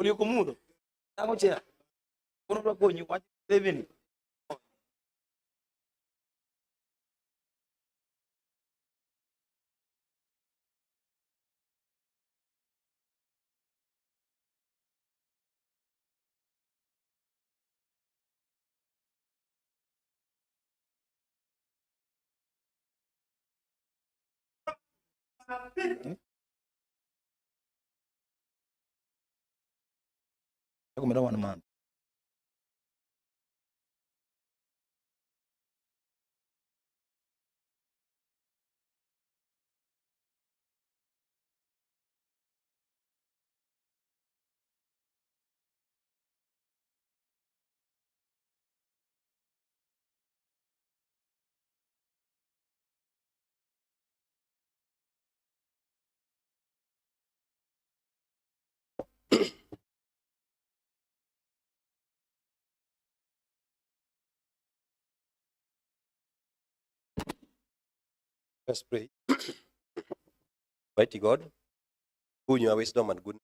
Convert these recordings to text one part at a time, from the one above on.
Ulio comudo. Tango chia. Kono ba ko nyu kwa David. Ako mera wana man. Let's pray. Mighty God, who in your wisdom and goodness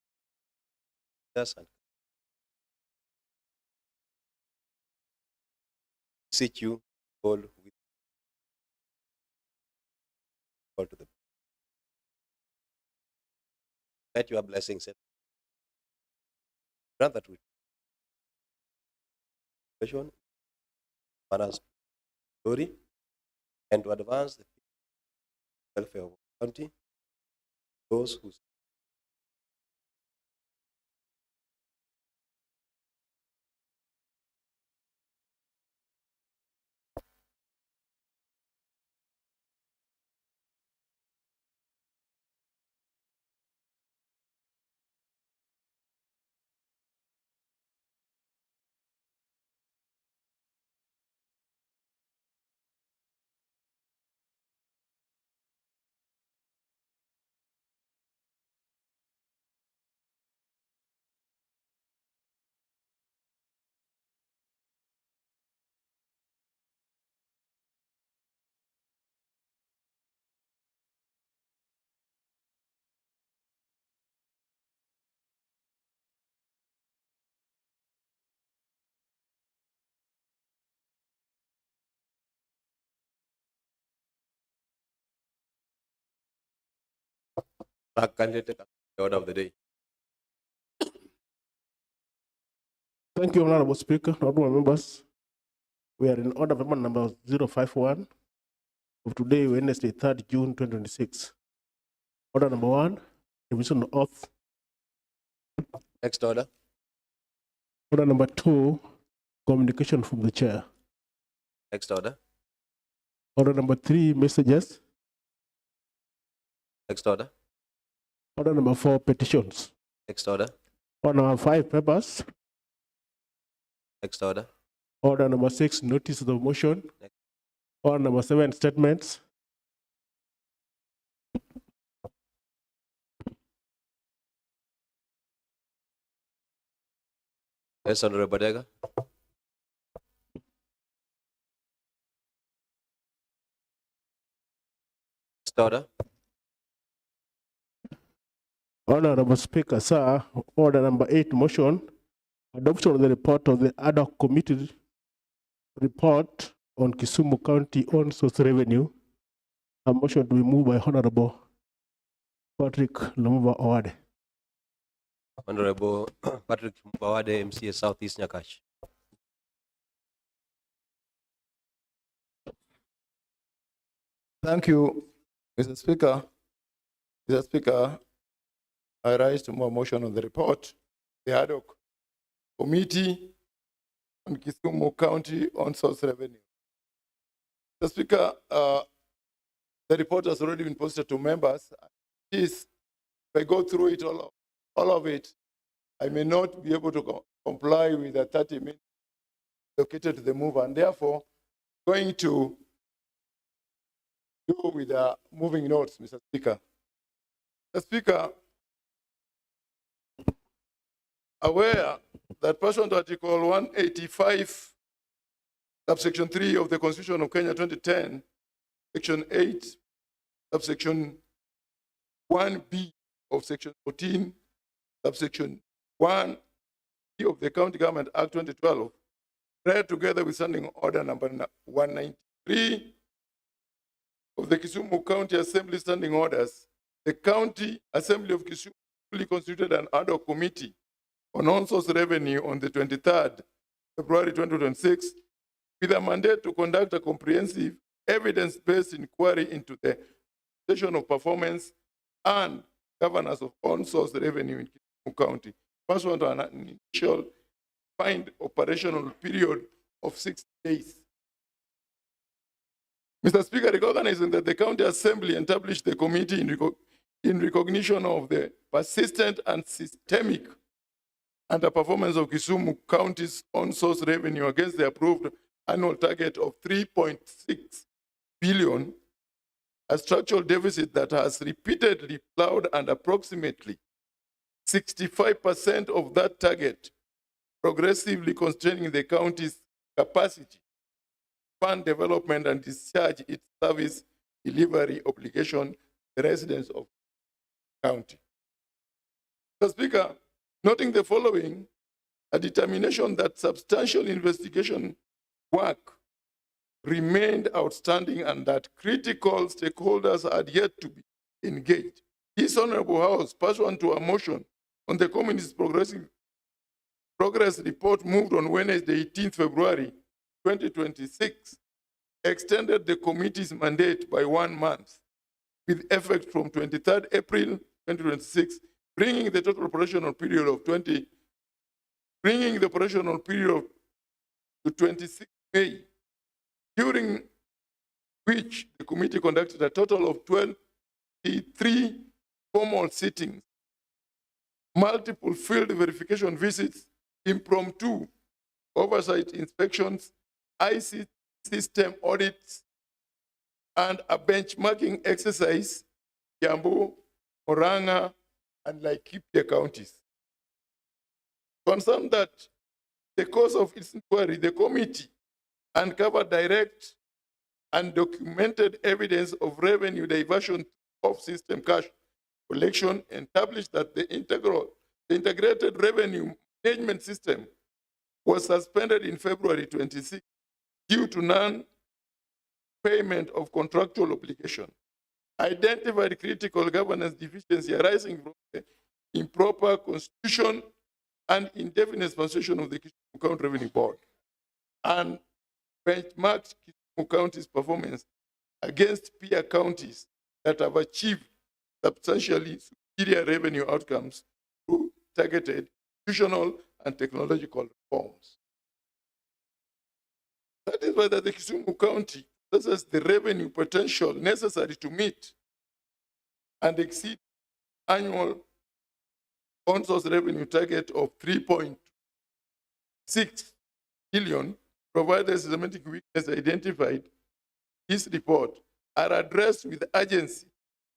and seek you all with all to them. Let your blessings grant that we vision, manners, glory, and to advance the welfare of our country, those who are candidated the order of the day. Thank you, Honorable Speaker, honorable members. We are in order of amendment number 051 of today, Wednesday, 3rd June 2026. Order number 1, revision of oath. Next order. Order number 2, communication from the chair. Next order. Order number 3, messages. Next order. Order number 4, petitions. Next order. Order number 5, papers. Next order. Order number 6, notice of motion. Next. Order number 7, statements. Yes, Honorable Badega. Next order. Honorable Speaker, sir, order number 8, motion. Adoption of the report of the ad hoc committee report on Kisumu County on source revenue. A motion to be moved by Honorable Patrick Lumumba Owade. Honorable Patrick Bawade, MCA Southeast Nyakash. Thank you, Mr. Speaker. Mr. Speaker, I rise to move a motion on the report, the ad hoc committee on Kisumu County on source revenue. Mr. Speaker, the report has already been posted to members. If I go through it, all of it, I may not be able to comply with the 30 minutes located to the mover, and therefore going to do with the moving notes, Mr. Speaker. Mr. Speaker, aware that pursuant to Article 185, subsection 3 of the Constitution of Kenya 2010, Section 8, subsection 1B of Section 14, subsection 1 of the County Government Act 2012, read together with Standing Order number 193 of the Kisumu County Assembly Standing Orders, the County Assembly of Kisumu fully constituted an ad hoc committee on on-source revenue on the 23rd February 2026 with a mandate to conduct a comprehensive evidence-based inquiry into the station of performance and governance of on-source revenue in Kisumu County, pursuant to an initial defined operational period of 6 days. Mr. Speaker, recognizing that the County Assembly established the committee in recognition of the persistent and systemic underperformance of Kisumu County's on-source revenue against the approved annual target of 3.6 billion, a structural deficit that has repeatedly plowed and approximately 65% of that target, progressively constraining the county's capacity, fund development, and discharge its service delivery obligation to the residents of the county. Mr. Speaker, noting the following, a determination that substantial investigation work remained outstanding and that critical stakeholders had yet to be engaged. This Honorable House, pursuant to a motion on the Communist Progress Report moved on Wednesday, 18th February 2026, extended the committee's mandate by 1 month with effect from 23rd April 2026, bringing the operational period to 26 May, during which the committee conducted a total of 23 formal sittings, multiple field verification visits, impromptu oversight inspections, IC system audits, and a benchmarking exercise, Kiambu, Oranga, and Laikipia counties. Concerned that the course of its inquiry, the committee uncovered direct and documented evidence of revenue diversion of system cash collection, and established that the integrated revenue management system was suspended in February 26 due to non-payment of contractual obligation. Identified critical governance deficiency arising from the improper constitution and indefinite suspension of the Kisumu County Revenue Board, and benchmarked Kisumu County's performance against peer counties that have achieved substantially superior revenue outcomes through targeted institutional and technological reforms. That is why the Kisumu County possesses the revenue potential necessary to meet and exceed annual on-source revenue target of 3.6 billion, provided systematic weakness identified in this report are addressed with urgency,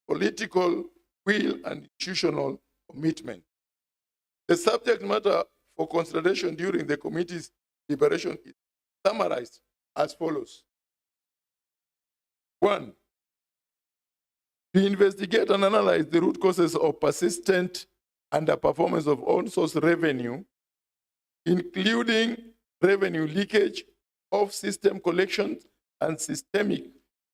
political will, and institutional commitment. The subject matter for consideration during the committee's deliberation is summarized as follows. 1, to investigate and analyze the root causes of persistent underperformance of on-source revenue, including revenue leakage, off-system collections, and systemic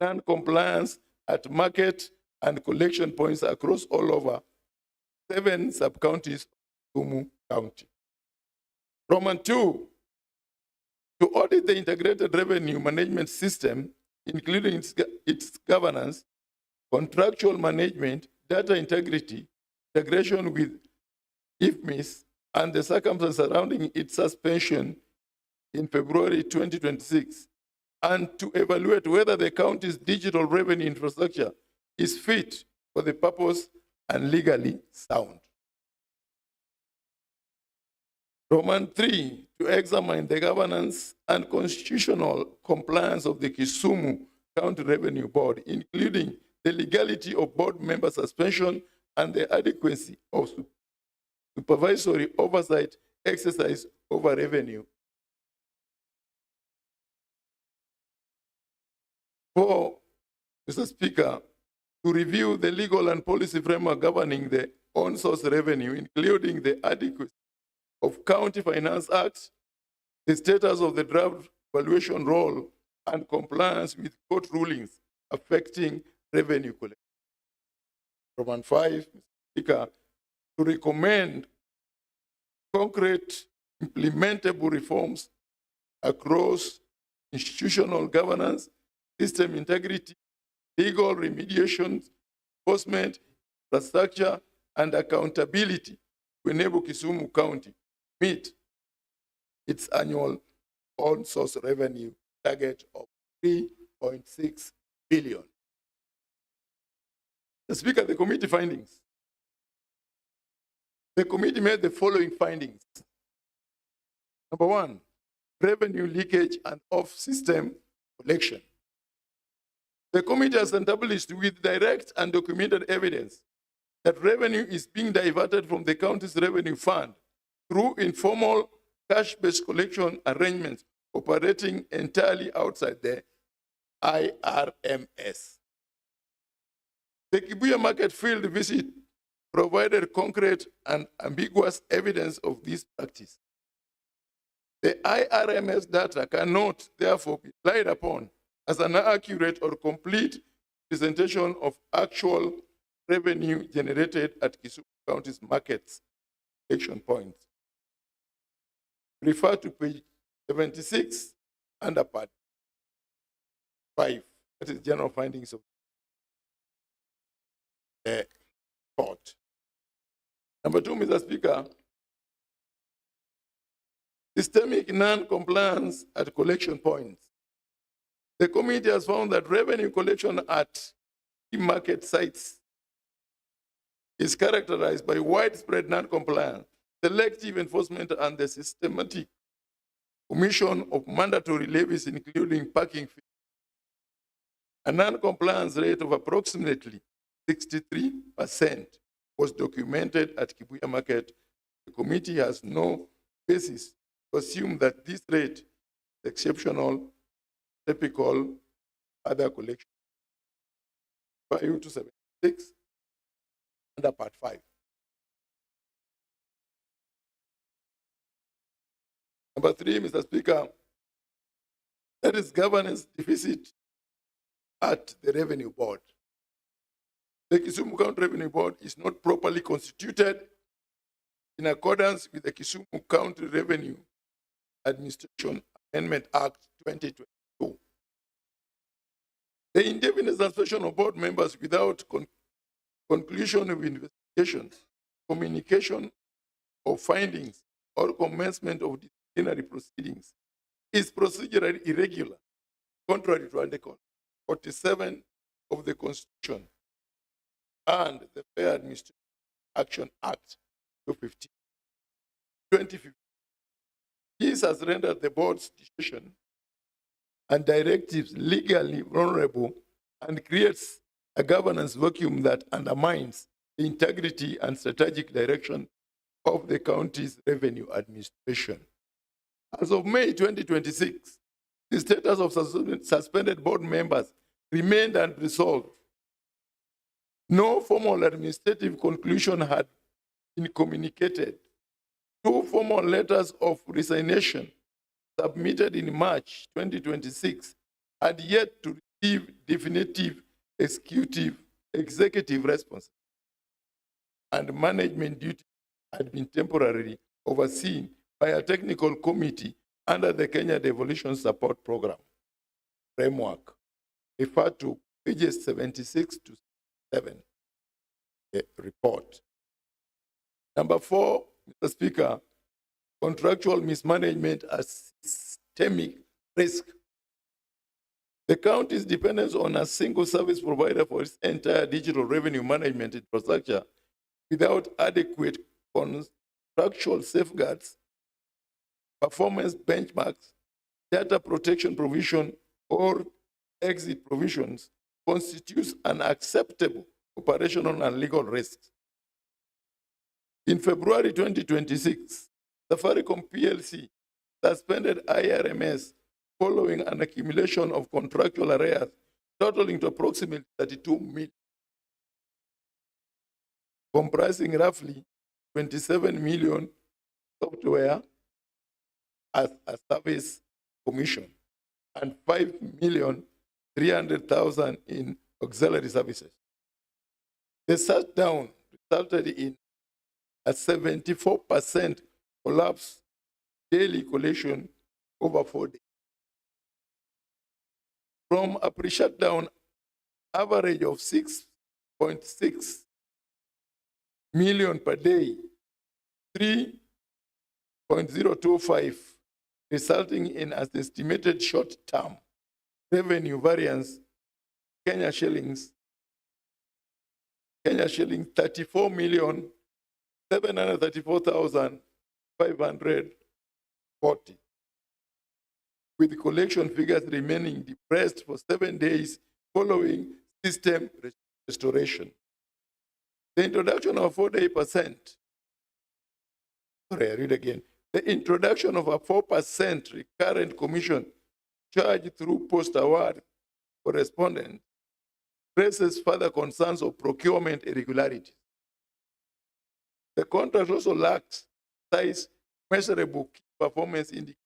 non-compliance at market and collection points across all over 7 sub-counties of Kisumu County. Roman 2, to audit the integrated revenue management system, including its governance, contractual management, data integrity, integration with IFMIS, and the circumstances surrounding its suspension in February 2026, and to evaluate whether the county's digital revenue infrastructure is fit for the purpose and legally sound. Roman 3, to examine the governance and constitutional compliance of the Kisumu County Revenue Board, including the legality of board member suspension and the adequacy of supervisory oversight exercise over revenue. 4, Mr. Speaker, to review the legal and policy framework governing the on-source revenue, including the adequacy of County Finance Act, the status of the draft valuation roll, and compliance with court rulings affecting revenue collection. Roman 5, Mr. Speaker, to recommend concrete implementable reforms across institutional governance, system integrity, legal remediation, enforcement, infrastructure, and accountability to enable Kisumu County meet its annual own source revenue target of 3.6 billion. The Speaker, the committee findings. The committee made the following findings. Number one, revenue leakage and off-system collection. The committee has established with direct and documented evidence that revenue is being diverted from the county's revenue fund through informal cash-based collection arrangements operating entirely outside the IRMS. The Kibuye market field visit provided concrete and ambiguous evidence of this practice. The IRMS data cannot therefore be relied upon as an accurate or complete presentation of actual revenue generated at Kisumu County's markets collection points. Refer to page 76 under part 5. That is general findings of the report. Number two, Mr. Speaker, systemic non-compliance at collection points. The committee has found that revenue collection at key market sites is characterized by widespread non-compliance, selective enforcement, and the systematic omission of mandatory levies, including parking fees. A non-compliance rate of approximately 63% was documented at Kibuye Market. The committee has no basis to assume that this rate is exceptional, typical other collection. For you to 76 under part 5. Number 3, Mr. Speaker, there is governance deficit at the Revenue Board. The Kisumu County Revenue Board is not properly constituted in accordance with the Kisumu County Revenue Administration Amendment Act 2022. The indefinite suspension of board members without conclusion of investigations, communication of findings, or commencement of disciplinary proceedings is procedurally irregular, contrary to Article 47 of the Constitution and the Fair Administration Action Act 2015. This has rendered the board's decision and directives legally vulnerable and creates a governance vacuum that undermines the integrity and strategic direction of the county's revenue administration. As of May 2026, the status of suspended board members remained unresolved. No formal administrative conclusion had been communicated. 2 formal letters of resignation submitted in March 2026 had yet to receive definitive executive response, and management duty had been temporarily overseen by a technical committee under the Kenya Devolution Support Program framework. Refer to pages 76 to 7, the report. Number 4, Mr. Speaker, contractual mismanagement as systemic risk. The county's dependence on a single service provider for its entire digital revenue management infrastructure without adequate contractual safeguards, performance benchmarks, data protection provision, or exit provisions constitutes an acceptable operational and legal risk. In February 2026, Safaricom PLC suspended IRMS following an accumulation of contractual arrears totaling to approximately 32 million, comprising roughly 27 million software as a service commission and 5,300,000 in auxiliary services. The shutdown resulted in a 74% collapse daily collection over 4 days. From a pre-shutdown average of 6.6 million per day, 3.025, resulting in an estimated short-term revenue variance, Kenya shillings 34,734,540, with collection figures remaining depressed for 7 days following system restoration. The introduction of 4%, sorry, I read again. The introduction of a 4% recurrent commission charged through post-award correspondence raises further concerns of procurement irregularity. The contract also lacks size measurable key performance indicators,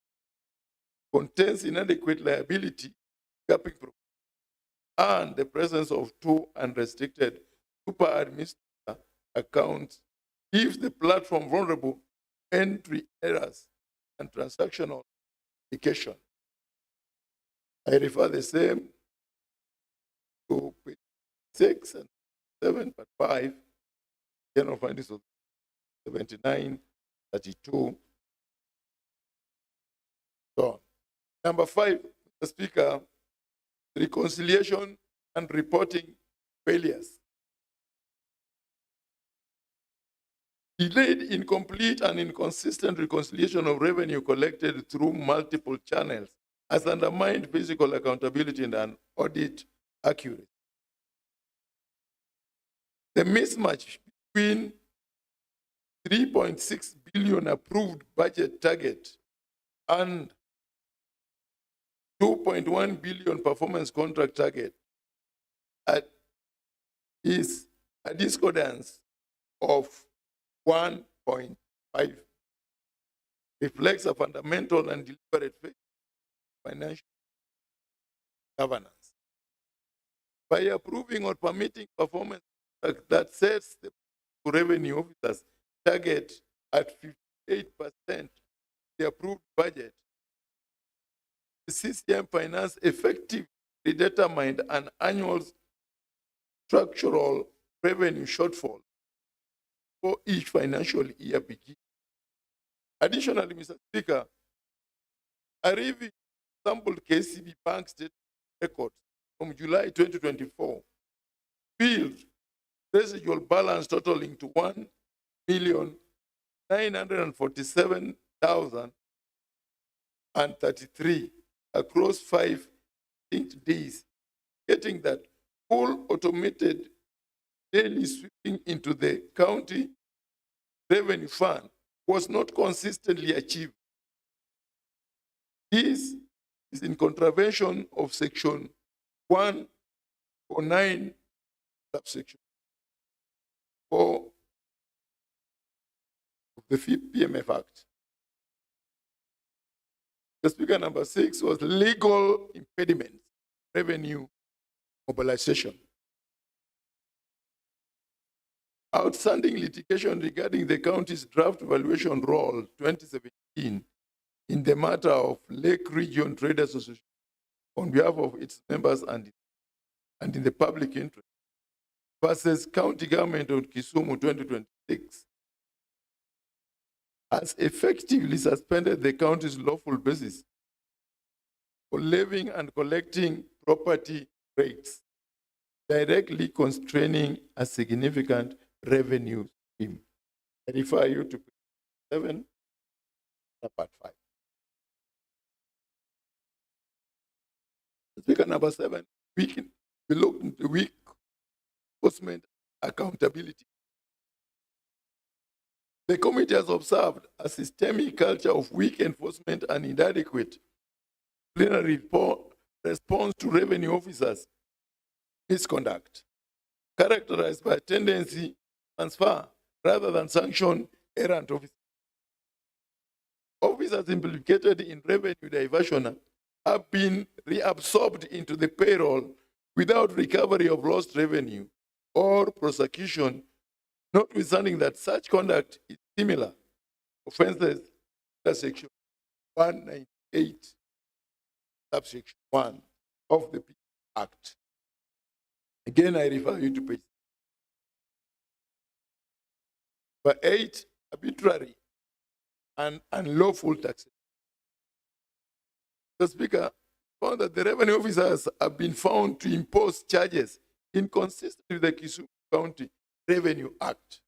contains inadequate liability capping and the presence of two unrestricted super administrator accounts leaves the platform vulnerable entry errors and transactional indication. I refer the same to page 6 and 7, but 5, general findings of 79, 32. So, number 5, Mr. Speaker, reconciliation and reporting failures. Delayed, incomplete, and inconsistent reconciliation of revenue collected through multiple channels has undermined physical accountability and audit accuracy. The mismatch between 3.6 billion approved budget target and 2.1 billion performance contract target is a discordance of 1.5, reflects a fundamental and deliberate failure in financial governance. By approving or permitting performance that sets the revenue officers target at 58% the approved budget, the CCM Finance effectively determined an annual structural revenue shortfall for each financial year begin. Additionally, Mr. Speaker, a review sampled KCB Bank statement records from July 2024 revealed residual balance totaling to 1,947,033 across 5 distinct days, getting that full automated daily sweeping into the county revenue fund was not consistently achieved. This is in contravention of section 109, subsection 4 of the PMF Act. The Speaker, number 6 was legal impediment, revenue mobilization. Outstanding litigation regarding the county's draft valuation roll 2017 in the matter of Lake Region Trade Association on behalf of its members and in the public interest versus County Government of Kisumu 2026 has effectively suspended the county's lawful basis for levying and collecting property rates, directly constraining a significant revenue stream. I refer you to page 7, part 5. Speaker, number 7, we look into weak enforcement accountability. The committee has observed a systemic culture of weak enforcement and inadequate plenary response to revenue officers' misconduct, characterized by a tendency to transfer rather than sanction errant officers. officers implicated in revenue diversion have been reabsorbed into the payroll without recovery of lost revenue or prosecution, notwithstanding that such conduct is similar offenses under Section 198, subsection 1 of the People Act. Again, I refer you to page 8, arbitrary and unlawful taxation. The Speaker found that the revenue officers have been found to impose charges inconsistent with the Kisumu County Revenue Act,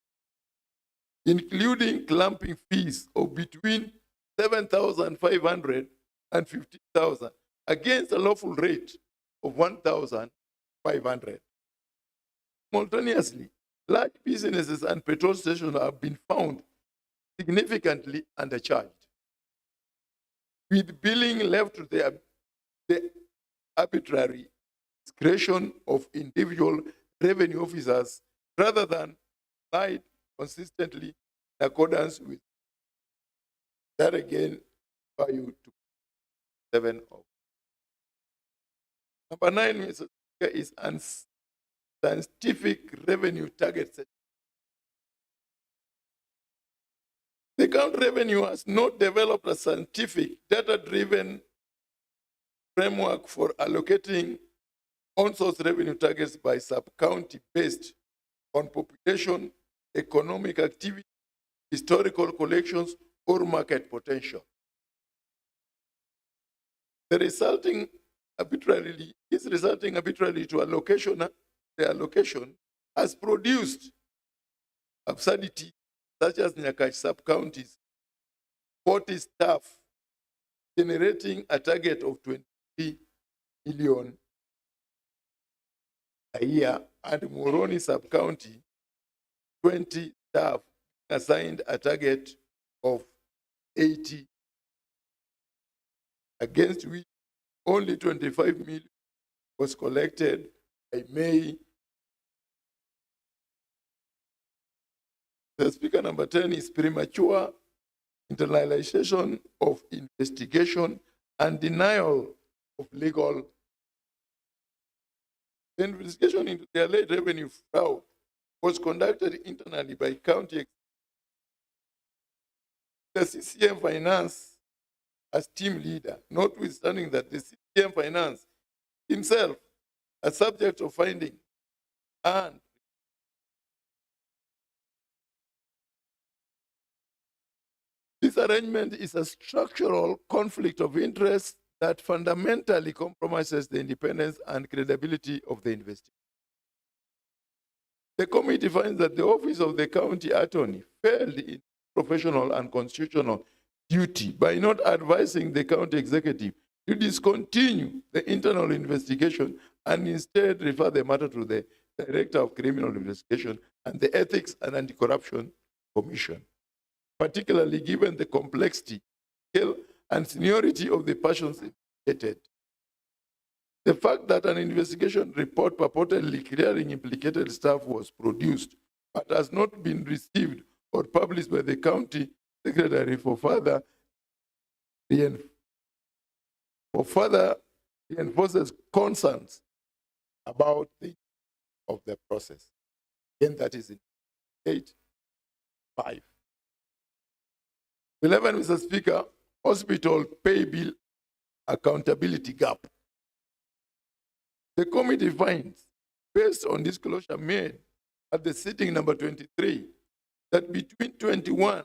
including clamping fees of between 7,500 and 15,000 against a lawful rate of 1,500. Simultaneously, large businesses and petrol stations have been found significantly undercharged, with billing left to the arbitrary discretion of individual revenue officers rather than applied consistently in accordance with that. Again, for you to 7 of. Number 9, Mr. Speaker, is unscientific revenue target setting. The county revenue has not developed a scientific, data-driven framework for allocating on-source revenue targets by sub-county based on population, economic activity, historical collections, or market potential. The resulting arbitrarily to allocation, the allocation has produced absurdity such as Nyakash sub-counties, 40 staff generating a target of 23 million a year, and Moroni sub-county, 20 staff assigned a target of 80, against which only 25 million was collected by May. The Speaker, number 10 is premature internalization of investigation and denial of legal. The investigation into the alleged revenue fraud was conducted internally by county. The CCM Finance as team leader, notwithstanding that the CCM Finance himself a subject of finding and this arrangement is a structural conflict of interest that fundamentally compromises the independence and credibility of the investigation. The committee finds that the office of the county attorney failed in professional and constitutional duty by not advising the county executive to discontinue the internal investigation and instead refer the matter to the Director of Criminal Investigation and the Ethics and Anti-Corruption Commission, particularly given the complexity, scale, and seniority of the persons implicated. The fact that an investigation report purportedly clearing implicated staff was produced but has not been received or published by the county secretary for further reinforces concerns about the of the process. Again, that is in 8.5. 11, Mr. Speaker, hospital pay bill accountability gap. The committee finds, based on disclosure made at the sitting number 23, that between 21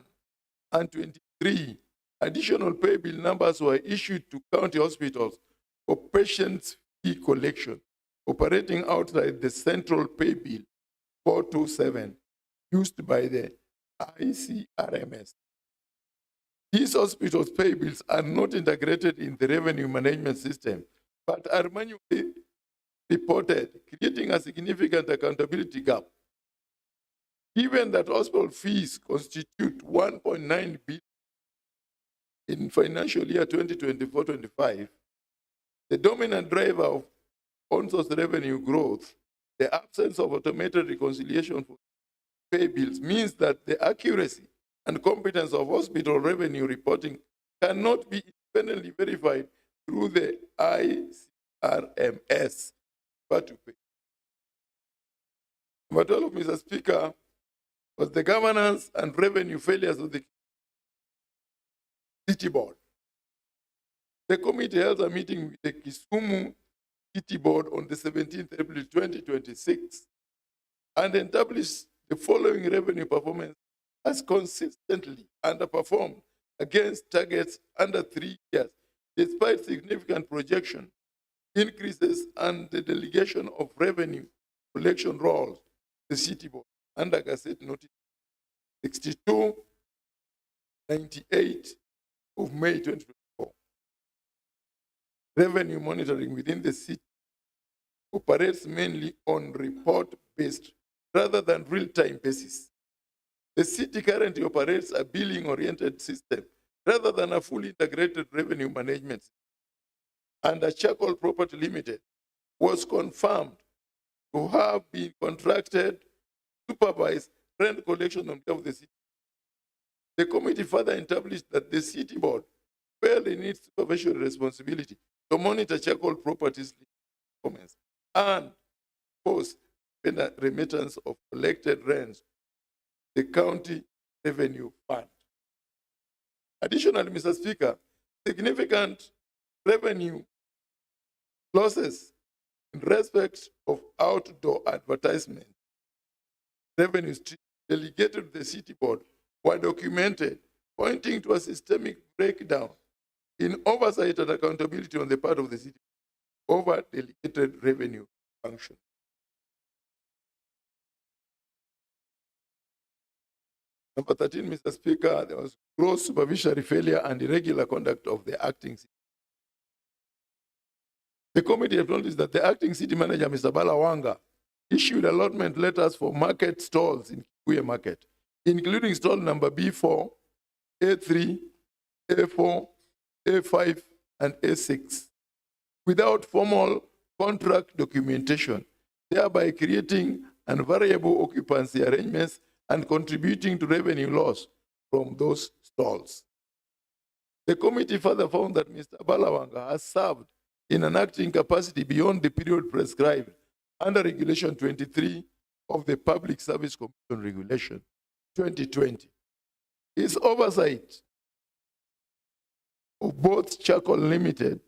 and 23, additional pay bill numbers were issued to county hospitals for patients' fee collection, operating outside the central pay bill 427 used by the ICRMS. These hospitals' pay bills are not integrated in the revenue management system, but are manually reported, creating a significant accountability gap. Given that hospital fees constitute 1.9 billion in financial year 2024-25, the dominant driver of on-source revenue growth, the absence of automated reconciliation for pay bills, means that the accuracy and competence of hospital revenue reporting cannot be independently verified through the ICRMS. But number 12, Mr. Speaker, was the governance and revenue failures of the City Board. The committee held a meeting with the Kisumu City Board on the 17th April 2026 and established the following revenue performance as consistently underperformed against targets under 3 years, despite significant projection increases and the delegation of revenue collection roles to the City Board under Gazette Notice 6298 of May 2024. Revenue monitoring within the city operates mainly on report-based rather than real-time basis. The city currently operates a billing-oriented system rather than a fully integrated revenue management system. And a Charcoal Property Limited was confirmed to have been contracted to supervise rent collection on behalf of the city. The committee further established that the City Board felt in its supervisory responsibility to monitor Charcoal Properties performance and post remittance of collected rents to the county revenue fund. Additionally, Mr. Speaker, significant revenue losses in respect of outdoor advertisement revenue stream delegated to the City Board were documented, pointing to a systemic breakdown in oversight and accountability on the part of the city over delegated revenue function. Number 13, Mr. Speaker, there was gross supervisory failure and irregular conduct of the acting city. The committee acknowledged that the acting city manager, Mr. Balawanga, issued allotment letters for market stalls in Kikuyu Market, including stall number B4, A3, A4, A5, and A6, without formal contract documentation, thereby creating unvariable occupancy arrangements and contributing to revenue loss from those stalls. The committee further found that Mr. Balawanga has served in an acting capacity beyond the period prescribed under Regulation 23 of the Public Service Commission Regulation 2020. His oversight of both Charcoal Limited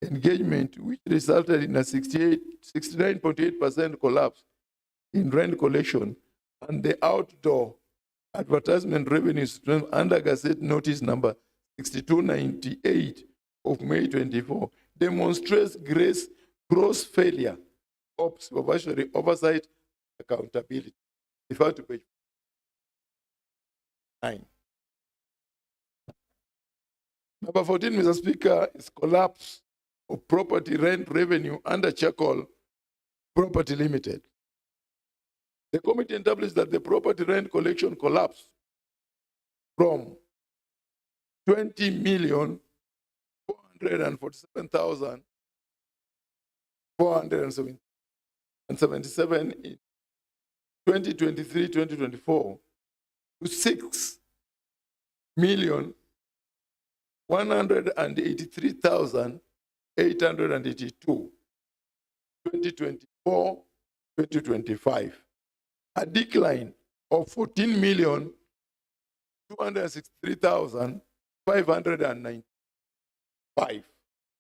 engagement, which resulted in a 69.8% collapse in rent collection, and the outdoor advertisement revenue stream under Gazette Notice number 6298 of May 24, demonstrates gross failure of supervisory oversight accountability. Refer to page 9. Number 14, Mr. Speaker, is collapse of property rent revenue under Charcoal Property Limited. The committee established that the property rent collection collapsed from 20,447,477 in 2023-2024 to 6,183,882 2024-2025. A decline of 14,263,595,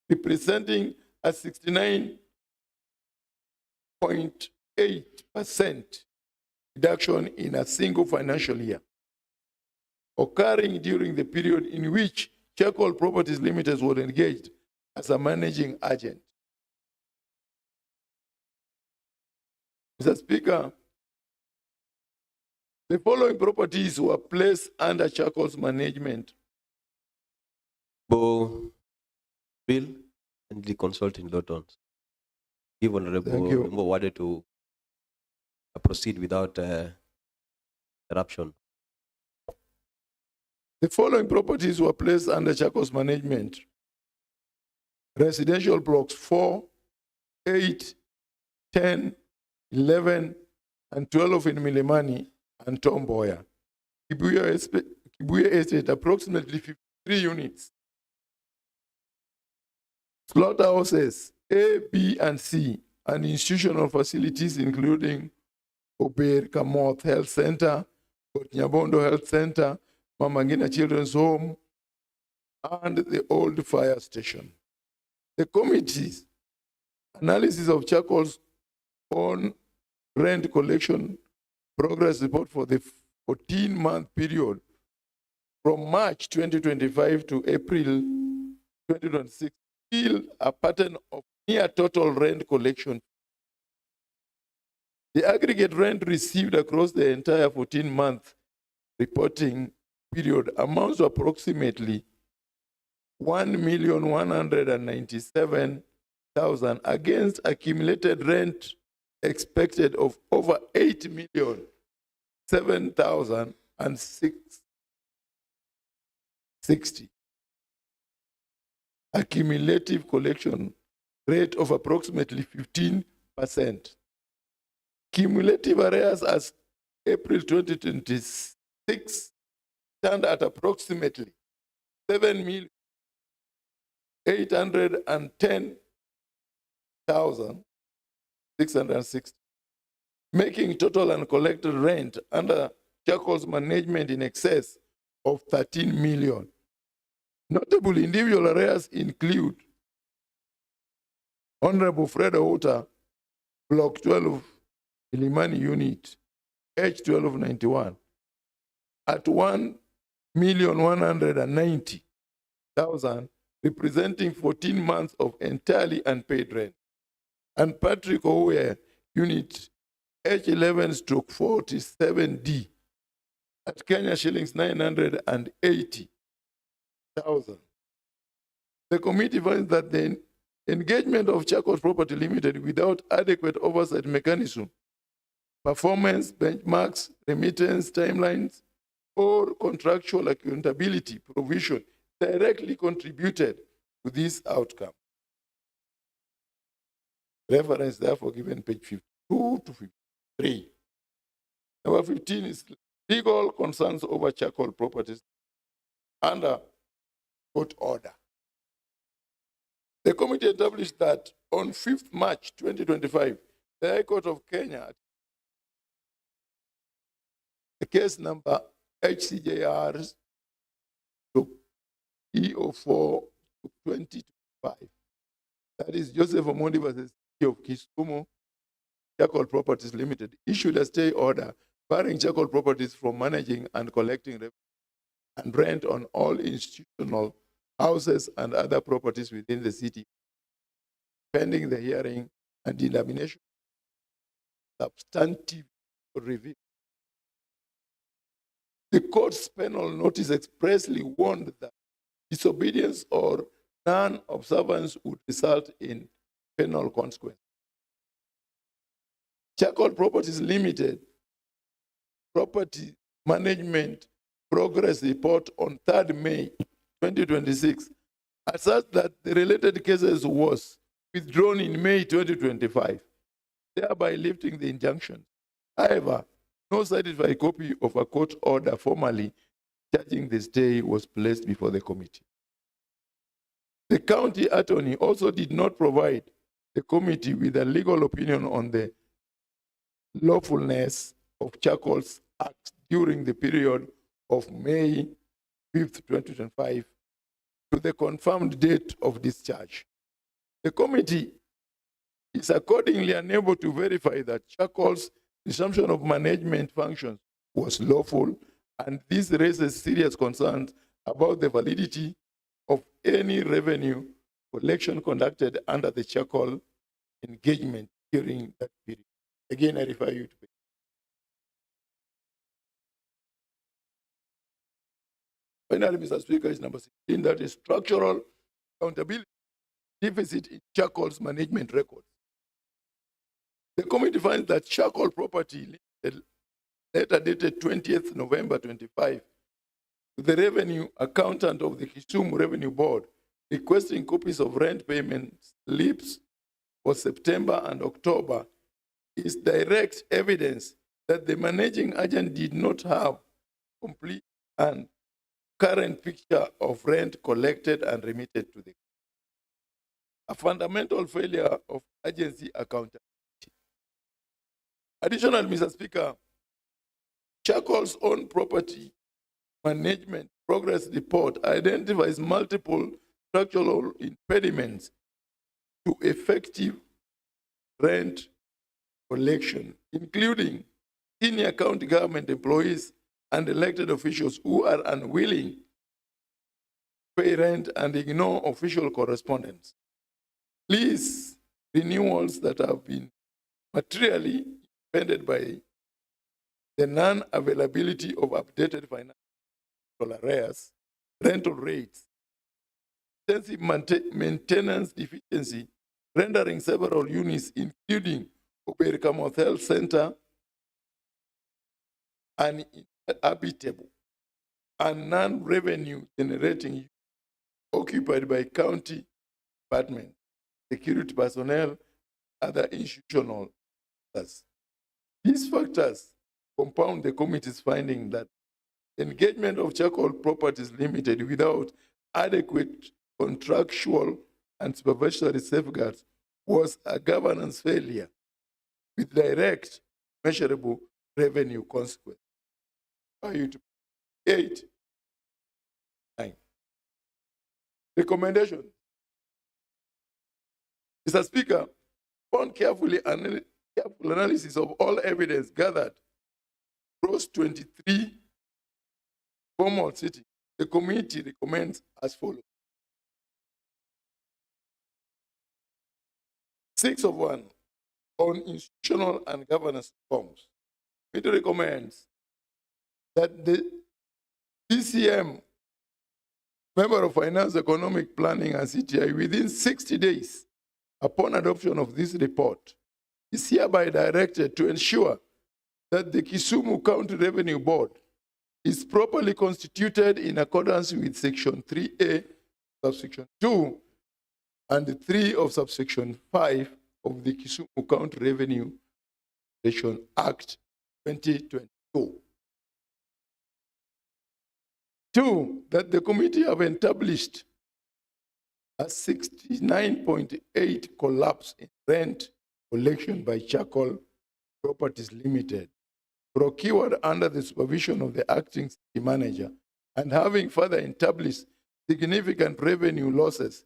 representing a 69.8% reduction in a single financial year, occurring during the period in which Charcoal Properties Limited was engaged as a managing agent. Mr. Speaker, the following properties were placed under Charcoal's management. Bill and the consulting Lotons. Give Honorable Wade to proceed without interruption. The following properties were placed under Charcoal's management. Residential blocks 4, 8, 10, 11, and 12 in Milimani and Tomboya. Kibuye Estate, approximately 3 units. Slaughterhouses A, B, and C, and institutional facilities including Ober Kamoth Health Center, Nyabondo Health Center, Mama Ngina Children's Home, and the old fire station. The committee's analysis of Charcoal's own rent collection progress report for the 14-month period from March 2025 to April 2026 revealed a pattern of near total rent collection. The aggregate rent received across the entire 14-month reporting period amounts to approximately 1,197,000 against accumulated rent expected of over 8,007,660. A cumulative collection rate of approximately 15%. Cumulative arrears as April 2026 stand at approximately 7,810,660, making total uncollected rent under Charcoal's management in excess of 13 million. Notable individual arrears include Honorable Fred Ota, Block 12, Ilimani Unit, H1291, at 1,190,000, representing 14 months of entirely unpaid rent. And Patrick Owe, Unit H11/47D, at Kenya shillings 980,000. The committee finds that the engagement of Charcoal Property Limited without adequate oversight mechanism, performance benchmarks, remittance timelines, or contractual accountability provision directly contributed to this outcome. Reference therefore given page 52 to 53. Number 15 is legal concerns over Charcoal Properties under court order. The committee established that on 5th March 2025, the High Court of Kenya, the case number HCJR E04 2025, that is Joseph Omondi versus City of Kisumu, Charcoal Properties Limited, issued a stay order barring Charcoal Properties from managing and collecting revenue and rent on all institutional houses and other properties within the city, pending the hearing and determination substantive review. The court's penal notice expressly warned that disobedience or non-observance would result in penal consequences. Charcoal Properties Limited Property Management Progress Report on 3rd May 2026 asserts that the related cases was withdrawn in May 2025, thereby lifting the injunction. However, no certified copy of a court order formally charging the stay was placed before the committee. The county attorney also did not provide the committee with a legal opinion on the lawfulness of Charcoal's Act during the period of May 5th, 2025 to the confirmed date of discharge. The committee is accordingly unable to verify that Charcoal's resumption of management functions was lawful, and this raises serious concerns about the validity of any revenue collection conducted under the Charcoal engagement during that period. Again, I refer you to page. Finally, Mr. Speaker, is number 16, that is structural accountability deficit in Charcoal's management records. The committee finds that Charcoal Property Limited, letter dated 20th November 25, to the revenue accountant of the Kisumu Revenue Board, requesting copies of rent payment slips for September and October, is direct evidence that the managing agent did not have complete and current picture of rent collected and remitted to the a fundamental failure of agency accountability. Additionally, Mr. Speaker, Charcoal's own property management progress report identifies multiple structural impediments to effective rent collection, including senior county government employees and elected officials who are unwilling to pay rent and ignore official correspondence. Lease renewals that have been materially impeded by the non-availability of updated financial arrears, rental rates, extensive maintenance deficiency, rendering several units, including Oberikamoth Health Center, uninhabitable and non-revenue generating occupied by county department, security personnel, other institutional factors. These factors compound the committee's finding that engagement of Charcoal Properties Limited without adequate contractual and supervisory safeguards was a governance failure with direct, measurable revenue consequences. 8, 9. Recommendation. Mr. Speaker, upon careful analysis of all evidence gathered, Clause 23, formal sitting, the committee recommends as follows. 6 of 1 on institutional and governance reforms. It recommends that the DCM, Member of Finance, Economic Planning and CTI, within 60 days upon adoption of this report, is hereby directed to ensure that the Kisumu County Revenue Board is properly constituted in accordance with Section 3A, subsection 2, and 3 of subsection 5 of the Kisumu County Revenue Regulation Act 2022. 2, that the committee have established a 69.8 collapse in rent collection by Charcoal Properties Limited, procured under the supervision of the acting city manager, and having further established significant revenue losses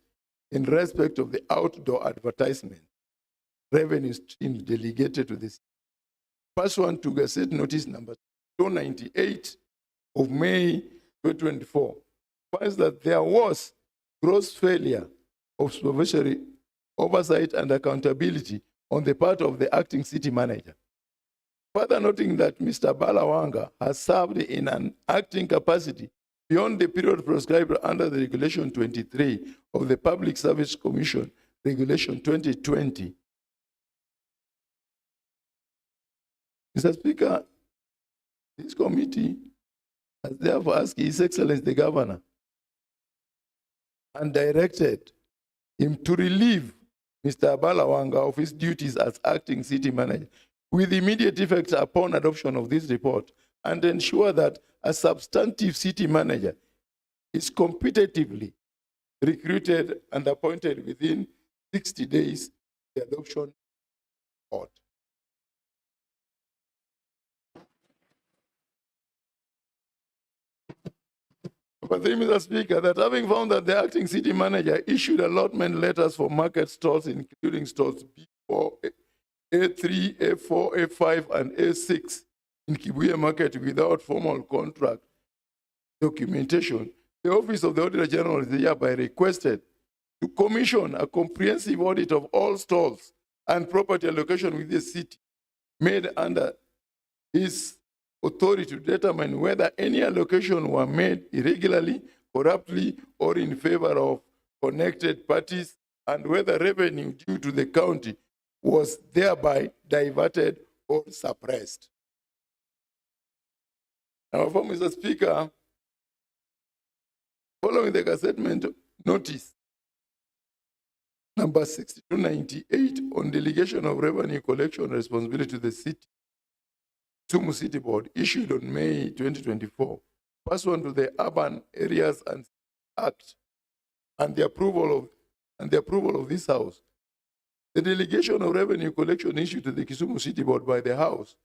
in respect of the outdoor advertisement revenue stream delegated to this. Pursuant to Gazette Notice number 298 of May 2024, finds that there was gross failure of supervisory oversight and accountability on the part of the acting city manager. Further noting that Mr. Balawanga has served in an acting capacity beyond the period prescribed under the Regulation 23 of the Public Service Commission, Regulation 2020. Mr. Speaker, this committee has therefore asked His Excellency the Governor and directed him to relieve Mr. Balawanga of his duties as acting city manager with immediate effect upon adoption of this report, and ensure that a substantive city manager is competitively recruited and appointed within 60 days of the adoption of the report. Number 3, Mr. Speaker, that having found that the acting city manager issued allotment letters for market stalls, including stalls B4, A3, A4, A5, and A6 in Kibuye Market without formal contract documentation, the Office of the Auditor General is hereby requested to commission a comprehensive audit of all stalls and property allocation within the city made under his authority to determine whether any allocation were made irregularly, corruptly, or in favor of connected parties, and whether revenue due to the county was thereby diverted or suppressed. Now, for Mr. Speaker, following the gazettement notice number 6298 on delegation of revenue collection responsibility to the city, Kisumu City Board, issued on May 2024, pursuant to the Urban Areas and Act and the approval of this House. The delegation of revenue collection issued to the Kisumu City Board by the House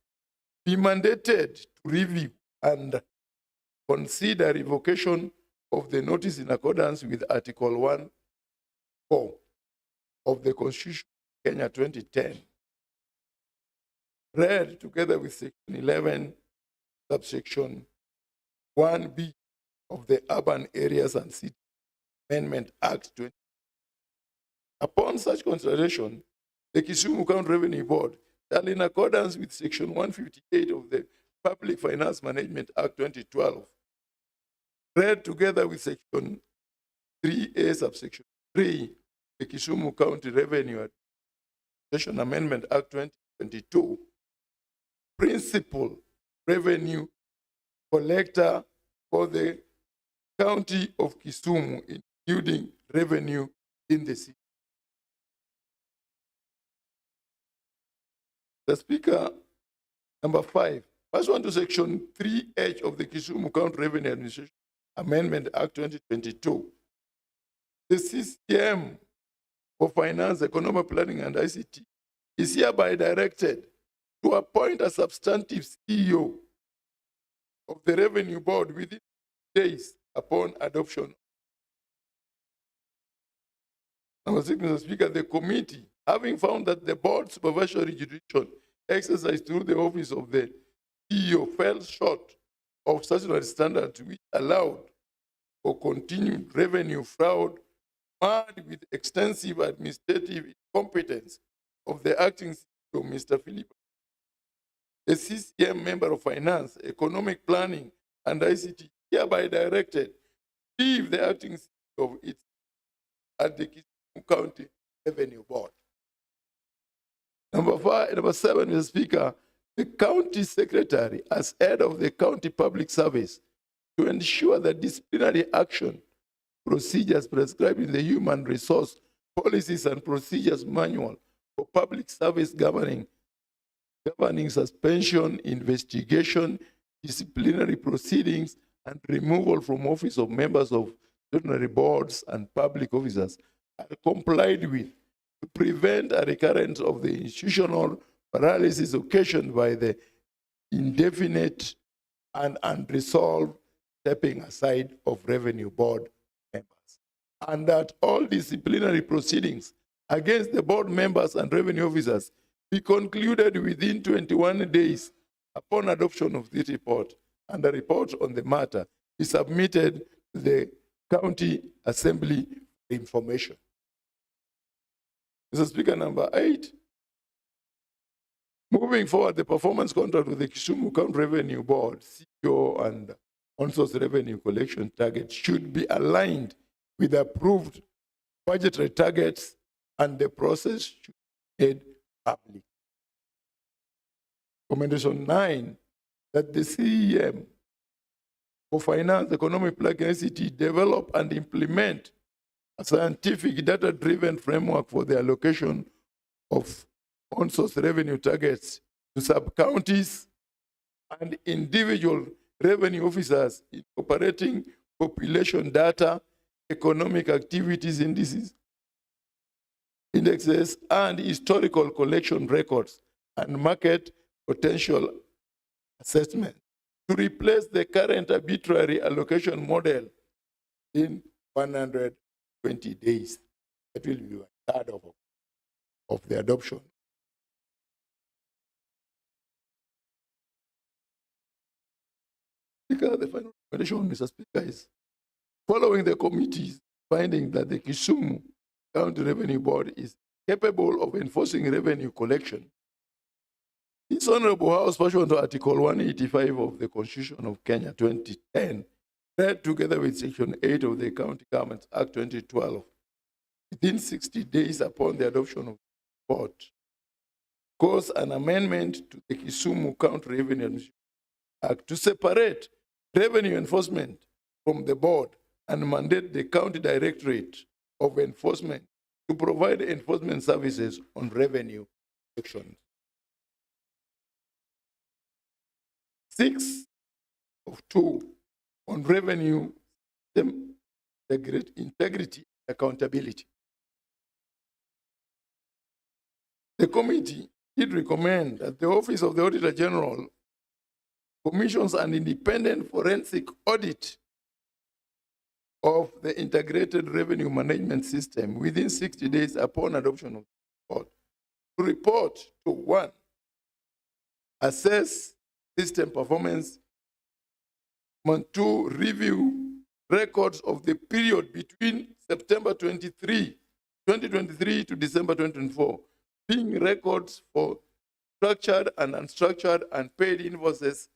be mandated to review and consider revocation of the notice in accordance with Article 1(4) of the Constitution of Kenya 2010, read together with Section 11, subsection 1B of the Urban Areas and City Amendment Act 20. Upon such consideration, the Kisumu County Revenue Board shall, in accordance with Section 158 of the Public Finance Management Act 2012, read together with Section 3A, subsection 3, the Kisumu County Revenue Administration Amendment Act 2022, principal revenue collector for the County of Kisumu, including revenue in the city. The Speaker, number 5, pursuant to Section 3H of the Kisumu County Revenue Administration Amendment Act 2022, the CCM for Finance, Economic Planning, and ICT is hereby directed to appoint a substantive CEO of the Revenue Board within days upon adoption. Number 6, Mr. Speaker, the committee, having found that the board's supervisory jurisdiction exercised through the office of the CEO fell short of statutory standards which allowed for continued revenue fraud, marred with extensive administrative incompetence of the acting CEO, Mr. Philip, the CCM member of Finance, Economic Planning, and ICT, hereby directed to leave the acting CEO of it at the Kisumu County Revenue Board. Number 7, Mr. Speaker, the county secretary, as head of the county public service, to ensure that disciplinary action procedures prescribed in the Human Resource Policies and Procedures Manual for Public Service governing suspension, investigation, disciplinary proceedings, and removal from office of members of statutory boards and public officers are complied with to prevent a recurrence of the institutional paralysis occasioned by the indefinite and unresolved stepping aside of Revenue Board members, and that all disciplinary proceedings against the board members and revenue officers be concluded within 21 days upon adoption of this report, and the report on the matter is submitted to the County Assembly for information. Mr. Speaker, number 8, moving forward, the performance contract with the Kisumu County Revenue Board, CEO and on-source revenue collection targets should be aligned with approved budgetary targets, and the process should be made public. Recommendation 9, that the CEM for Finance, Economic Planning, and ICT develop and implement a scientific data-driven framework for the allocation of on-source revenue targets to sub-counties and individual revenue officers, incorporating population data, economic activities indexes, and historical collection records and market potential assessment to replace the current arbitrary allocation model in 120 days. That will be a third of the adoption. Speaker, the final recommendation, Mr. Speaker, is following the committee's finding that the Kisumu County Revenue Board is capable of enforcing revenue collection. This Honorable House, pursuant to Article 185 of the Constitution of Kenya 2010, read together with Section 8 of the County Government Act 2012, within 60 days upon the adoption of the report, cause an amendment to the Kisumu County Revenue Act to separate revenue enforcement from the board and mandate the County Directorate of Enforcement to provide enforcement services on revenue collection. 6 of 2 on revenue system integrity and accountability. The committee did recommend that the Office of the Auditor General commissions an independent forensic audit of the integrated revenue management system within 60 days upon adoption of the report. To report to 1, assess system performance, 2, review records of the period between September 2023 to December 2024, being records for structured and unstructured and paid invoices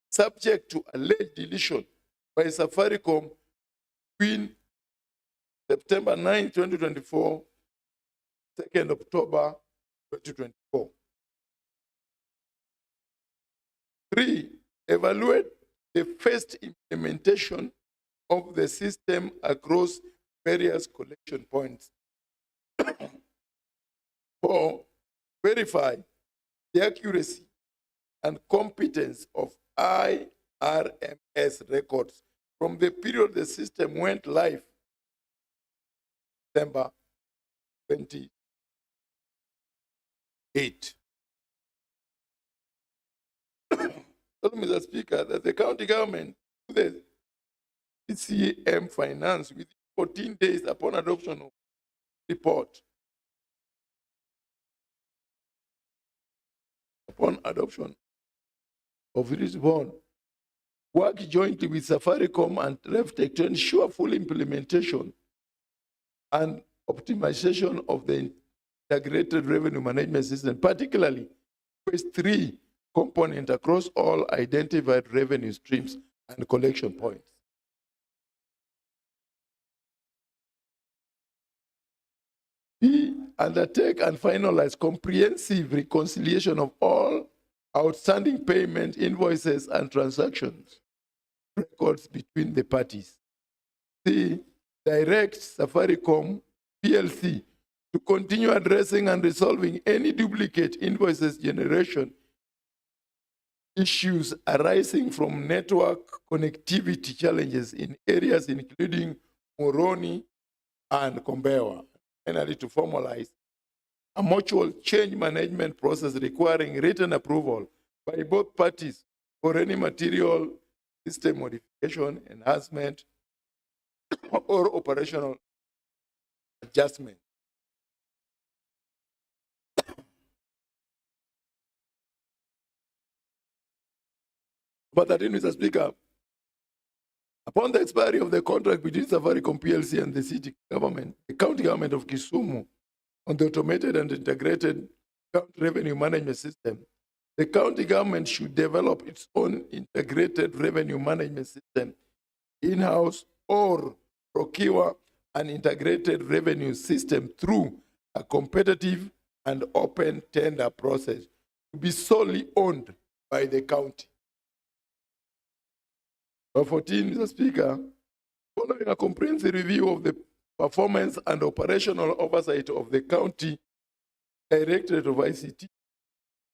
subject to alleged deletion by Safaricom between September 9, 2024, 2nd October 2024. 3, evaluate the first implementation of the system across various collection points. 4, verify the accuracy and competence of IRMS records from the period the system went live, December 28. Mr. Speaker, that the county government, the CCM finance within 14 days upon adoption of report. Upon adoption of this report, work jointly with Safaricom and RevTech to ensure full implementation and optimization of the integrated revenue management system, particularly phase 3 component across all identified revenue streams and collection points. B, undertake and finalize comprehensive reconciliation of all outstanding payment invoices and transactions records between the parties. C, direct Safaricom PLC to continue addressing and resolving any duplicate invoices generation issues arising from network connectivity challenges in areas including Moroni and Kombewa. Finally, to formalize a mutual change management process requiring written approval by both parties for any material system modification, enhancement, or operational adjustment. But that, Mr. Speaker, upon the expiry of the contract between Safaricom PLC and the city government, the county government of Kisumu, on the automated and integrated county revenue management system, the county government should develop its own integrated revenue management system in-house or procure an integrated revenue system through a competitive and open tender process to be solely owned by the county. 14, Mr. Speaker, following a comprehensive review of the performance and operational oversight of the County Directorate of ICT,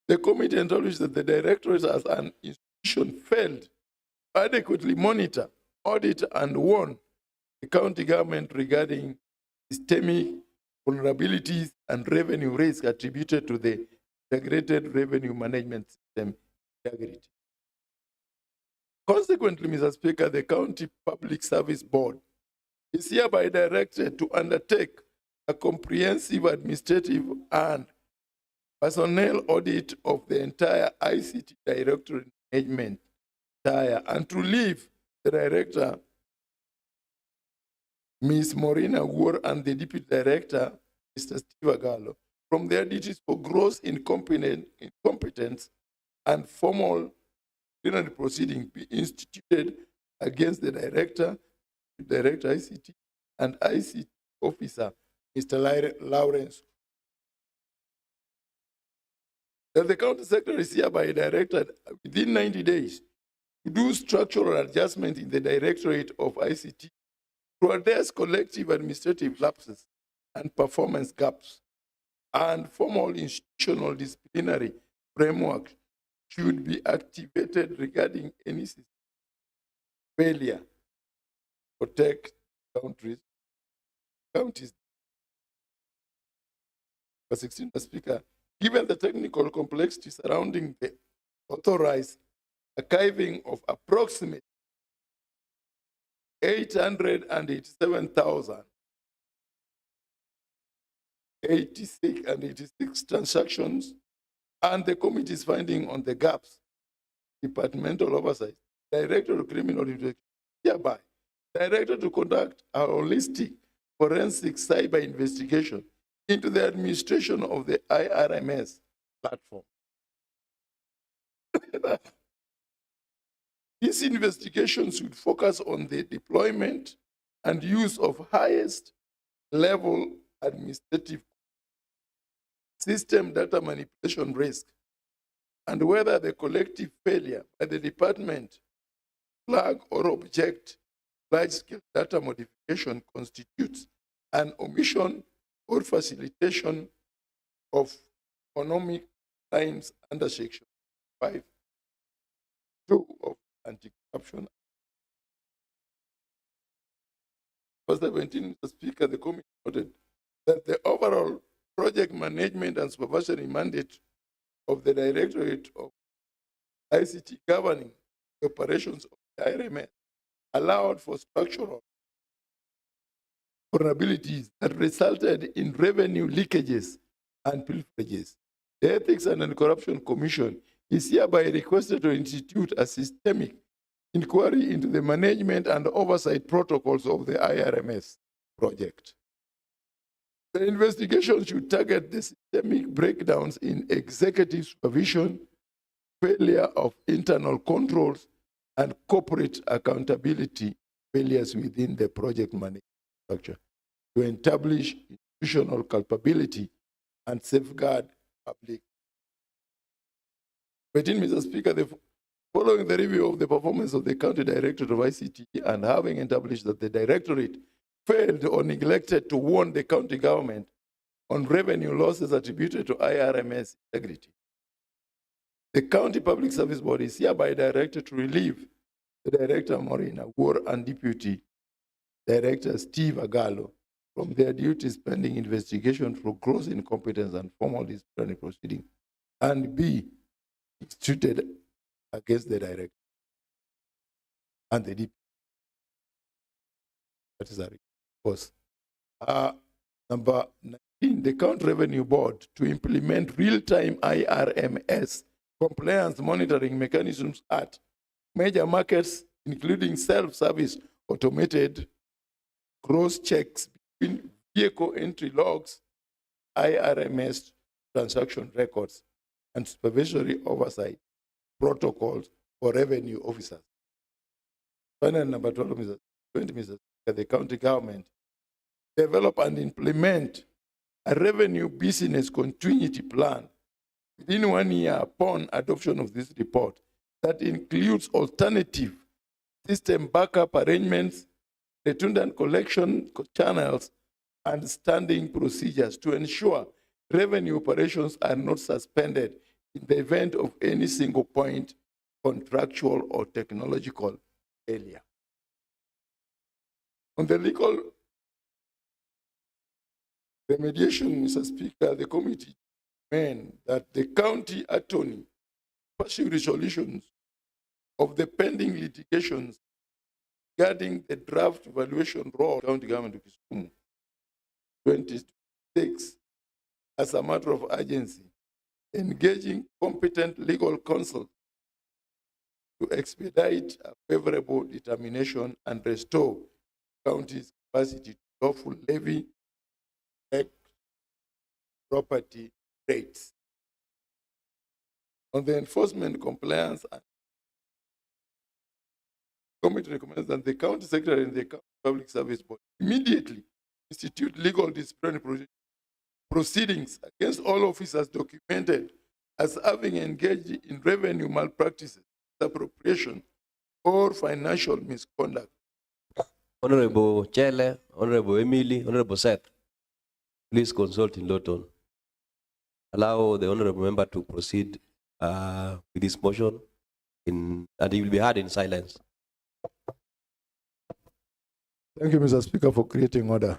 the committee acknowledged that the Directorate as an institution failed to adequately monitor, audit, and warn the county government regarding systemic vulnerabilities and revenue risk attributed to the integrated revenue management system integrity. Consequently, Mr. Speaker, the County Public Service Board is hereby directed to undertake a comprehensive administrative and personnel audit of the entire ICT Directorate management and to leave the Director, Ms. Morina War, and the Deputy Director, Mr. Steve Agallo, from their duties for gross incompetence and formal disciplinary proceeding be instituted against the Director ICT and ICT Officer, Mr. Lawrence. That the County Secretary is hereby directed within 90 days to do structural adjustment in the Directorate of ICT to address collective administrative lapses and performance gaps, and formal institutional disciplinary framework should be activated regarding any failure protect counties. Number 16, Mr. Speaker, given the technical complexity surrounding the authorized archiving of approximately 887,86 transactions and the committee's finding on the gaps, departmental oversight, Director of Criminal Investigation, hereby directed to conduct a holistic forensic cyber investigation into the administration of the IRMS platform. These investigations would focus on the deployment and use of highest level administrative system data manipulation risk, and whether the collective failure by the department flag or object large-scale data modification constitutes an omission or facilitation of economic crimes under Section 5(2) of Anti-Corruption. For 17, Mr. Speaker, the committee noted that the overall project management and supervisory mandate of the Directorate of ICT governing the operations of the IRMS allowed for structural vulnerabilities that resulted in revenue leakages and pilferages. The Ethics and Anti-Corruption Commission is hereby requested to institute a systemic inquiry into the management and oversight protocols of the IRMS project. The investigation should target the systemic breakdowns in executive supervision, failure of internal controls, and corporate accountability failures within the project management structure to establish institutional culpability and safeguard public. 18, Mr. Speaker, following the review of the performance of the County Directorate of ICT and having established that the Directorate failed or neglected to warn the county government on revenue losses attributed to IRMS integrity, the County Public Service Board is hereby directed to relieve the Director Maureen Agwor and Deputy Director Steve Agalo from their duties pending investigation for gross incompetence and formal disciplinary proceeding, and be instituted against the Director and the DP. That is our request. Number 19, the County Revenue Board to implement real-time IRMS compliance monitoring mechanisms at major markets, including self-service automated cross checks between vehicle entry logs, IRMS transaction records, and supervisory oversight protocols for revenue officers. Final number 12, Mr. 20, Mr. Speaker, the county government develop and implement a revenue business continuity plan within 1 year upon adoption of this report that includes alternative system backup arrangements, redundant collection channels, and standing procedures to ensure revenue operations are not suspended in the event of any single point contractual or technological failure. On the legal remediation, Mr. Speaker, the committee recommends that the county attorney pursue resolutions of the pending litigations regarding the draft evaluation role of county government of Kisumu 26 as a matter of urgency, engaging competent legal counsel to expedite a favorable determination and restore county's capacity to lawful levy property rates. On the enforcement compliance, the committee recommends that the county secretary and the county public service board immediately institute legal disciplinary proceedings against all officers documented as having engaged in revenue malpractices, appropriation, or financial misconduct. Honorable Chele, Honorable Emily, Honorable Seth, please consult in Lawton. Allow the honorable member to proceed with this motion, and he will be heard in silence. Thank you, Mr. Speaker, for creating order.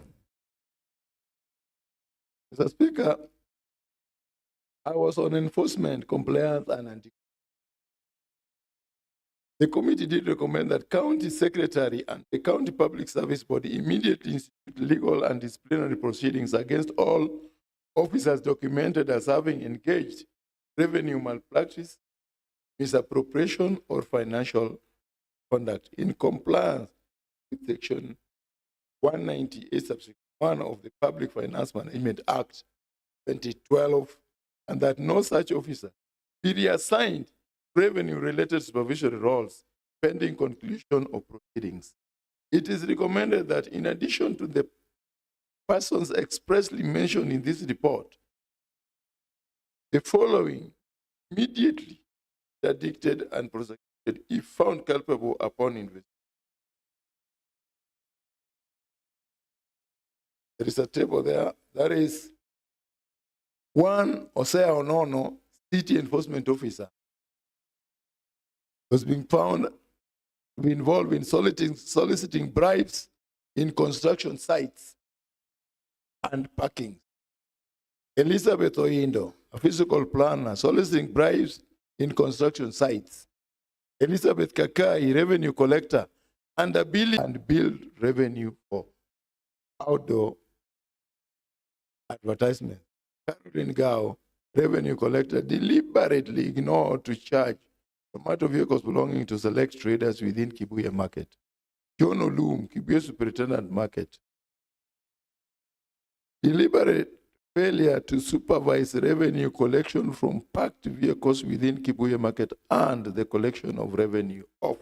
Mr. Speaker, I was on enforcement, compliance, and anti. The committee did recommend that county secretary and the county public service body immediately institute legal and disciplinary proceedings against all officers documented as having engaged revenue malpractice, misappropriation, or financial conduct in compliance with Section 198, subsection 1 of the Public Finance Management Act 2012, and that no such officer be reassigned revenue-related supervisory roles pending conclusion of proceedings. It is recommended that in addition to the persons expressly mentioned in this report, the following immediately interdicted and prosecuted if found culpable upon investigation. There is a table there. That is one Osea Onono, city enforcement officer, was being found to be involved in soliciting bribes in construction sites and parking. Elizabeth Oindo, a physical planner, soliciting bribes in construction sites. Elizabeth Kakai, revenue collector, underbilling and billed revenue for outdoor advertisement. Caroline Gao, revenue collector, deliberately ignored to charge tomato vehicles belonging to select traders within Kibuye Market. John Olum, Kibuye Superintendent Market. Deliberate failure to supervise revenue collection from parked vehicles within Kibuye Market and the collection of revenue of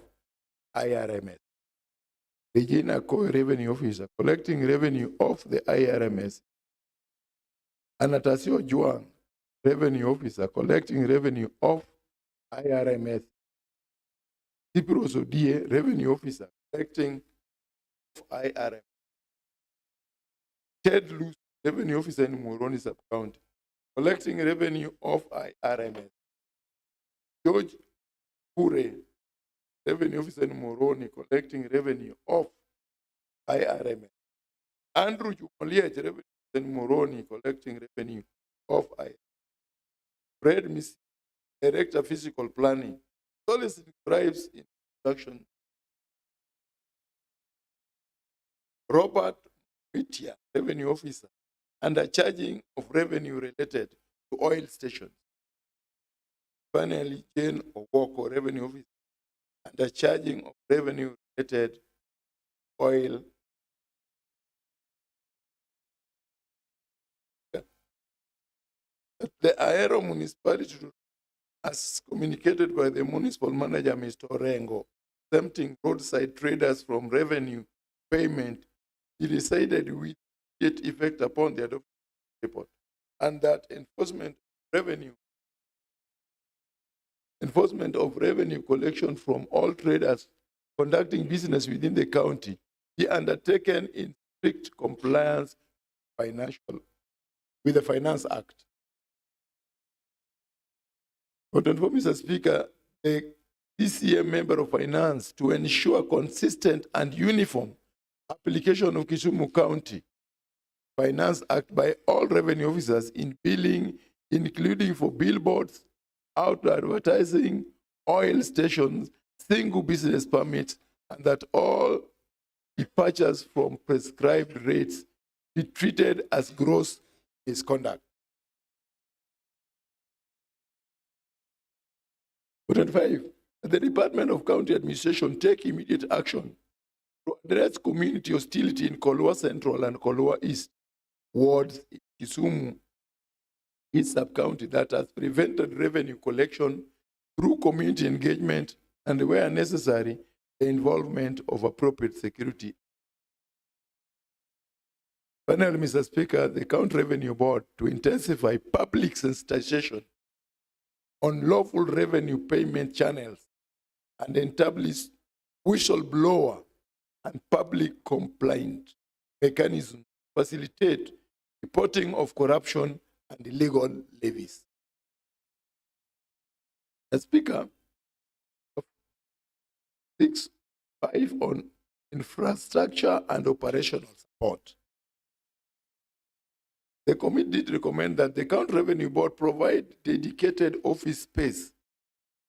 IRMS. Regina Koi, revenue officer, collecting revenue of the IRMS. Anatasio Juan, revenue officer, collecting revenue of IRMS. Cyprus Odie, revenue officer, collecting of IRMS. Ted Luce, revenue officer in Moroni sub-county, collecting revenue of IRMS. George Kure, revenue officer in Moroni, collecting revenue of IRMS. Andrew Jumoliech, revenue officer in Moroni, collecting revenue of IRMS. Fred Miss, director physical planning, soliciting bribes in production. Robert Whittier, revenue officer, under charging of revenue related to oil stations. Finally, Jane Owoko, revenue officer, under charging of revenue related oil. The Aero municipality, as communicated by the municipal manager, Mr. Orengo, exempting roadside traders from revenue payment, he decided with immediate effect upon the adoption report, and that enforcement of revenue collection from all traders conducting business within the county be undertaken in strict compliance with the Finance Act. But for Mr. Speaker, the DCM member of finance to ensure consistent and uniform application of Kisumu County Finance Act by all revenue officers in billing, including for billboards, outdoor advertising, oil stations, single business permits, and that all departures from prescribed rates be treated as gross misconduct. 5, the Department of County Administration take immediate action to address community hostility in Kolua Central and Kolua East wards in Kisumu East sub-county that has prevented revenue collection through community engagement and, where necessary, the involvement of appropriate security. Finally, Mr. Speaker, the County Revenue Board to intensify public sensitization on lawful revenue payment channels and establish whistleblower and public complaint mechanisms to facilitate reporting of corruption and illegal levies. The Speaker, 6.5 on infrastructure, and operational support. The committee did recommend that the County Revenue Board provide dedicated office space,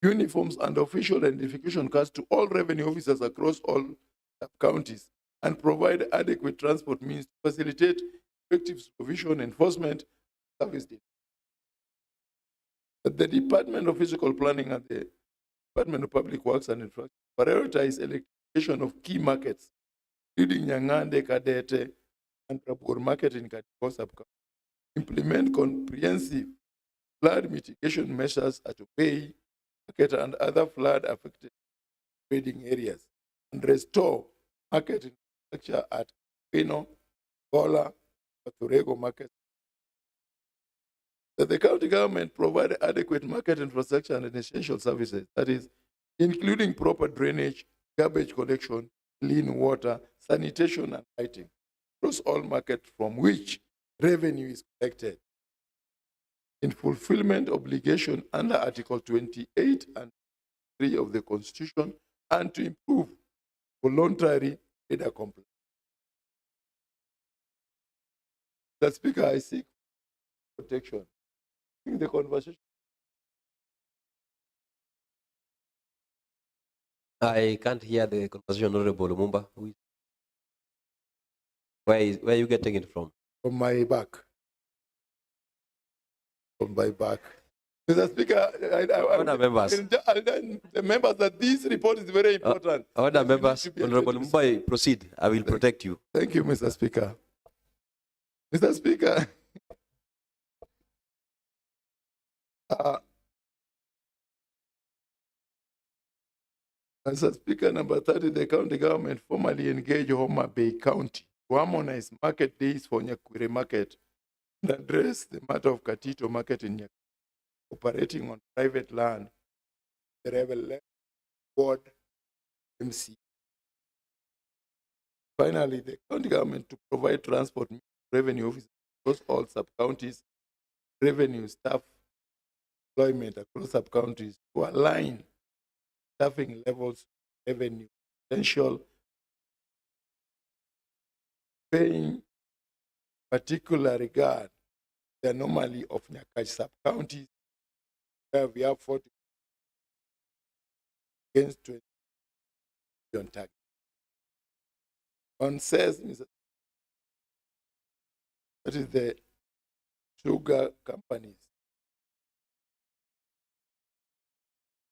uniforms, and official identification cards to all revenue officers across all counties, and provide adequate transport means to facilitate effective supervision, enforcement, service. That the Department of Physical Planning and the Department of Public Works and Infrastructure prioritize electrification of key markets, including Nyangande, Kadete, and Prabur market in Katiko sub-county. Implement comprehensive flood mitigation measures at Obey market and other flood-affected trading areas, and restore market infrastructure at Pino, Gola, Turego market. That the county government provide adequate market infrastructure and essential services, that is, including proper drainage, garbage collection, clean water, sanitation, and lighting across all markets from which revenue is collected, in fulfillment obligation under Article 28 and 3 of the Constitution, and to improve voluntary data compliance. The Speaker, I seek protection. I think the conversation. I can't hear the conversation, Honorable Lumumba. Where are you getting it from? From my back. From my back. Mr. Speaker, the members that this report is very important. Order members, Honorable Lumumba, proceed. I will protect you. Thank you, Mr. Speaker. Mr. Speaker, Mr. Speaker, number 30, the county government formally engaged Homa Bay County to harmonize market days for Nyakwire Market and address the matter of Katito Market in Nyakwire, operating on private land, the Rebel Board MC. Finally, the county government to provide transport revenue officers across all sub-counties, revenue staff employment across sub-counties to align staffing levels, revenue potential, paying particular regard to the anomaly of Nyakach sub-counties, where we have 40 against 20 million target. One says, that is the sugar companies.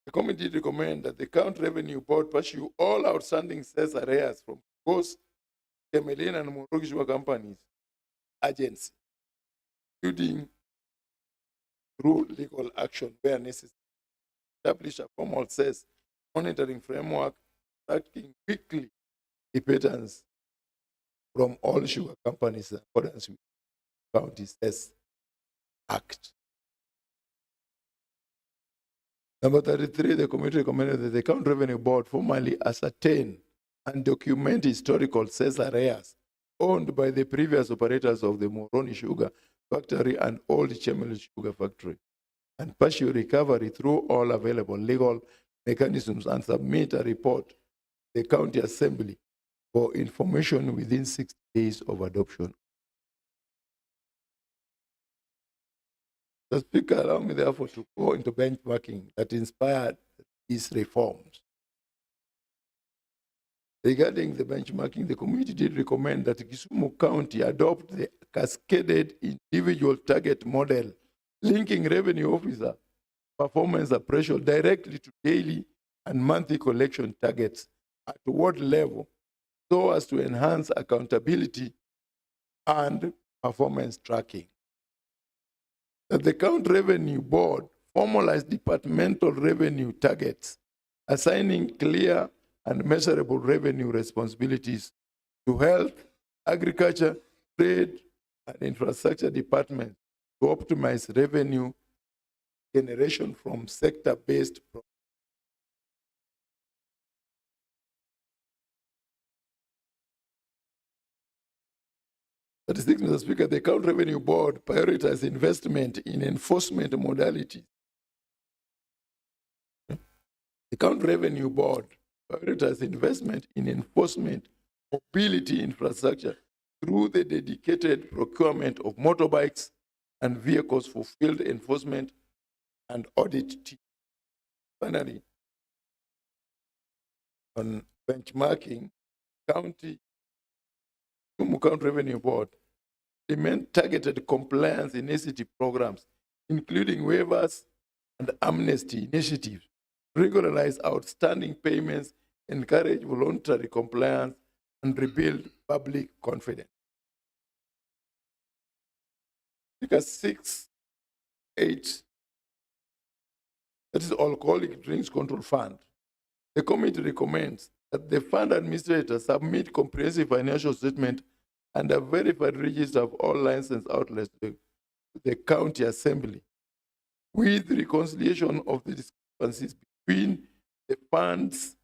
The committee recommend that the County Revenue Board pursue all outstanding sales arrears from both Kemelin and Morogi Sugar Companies agency, including through legal action where necessary. Establish a formal sales monitoring framework, tracking weekly patterns from all sugar companies in accordance with County Sales Act. Number 33, the committee recommended that the County Revenue Board formally ascertain and document historical sales arrears owned by the previous operators of the Moroni Sugar Factory and Old Chemel Sugar Factory, and pursue recovery through all available legal mechanisms and submit a report to the County Assembly for information within 60 days of adoption. The Speaker, allow me therefore to go into benchmarking that inspired these reforms. Regarding the benchmarking, the committee did recommend that Kisumu County adopt the cascaded individual target model, linking revenue officer performance appraisal directly to daily and monthly collection targets at ward level, so as to enhance accountability and performance tracking. That the County Revenue Board formalize departmental revenue targets, assigning clear and measurable revenue responsibilities to health, agriculture, trade, and infrastructure departments to optimize revenue generation from sector-based programs. Mr. Speaker, the County Revenue Board prioritizes investment in enforcement modalities. The County Revenue Board prioritizes investment in enforcement mobility infrastructure through the dedicated procurement of motorbikes and vehicles for field enforcement and audit team. Finally, on benchmarking, Kisumu County Revenue Board implement targeted compliance initiative programs, including waivers and amnesty initiatives, regularize outstanding payments, encourage voluntary compliance, and rebuild public confidence. Figure 6.8, that is Alcoholic Drinks Control Fund. The committee recommends that the fund administrator submit comprehensive financial statement and a verified register of all licensed outlets to the county assembly, with reconciliation of the discrepancies between the fund's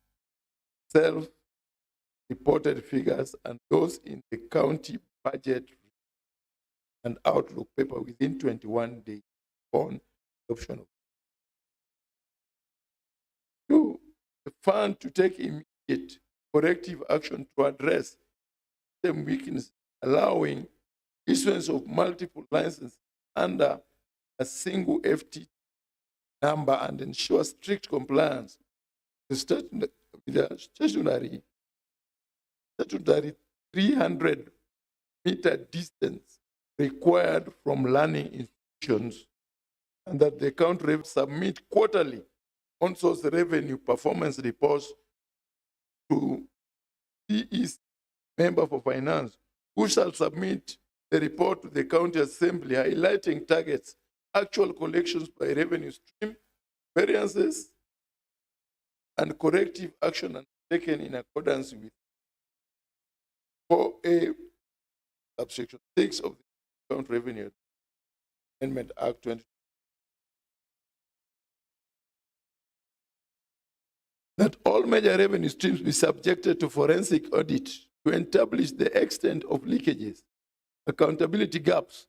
self-reported figures and those in the county budget and outlook paper within 21 days upon adoption of. 2, the fund to take immediate corrective action to address system weakness, allowing issuance of multiple licenses under a single FT number and ensure strict compliance with the statutory 300-meter distance required from learning institutions, and that the county submit quarterly on-source revenue performance reports to CE's member for finance, who shall submit the report to the county assembly highlighting targets, actual collections by revenue stream, variances, and corrective action taken in accordance with 4A subsection 6 of the County Revenue Amendment Act 20. That all major revenue streams be subjected to forensic audit to establish the extent of leakages, accountability gaps,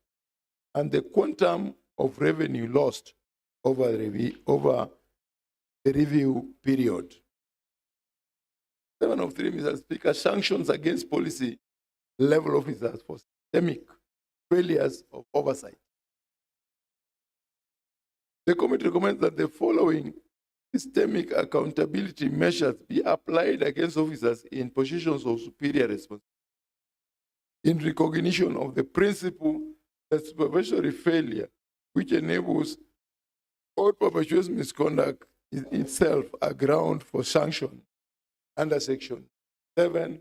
and the quantum of revenue lost over the review period. 7 of 3, Mr. Speaker, sanctions against policy level officers for systemic failures of oversight. The committee recommends that the following systemic accountability measures be applied against officers in positions of superior responsibility, in recognition of the principle that supervisory failure, which enables or perpetuates misconduct, is itself a ground for sanction under Section 7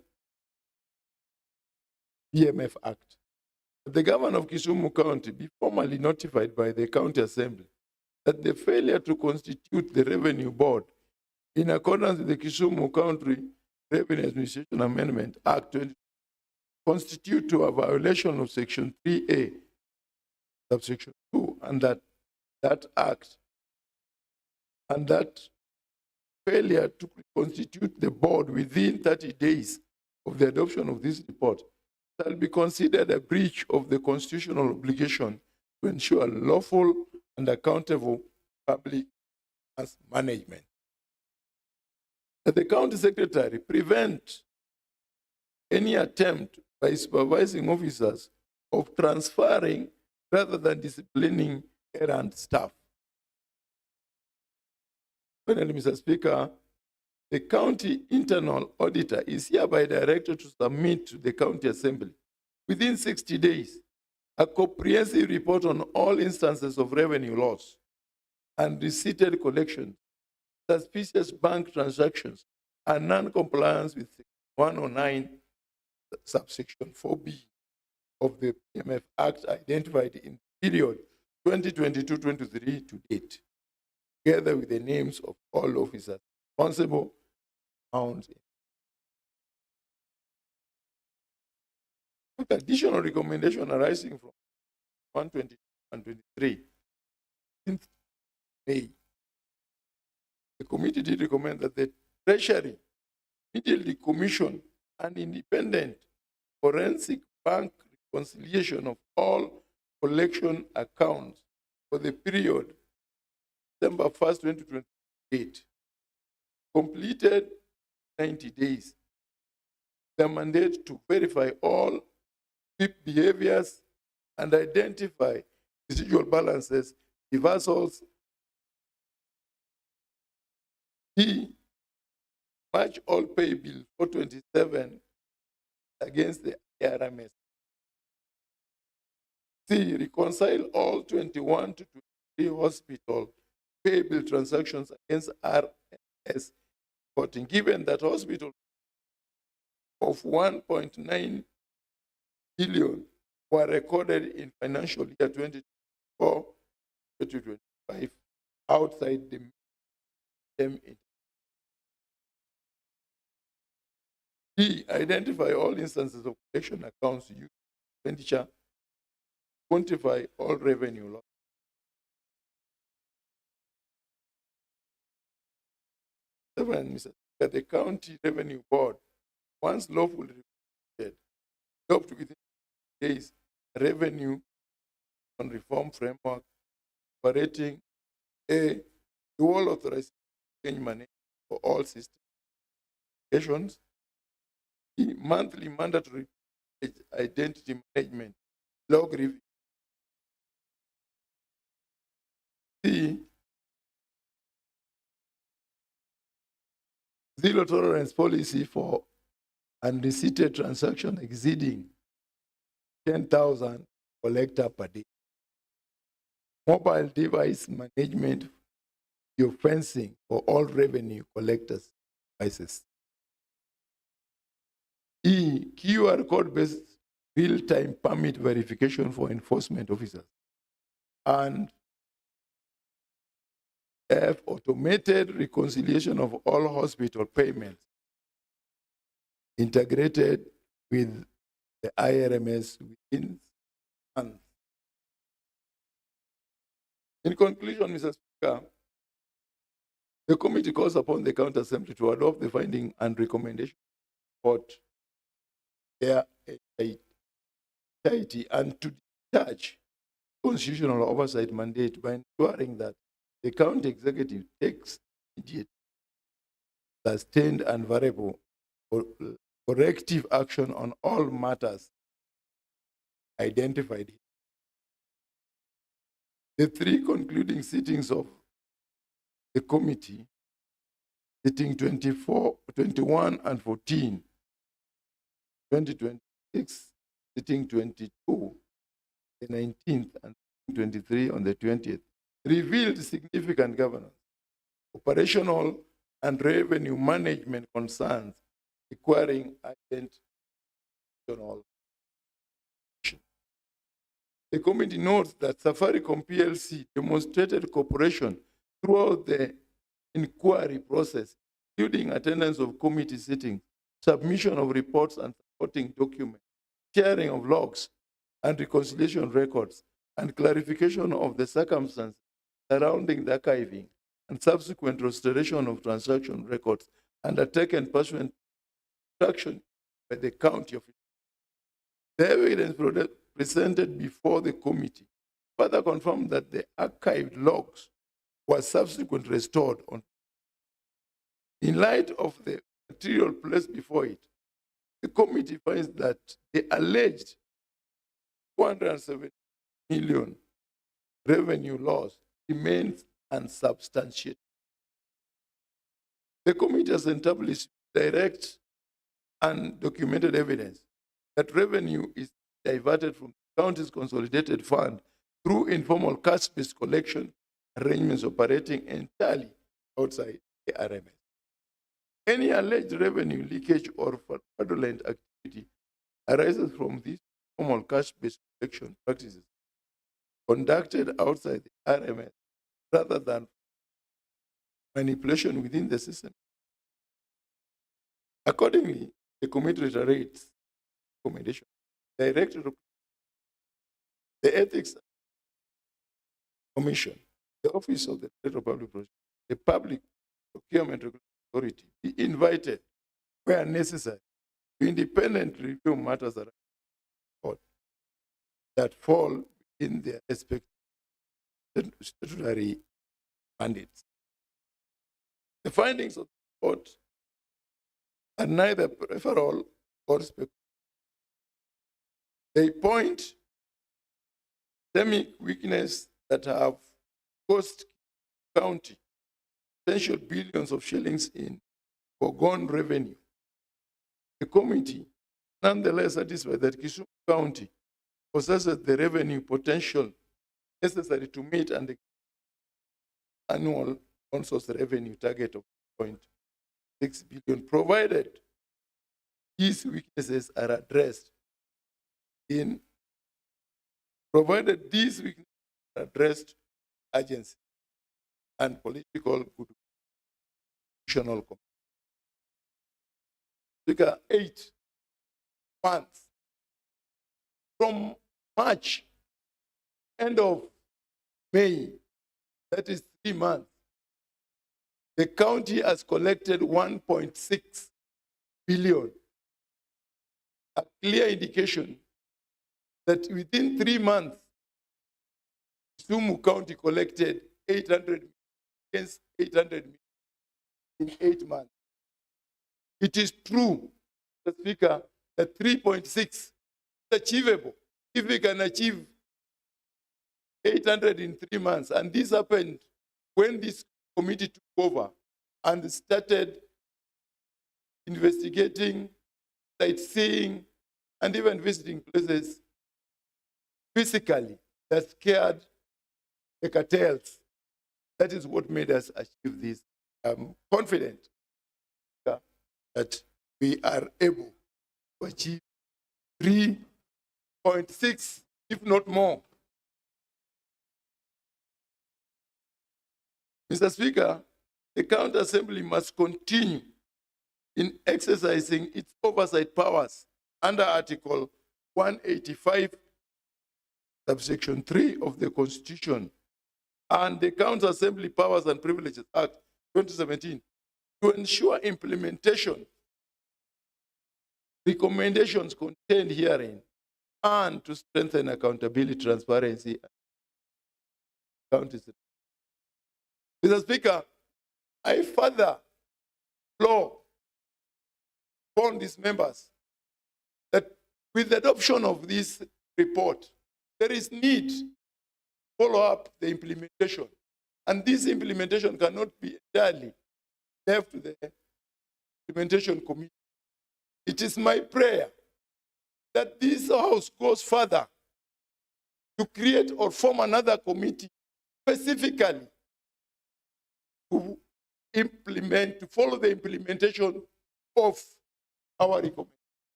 PMF Act. The governor of Kisumu County be formally notified by the county assembly that the failure to constitute the revenue board in accordance with the Kisumu County Revenue Administration Amendment Act 20 constitute to a violation of Section 3A, subsection 2, and that act and that failure to constitute the board within 30 days of the adoption of this report shall be considered a breach of the constitutional obligation to ensure lawful and accountable public management. That the county secretary prevent any attempt by supervising officers of transferring rather than disciplining errant staff. Finally, Mr. Speaker, the county internal auditor is hereby directed to submit to the county assembly within 60 days a comprehensive report on all instances of revenue loss and receipted collection, suspicious bank transactions, and non-compliance with 109 subsection 4B of the PMF Act identified in the period 2022-23 to date, together with the names of all officers responsible. Additional recommendation arising from 122 and 23. In May, the committee did recommend that the Treasury immediately commission an independent forensic bank reconciliation of all collection accounts for the period December 1st, 2028, completed 90 days, the mandate to verify all sweep behaviors and identify residual balances, reversals. B, match all pay bill 427 against the ARMS. C, reconcile all 21 to 23 hospital pay bill transactions against RMS reporting, given that hospital of 1.9 billion were recorded in financial year 2024 to 2025 outside the term. D, identify all instances of collection accounts used expenditure, quantify all revenue loss. Seven, Mr. Speaker, the County Revenue Board, once lawfully reported, adopt within days revenue on reform framework operating a dual authorized change management for all system applications, the monthly mandatory identity management log review, the zero tolerance policy for unreceipted transaction exceeding 10,000 collector per day, mobile device management, geofencing for all revenue collectors devices. E, QR code-based real-time permit verification for enforcement officers. And F, automated reconciliation of all hospital payments integrated with the IRMS within months. In conclusion, Mr. Speaker, the committee calls upon the County Assembly to adopt the finding and recommendation report their entirety and to discharge constitutional oversight mandate by ensuring that the county executive takes immediate, sustained, and variable corrective action on all matters identified. The three concluding sittings of the committee, sitting 24, 21, and 14, 2026, sitting 22, the 19th, and 23 on the 20th, revealed significant governance, operational, and revenue management concerns requiring urgent action. The committee notes that Safaricom PLC demonstrated cooperation throughout the inquiry process, including attendance of committee sittings, submission of reports and supporting documents, sharing of logs and reconciliation records, and clarification of the circumstances surrounding the archiving and subsequent restoration of transaction records undertaken pursuant to action by the county officials. The evidence presented before the committee further confirmed that the archived logs were subsequently restored. In light of the material placed before it, the committee finds that the alleged 207 million revenue loss remains unsubstantiated. The committee has established direct and documented evidence that revenue is diverted from the county's consolidated fund through informal cash-based collection arrangements operating entirely outside the RMS. Any alleged revenue leakage or fraudulent activity arises from these formal cash-based collection practices conducted outside the RMS rather than manipulation within the system. Accordingly, the committee reiterates recommendation directed to the Ethics Commission, the Office of the Director of Public Prosecution, the Public Procurement Regulatory Authority be invited, where necessary, to independently review matters that fall in their respective statutory mandates. The findings of the report are neither peripheral or speculation. They point systemic weakness that have cost county potential billions of shillings in foregone revenue. The committee nonetheless satisfied that Kisumu County possesses the revenue potential necessary to meet an annual non-source revenue target of 0.6 billion, provided these weaknesses are addressed agency and political goodwill. Figure 8 months from March, end of May, that is 3 months, the county has collected 1.6 billion. A clear indication that within 3 months, Kisumu County collected 800 million against 800 million in 8 months. It is true, Mr. Speaker, that 3.6 is achievable if we can achieve 800 in 3 months. And this happened when this committee took over and started investigating, sightseeing, and even visiting places physically that scared the cartels. That is what made us achieve this. I'm confident that we are able to achieve 3.6, if not more. Mr. Speaker, the County Assembly must continue in exercising its oversight powers under Article 185, subsection 3 of the Constitution and the County Assembly Powers and Privileges Act 2017 to ensure implementation recommendations contained herein and to strengthen accountability, transparency, and accountability. Mr. Speaker, I further warn these members that with the adoption of this report, there is need to follow up the implementation. And this implementation cannot be entirely left to the implementation committee. It is my prayer that this House goes further to create or form another committee specifically to implement, to follow the implementation of our recommendation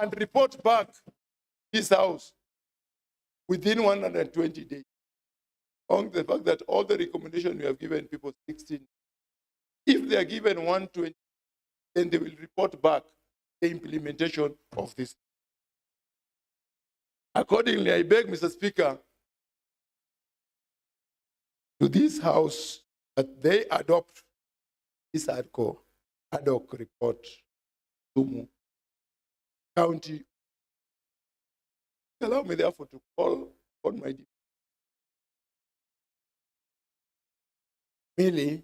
and report back this House within 120 days on the fact that all the recommendations we have given people 16, if they are given 120, then they will report back the implementation of this. Accordingly, I beg, Mr. Speaker, to this House that they adopt this ad hoc report to County. Allow me therefore to call on my Millie.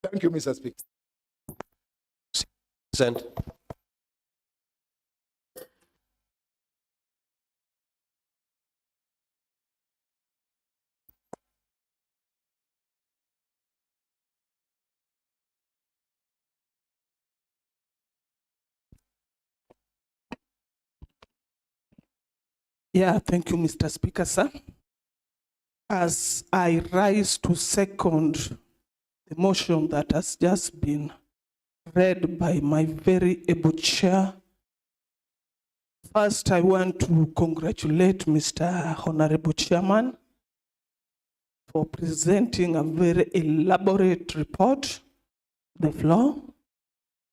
Thank you, Mr. Speaker. Sent. Yeah, thank you, Mr. Speaker, sir. As I rise to second the motion that has just been read by my very able chair, first I want to congratulate Mr. Honorable Chairman for presenting a very elaborate report to the floor.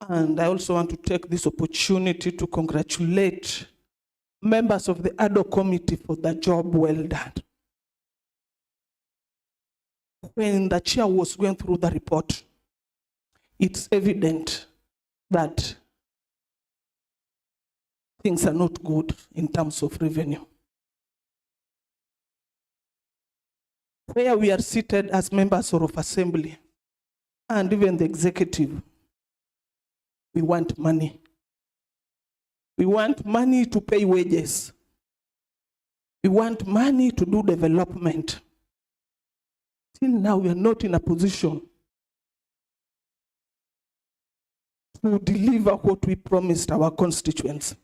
And I also want to take this opportunity to congratulate members of the ad hoc committee for the job well done. When the chair was going through the report, it's evident that things are not good in terms of revenue. Where we are seated as members of assembly and even the executive, We want money. We want money to pay wages. We want money to do development. Till now, we are not in a position to deliver what we promised our constituents.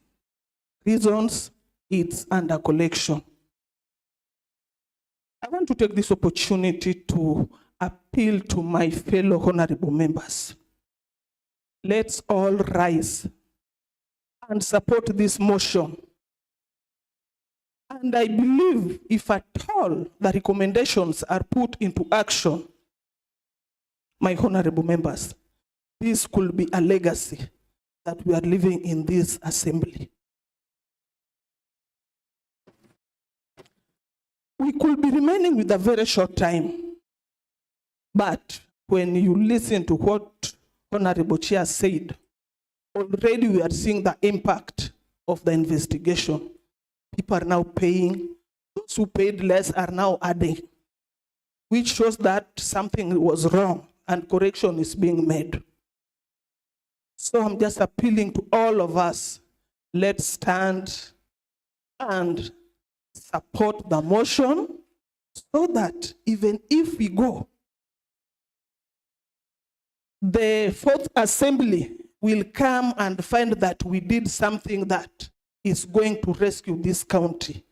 Reasons, it's under collection. I want to take this opportunity to appeal to my fellow honorable members. Let's all rise and support this motion. And I believe if at all the recommendations are put into action, my honorable members, this could be a legacy that we are living in this assembly. We could be remaining with a very short time, but when you listen to what Honorable Chair said, already we are seeing the impact of the investigation. People are now paying. Those who paid less are now adding, which shows that something was wrong and correction is being made. So I'm just appealing to all of us. Let's stand and support the motion so that even if we go, the fourth assembly will come and find that we did something that is going to rescue this county.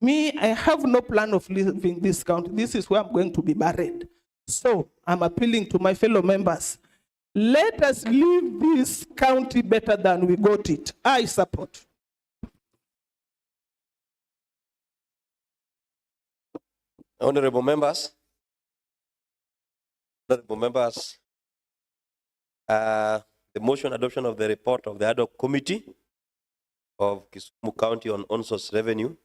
Me, I have no plan of leaving this county. This is where I'm going to be buried. So I'm appealing to my fellow members. Let us leave this county better than we got it. I support. Honorable members, the motion adoption of the report of the ad hoc committee of Kisumu County on on-source revenue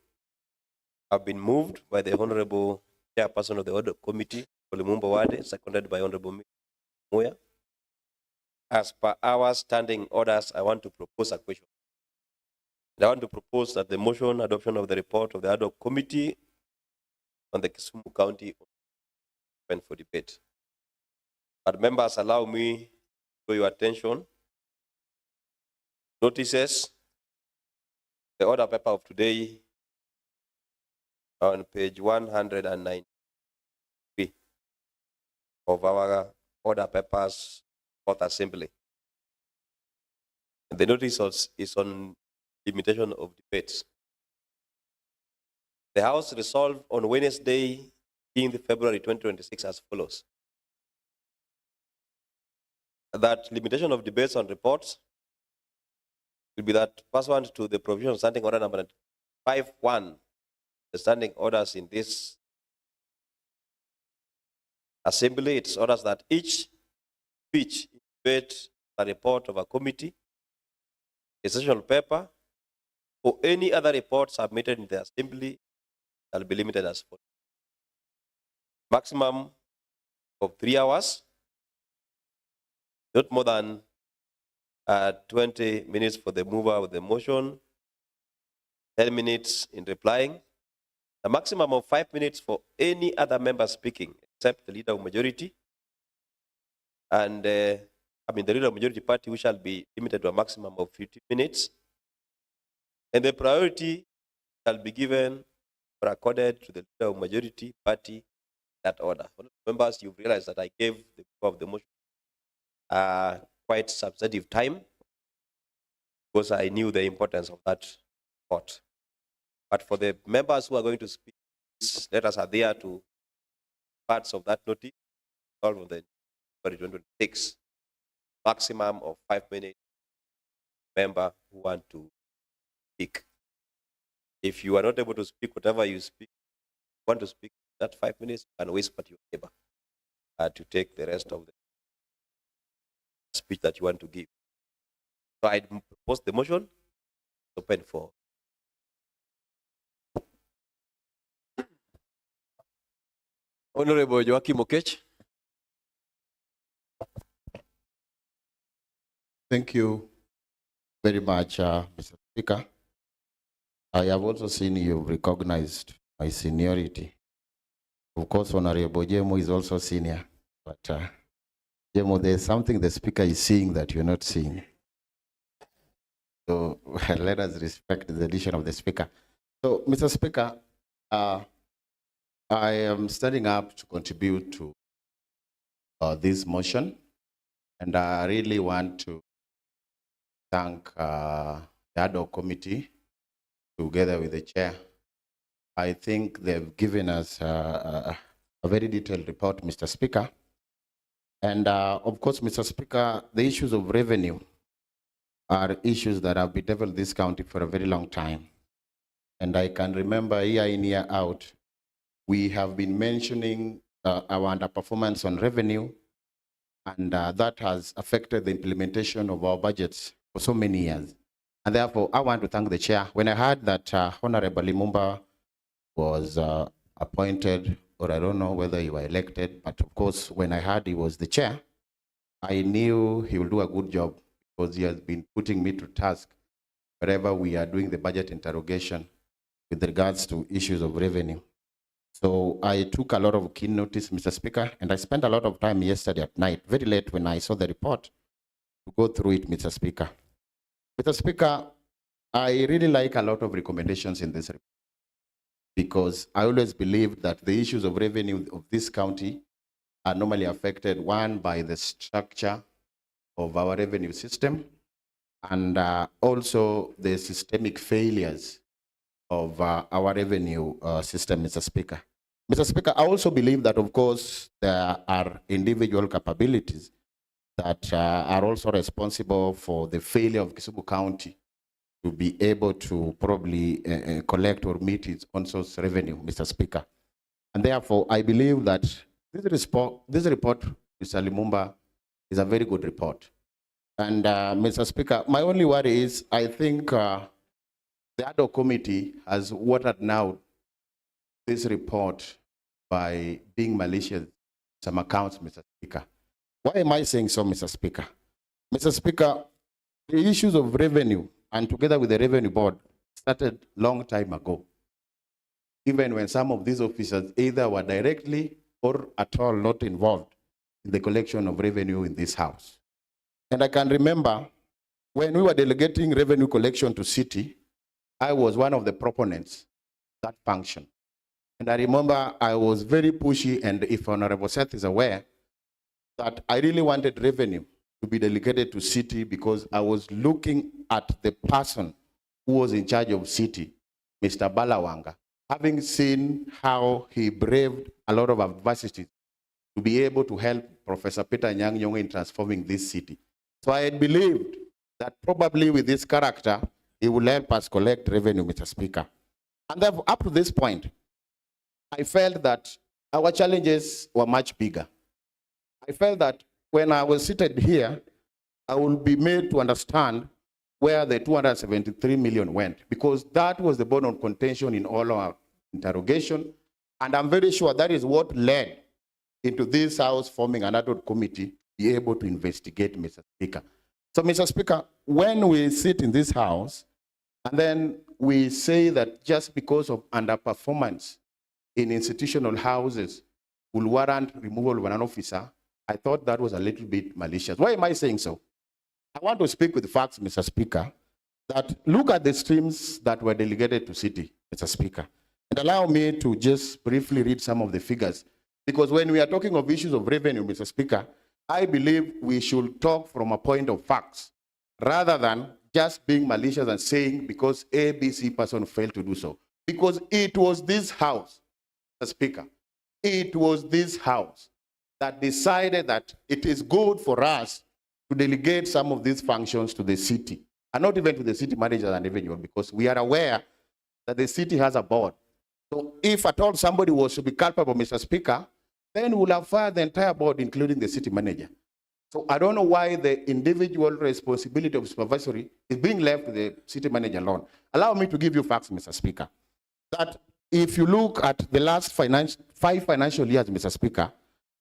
have been moved by the Honorable Chairperson of the ad hoc committee, Lumumba Wade, seconded by Honorable Moya. As per our standing orders, I want to propose a question. And I want to propose that the motion adoption of the report of the ad hoc committee on the Kisumu County open for debate. But members, allow me for your attention. Notices, the order paper of today on page 193 of our order papers fourth assembly. And the notice is on limitation of debates. The House resolved on Wednesday, 18th February 2026 as follows. That limitation of debates on reports will be that pursuant to the provision of standing order number 5.1, the standing orders in this assembly, it orders that each speech, debate, a report of a committee, a session paper, or any other report submitted in the assembly shall be limited as follows. Maximum of 3 hours, not more than 20 minutes for the mover of the motion, 10 minutes in replying, a maximum of 5 minutes for any other member speaking, except the leader of majority, and the leader of majority party, which shall be limited to a maximum of 50 minutes, and the priority shall be given or accorded to the leader of majority party. That order. Members, you realize that I gave the people of the motion quite substantive time because I knew the importance of that report. But for the members who are going to speak, let us adhere to parts of that notice, all of the 2026, maximum of 5 minutes. Member who want to speak. If you are not able to speak, whatever you speak, want to speak that 5 minutes, and whisper to your neighbor to take the rest of the speech that you want to give. So I propose the motion open for. Honorable Joachim Okech. Thank you very much, Mr. Speaker. I have also seen you recognized my seniority. Of course, Honorable Jemo is also senior, but Jemo, there's something the Speaker is seeing that you're not seeing. So let us respect the decision of the Speaker. So, Mr. Speaker, I am standing up to contribute to this motion, and I really want to thank the ad hoc committee together with the chair. I think they've given us a very detailed report, Mr. Speaker. And of course, Mr. Speaker, the issues of revenue are issues that have bedeviled this county for a very long time. And I can remember year in, year out, we have been mentioning our underperformance on revenue, and that has affected the implementation of our budgets for so many years. And therefore, I want to thank the chair. When I heard that Honorable Limumba was appointed, or I don't know whether he was elected, but of course, when I heard he was the chair, I knew he will do a good job because he has been putting me to task wherever we are doing the budget interrogation with regards to issues of revenue. So I took a lot of keen notice, Mr. Speaker, and I spent a lot of time yesterday at night, very late when I saw the report, to go through it, Mr. Speaker. Mr. Speaker, I really like a lot of recommendations in this report, because I always believe that the issues of revenue of this county are normally affected, one, by the structure of our revenue system, and also the systemic failures of our revenue system, Mr. Speaker. Mr. Speaker, I also believe that, of course, there are individual capabilities that are also responsible for the failure of Kisumu County to be able to probably collect or meet its own source revenue, Mr. Speaker. And therefore, I believe that this report, Mr. Limumba, is a very good report. And Mr. Speaker, my only worry is I think the ad hoc committee has watered down this report by being malicious in some accounts, Mr. Speaker. Why am I saying so, Mr. Speaker? Mr. Speaker, the issues of revenue and together with the revenue board started long time ago, even when some of these officers either were directly or at all not involved in the collection of revenue in this house. And I can remember when we were delegating revenue collection to city, I was one of the proponents of that function. And I remember I was very pushy, and if Honorable Seth is aware, that I really wanted revenue to be delegated to city because I was looking at the person who was in charge of city, Mr. Balawanga, having seen how he braved a lot of adversity to be able to help Professor Peter Nyang' Nyong'o in transforming this city. So I had believed that probably with this character, he will help us collect revenue, Mr. Speaker. And then up to this point, I felt that our challenges were much bigger. I felt that when I was seated here, I will be made to understand where the 273 million went, because that was the bone of contention in all our interrogation. And I'm very sure that is what led into this house forming an ad hoc committee to be able to investigate, Mr. Speaker. So, Mr. Speaker, when we sit in this house and then we say that just because of underperformance in institutional houses will warrant removal of an officer, I thought that was a little bit malicious. Why am I saying so? I want to speak with facts, Mr. Speaker, that look at the streams that were delegated to city, Mr. Speaker. And allow me to just briefly read some of the figures. Because when we are talking of issues of revenue, Mr. Speaker, I believe we should talk from a point of facts rather than just being malicious and saying because ABC person failed to do so. Because it was this house, Mr. Speaker, it was this house that decided that it is good for us to delegate some of these functions to the city, and not even to the city manager and individual, because we are aware that the city has a board. So if at all somebody was to be culpable, Mr. Speaker, then we'll have fired the entire board, including the city manager. So I don't know why the individual responsibility of supervisory is being left to the city manager alone. Allow me to give you facts, Mr. Speaker, that if you look at the last 5 financial years, Mr. Speaker,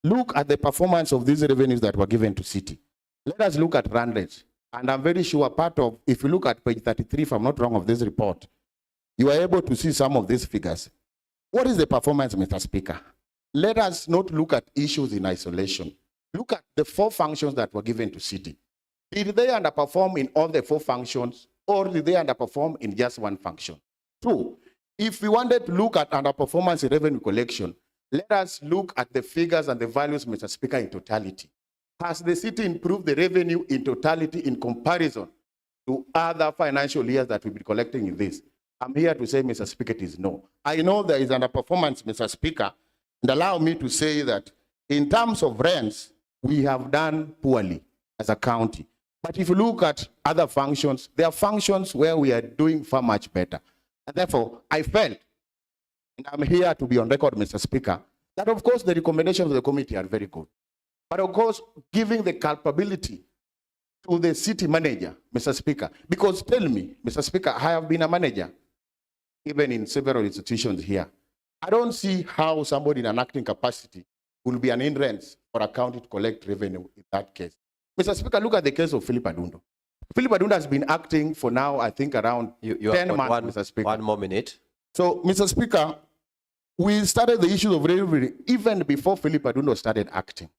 look at the performance of these revenues that were given to city. Let us look at run rates. And I'm very sure part of, if you look at page 33, if I'm not wrong, of this report, you are able to see some of these figures. What is the performance, Mr. Speaker? Let us not look at issues in isolation. Look at the 4 functions that were given to city. Did they underperform in all the 4 functions, or did they underperform in just one function? Two, if we wanted to look at underperformance in revenue collection, let us look at the figures and the values, Mr. Speaker, in totality. Has the city improved the revenue in totality in comparison to other financial years that we've been collecting in this? I'm here to say, Mr. Speaker, it is no. I know there is underperformance, Mr. Speaker, and allow me to say that in terms of rents, we have done poorly as a county. But if you look at other functions, there are functions where we are doing far much better. And therefore, I felt, and I'm here to be on record, Mr. Speaker, that of course the recommendations of the committee are very good. But of course, giving the culpability to the city manager, Mr. Speaker, because tell me, Mr. Speaker, I have been a manager, even in several institutions here. I don't see how somebody in an acting capacity will be an hindrance for a county to collect revenue in that case. Mr. Speaker, look at the case of Philip Adundo. Philip Adundo has been acting for now, I think, around 10 months, Mr. Speaker. One more minute. So, Mr. Speaker, we started the issue of revenue even before Philip Adundo started acting.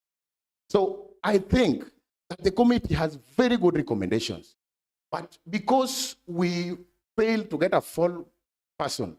So, I think that the committee has very good recommendations. But because we failed to get a full person,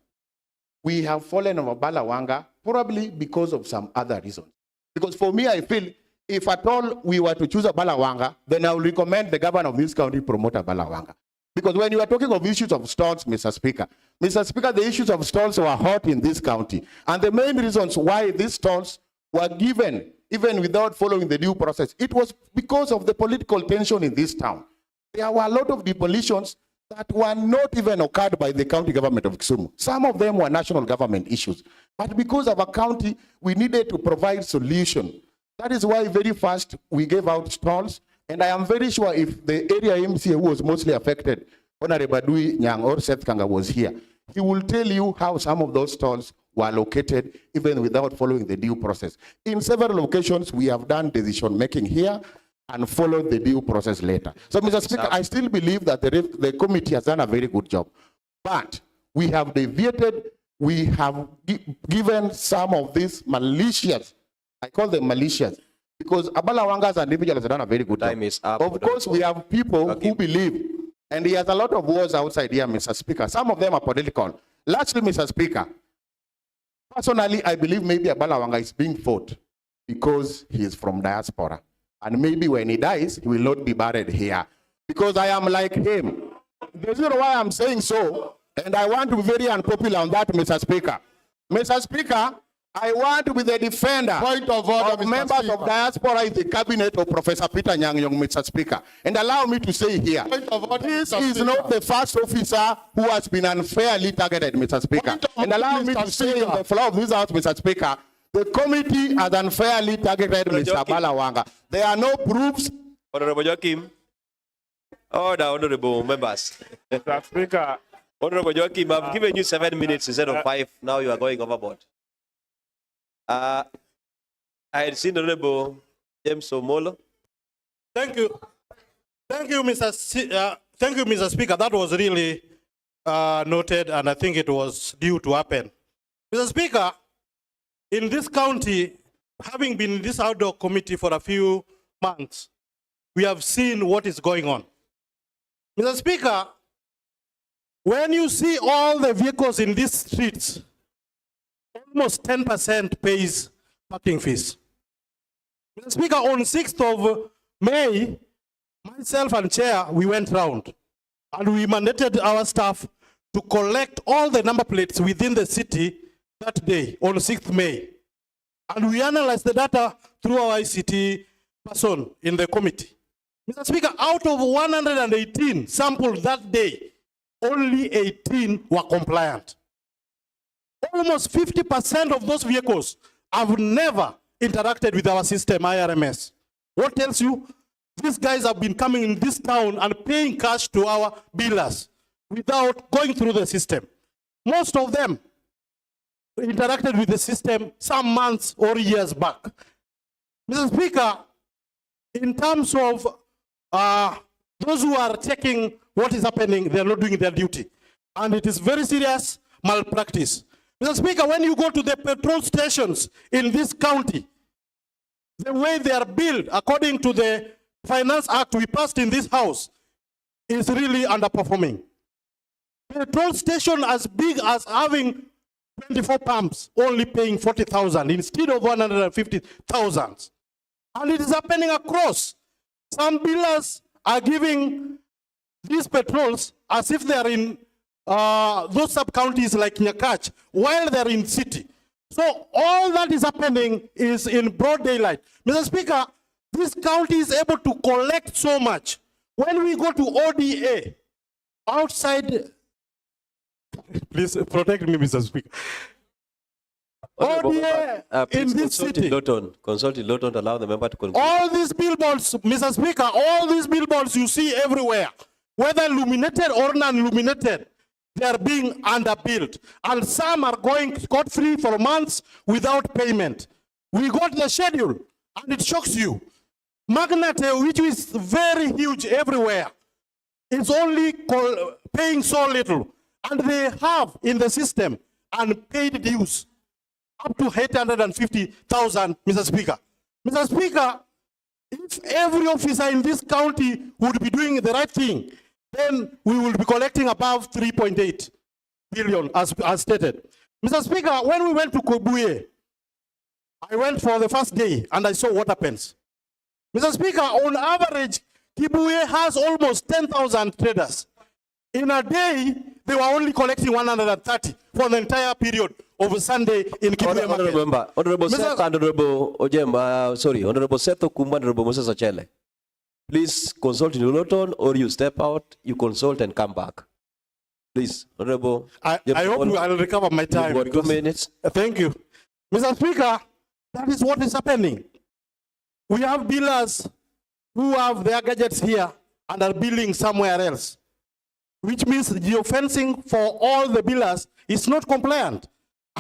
we have fallen over Balawanga, probably because of some other reasons. Because for me, I feel if at all we were to choose a Balawanga, then I will recommend the governor of this county promote a Balawanga. Because when you are talking of issues of stalls, Mr. Speaker, the issues of stalls were hot in this county. And the main reasons why these stalls were given, even without following the due process, it was because of the political tension in this town. There were a lot of demolitions that were not even occurred by the county government of Kisumu. Some of them were national government issues. But because of a county, we needed to provide solution. That is why very fast we gave out stalls. And I am very sure if the area MCA who was mostly affected, Honorable Badui Nyang or Seth Kanga was here, he will tell you how some of those stalls were located even without following the due process. In several occasions, we have done decision making here and followed the due process later. So, Mr. Speaker, I still believe that the committee has done a very good job. But we have deviated, we have given some of these malicious, I call them malicious, because Abalawangas and individuals have done a very good job. Time is up. Of course, we have people who believe, and he has a lot of wars outside here, Mr. Speaker. Some of them are political. Lastly, Mr. Speaker, personally, I believe maybe Abalawanga is being fought because he is from diaspora. And maybe when he dies, he will not be buried here. Because I am like him. The reason why I'm saying so, and I want to be very unpopular on that, Mr. Speaker. Mr. Speaker, I want to be the defender of members of diaspora in the cabinet of Professor Peter Nyang-Yong, Mr. Speaker. And allow me to say here, this is not the first officer who has been unfairly targeted, Mr. Speaker. And allow me to say on the floor of this house, Mr. Speaker, the committee has unfairly targeted Mr. Balawanga. There are no proofs. Honorable Joachim. Order, honorable members. Mr. Speaker. Honorable Joachim, I've given you 7 minutes instead of 5. Now you are going overboard. I had seen Honorable James Omolo. Thank you. Thank you, Mr. Speaker. That was really noted, and I think it was due to happen. Mr. Speaker, in this county, having been in this outdoor committee for a few months, we have seen what is going on. Mr. Speaker, when you see all the vehicles in these streets, almost 10% pays parking fees. Mr. Speaker, on 6th of May, myself and Chair, we went round and we mandated our staff to collect all the number plates within the city that day, on 6th May. And we analyzed the data through our ICT person in the committee. Mr. Speaker, out of 118 sampled that day, only 18 were compliant. Almost 50% of those vehicles have never interacted with our system, IRMS. What tells you? These guys have been coming in this town and paying cash to our billers without going through the system. Most of them interacted with the system some months or years back. Mr. Speaker, in terms of those who are checking what is happening, they are not doing their duty. And it is very serious malpractice. Mr. Speaker, when you go to the petrol stations in this county, the way they are built, according to the Finance Act we passed in this house, is really underperforming. Petrol station as big as having 24 pumps only paying 40,000 instead of 150,000. And it is happening across. Some dealers are giving these petrols as if they are in those sub-counties like Nyakach, while they're in city. So all that is happening is in broad daylight. Mr. Speaker, this county is able to collect so much. When we go to ODA, outside, please protect me, Mr. Speaker. ODA in this city. Consult in Lawton, allow the member to conclude. All these billboards, Mr. Speaker, all these billboards you see everywhere, whether illuminated or non-illuminated, they are being underbilled. And some are going scot-free for months without payment. We got the schedule, and it shocks you. Magnate, which is very huge everywhere, is only paying so little. And they have in the system unpaid dues up to 850,000, Mr. Speaker. Mr. Speaker, if every officer in this county would be doing the right thing, then we will be collecting above 3.8 billion as stated. Mr. Speaker, when we went to Kobuye, I went for the first day and I saw what happens. Mr. Speaker, on average, Kibuye has almost 10,000 traders. In a day, they were only collecting 130 for the entire period of a Sunday in Kibuye market. Honorable Seth and Honorable Honorable Seto Kumba, Honorable Moses Achele. Please consult in Lawton, or you step out, you consult and come back. Please, Honorable. I hope I'll recover my time. You've got 2 minutes. Thank you. Mr. Speaker, that is what is happening. We have dealers who have their gadgets here and are billing somewhere else, which means the geofencing for all the billers is not compliant.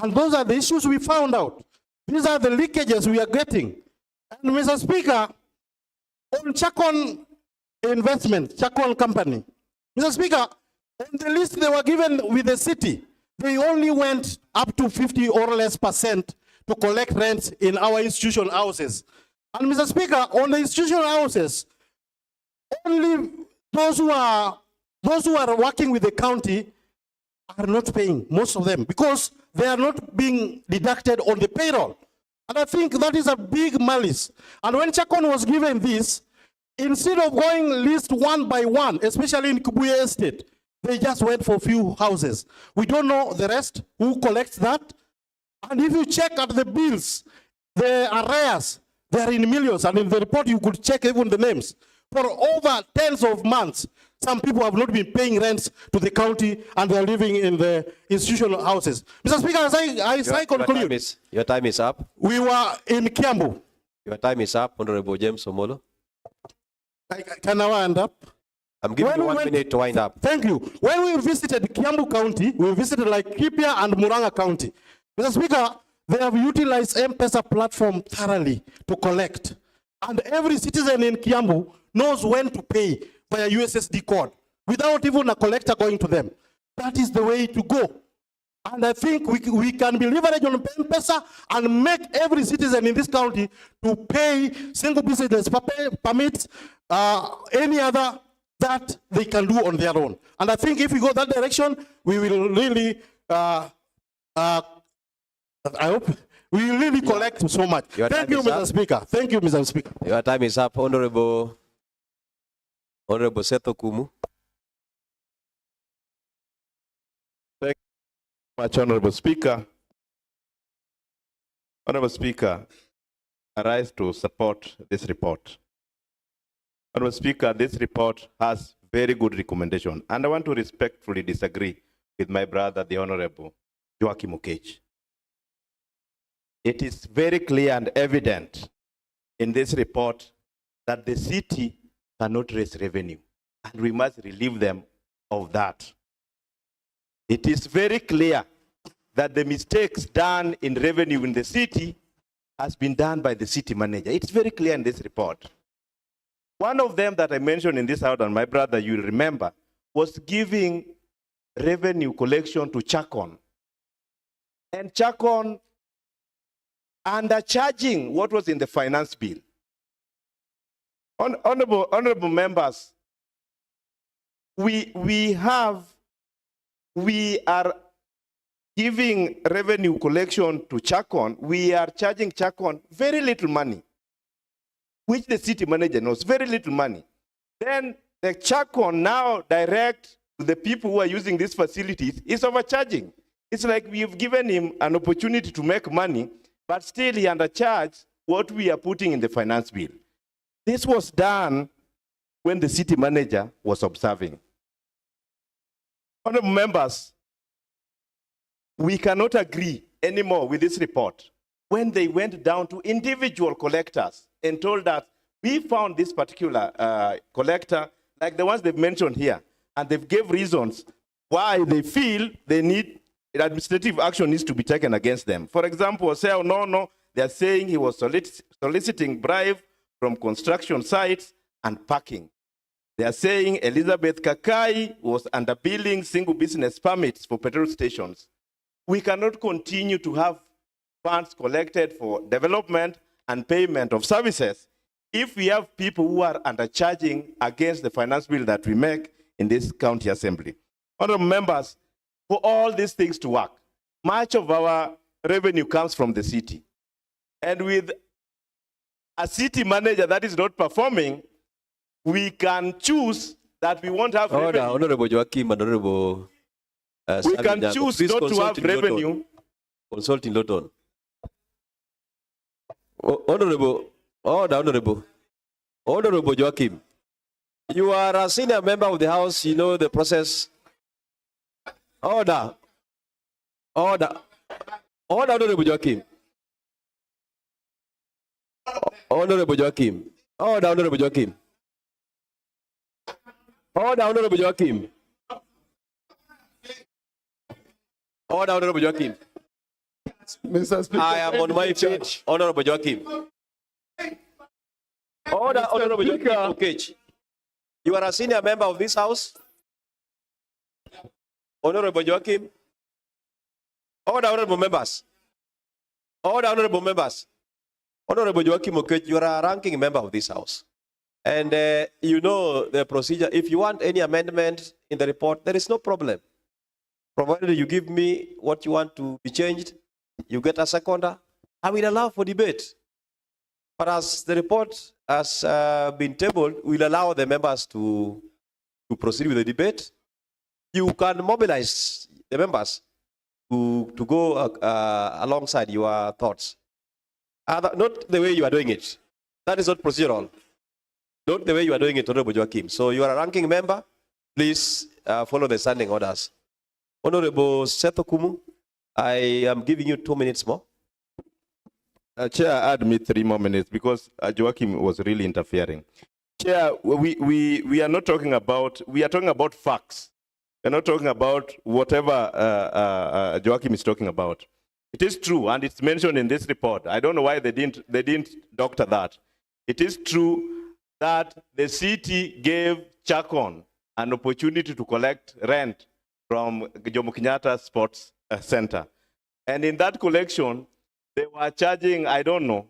And those are the issues we found out. These are the leakages we are getting. And Mr. Speaker, on Chakon investment, Chakon company, Mr. Speaker, on the list they were given with the city, they only went up to 50 or less % to collect rents in our institutional houses. And Mr. Speaker, on the institutional houses, only those who are working with the county are not paying, most of them, because they are not being deducted on the payroll. And I think that is a big malice. And when Chakon was given this, instead of going list one by one, especially in Kibuye Estate, they just went for a few houses. We don't know the rest, who collects that. And if you check at the bills, the arrears, they are in millions. And in the report, you could check even the names. For over tens of months, some people have not been paying rents to the county and they are living in the institutional houses. Mr. Speaker, as I conclude, your time is up. We were in Kiambu. Your time is up, Honorable James Omolo. Can I wind up? I'm giving you 1 minute to wind up. Thank you. When we visited Kiambu County, we visited like Kipia and Muranga County. Mr. Speaker, they have utilized M-Pesa platform thoroughly to collect. And every citizen in Kiambu knows when to pay via USSD code without even a collector going to them. That is the way to go. And I think we can be leveraged on M-Pesa and make every citizen in this county to pay single business permits, any other that they can do on their own. And I think if we go that direction, we will really, I hope, we will really collect so much. Thank you, Mr. Speaker. Thank you, Mr. Speaker. Your time is up, Honorable Seto Kumu. Thank you much, Honorable Speaker. Honorable Speaker, I rise to support this report. Honorable Speaker, this report has very good recommendation, and I want to respectfully disagree with my brother, the Honorable Joachim Okech. It is very clear and evident in this report that the city cannot raise revenue, and we must relieve them of that. It is very clear that the mistakes done in revenue in the city has been done by the city manager. It's very clear in this report. One of them that I mentioned in this out, and my brother, you remember, was giving revenue collection to Chakon. And Chakon undercharging what was in the finance bill. Honorable members, we are giving revenue collection to Chakon. We are charging Chakon very little money, which the city manager knows, very little money. Then the Chakon now direct to the people who are using these facilities is overcharging. It's like we've given him an opportunity to make money, but still he undercharged what we are putting in the finance bill. This was done when the city manager was observing. Honorable members, we cannot agree anymore with this report when they went down to individual collectors and told that we found this particular collector, like the ones they've mentioned here, and they've gave reasons why they feel they need administrative action needs to be taken against them. For example, say, oh, no, they're saying he was soliciting bribe from construction sites and parking. They are saying Elizabeth Kakai was underbilling single business permits for petrol stations. We cannot continue to have funds collected for development and payment of services if we have people who are undercharging against the finance bill that we make in this county assembly. Honorable members, for all these things to work, much of our revenue comes from the city. And with a city manager that is not performing, we can choose that we won't have Order, revenue. Honorable Joachim, Honorable. We can choose Please not to consult have in Lawton. revenue. Consult in Lawton. Honorable, Honorable Joachim, you are a senior member of the House. You know the process. Order, Honorable Joachim. Honorable Joachim. Honorable Joachim. Honorable Joachim. Honorable Joachim. Mr. Speaker, I am on my feet. Honorable Joachim. Honorable Joachim Okech. You are a senior member of this House. Honorable Joachim. Honorable members. Honorable members. Honorable Joachim Okech, you are a ranking member of this House. And you know the procedure. If you want any amendment in the report, there is no problem. Provided you give me what you want to be changed, you get a seconder, I will allow for debate. But as the report has been tabled, we'll allow the members to proceed with the debate. You can mobilize the members to go alongside your thoughts. Not the way you are doing it. That is not procedural. Not the way you are doing it, Honorable Joachim. So you are a ranking member. Please follow the standing orders. Honorable Seto Kumu, I am giving you 2 minutes more. Chair, add me 3 more minutes because Joachim was really interfering. Chair, we are not talking about, we are talking about facts. We're not talking about whatever Joachim is talking about. It is true, and it's mentioned in this report. I don't know why they didn't doctor that. It is true that the city gave Chakon an opportunity to collect rent from Jomo Kenyatta Sports Center. And in that collection, they were charging, I don't know,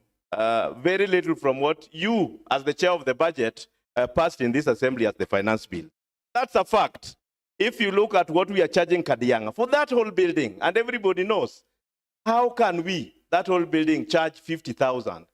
very little from what you, as the chair of the budget, passed in this assembly as the finance bill. That's a fact. If you look at what we are charging Kadianga for that whole building, and everybody knows, how can we, that whole building, charge 50,000?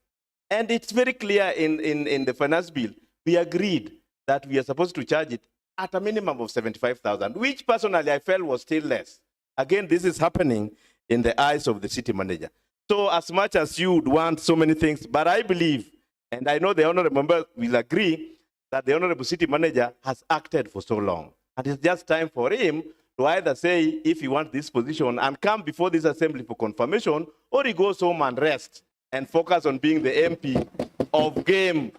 And it's very clear in the finance bill, we agreed that we are supposed to charge it at a minimum of 75,000, which personally I felt was still less. Again, this is happening in the eyes of the city manager. So as much as you would want so many things, but I believe, and I know the honorable member will agree, that the honorable city manager has acted for so long. And it's just time for him to either say, if he wants this position and come before this assembly for confirmation, or he goes home and rest and focus on being the MP of game.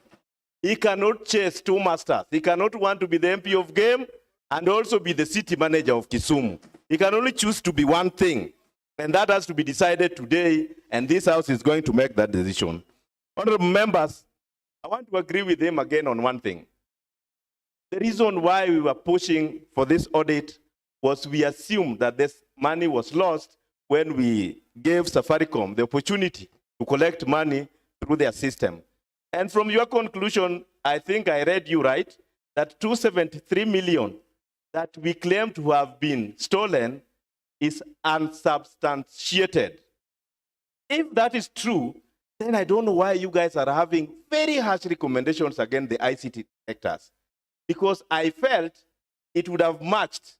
He cannot chase two masters. He cannot want to be the MP of game and also be the city manager of Kisumu. He can only choose to be one thing. And that has to be decided today, and this House is going to make that decision. Honorable members, I want to agree with him again on one thing. The reason why we were pushing for this audit was we assumed that this money was lost when we gave Safaricom the opportunity to collect money through their system. And from your conclusion, I think I read you right, that 273 million that we claim to have been stolen is unsubstantiated. If that is true, then I don't know why you guys are having very harsh recommendations against the ICT directors. Because I felt it would have matched.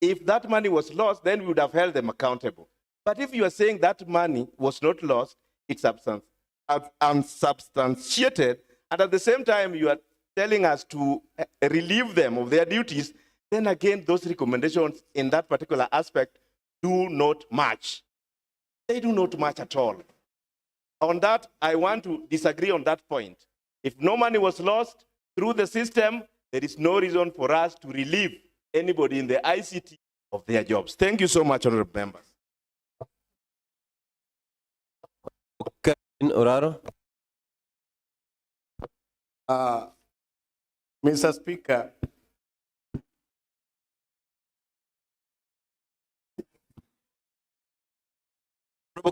If that money was lost, then we would have held them accountable. But if you are saying that money was not lost, it's unsubstantiated, and at the same time you are telling us to relieve them of their duties, then again, those recommendations in that particular aspect do not match. They do not match at all. On that, I want to disagree on that point. If no money was lost through the system, there is no reason for us to relieve anybody in the ICT of their jobs. Thank you so much, honorable members. Kevin Oraro. Mr. Speaker,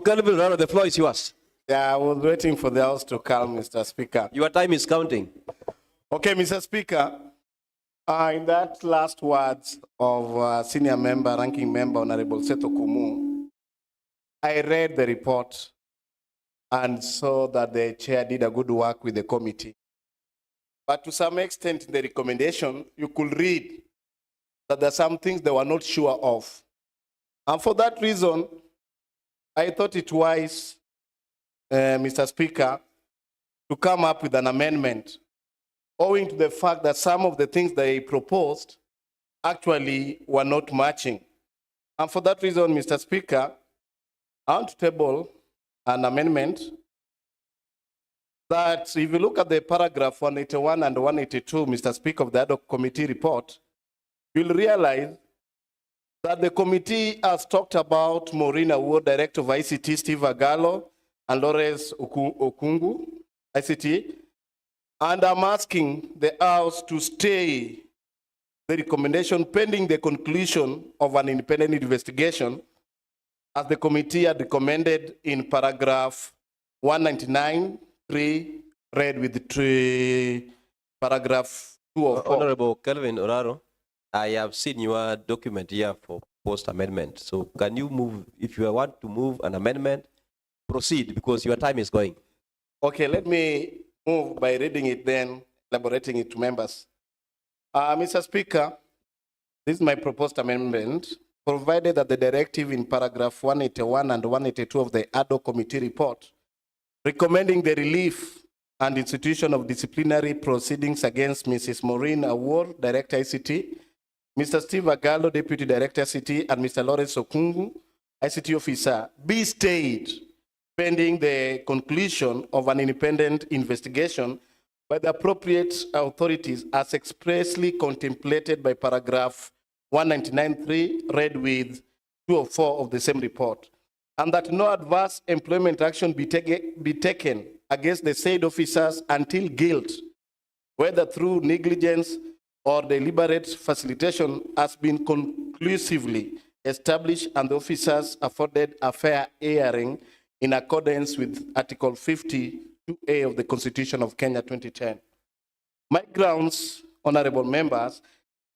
Kevin Oraro, the floor is yours. yeah, I was waiting for the House to calm, Mr. Speaker. Your time is counting. Okay, Mr. Speaker, in that last words of senior member, ranking member, Honorable Seto Kumu, I read the report and saw that the chair did a good work with the committee. But to some extent in the recommendation, you could read that there are some things they were not sure of. And for that reason, I thought it wise, Mr. Speaker, to come up with an amendment owing to the fact that some of the things they proposed actually were not matching. And for that reason, Mr. Speaker, I want to table an amendment that if you look at the paragraph 181 and 182, Mr. Speaker, of the ad hoc committee report, you'll realize that the committee has talked about Maureen Award, Director of ICT, Steve Agallo, and Lawrence Okungu, ICT. And I'm asking the House to stay the recommendation pending the conclusion of an independent investigation, as the committee had recommended in paragraph 199(3), read with paragraph 2 of 4. Honorable Kelvin Oraro, I have seen your document here for post amendment. So can you move, if you want to move an amendment, proceed because your time is going. Okay, let me move by reading it, then elaborating it to members. Mr. Speaker, this is my proposed amendment, provided that the directive in paragraph 181 and 182 of the ad hoc committee report, recommending the relief and institution of disciplinary proceedings against Mrs. Maureen Award, Director ICT, Mr. Steve Agallo, Deputy Director ICT, and Mr. Lawrence Okungu, ICT Officer, be stayed pending the conclusion of an independent investigation by the appropriate authorities as expressly contemplated by paragraph 199(3), read with 204 of the same report, and that no adverse employment action be taken against the said officers until guilt, whether through negligence or deliberate facilitation, has been conclusively established and the officers afforded a fair hearing in accordance with Article 52A of the Constitution of Kenya 2010. My grounds, honorable members,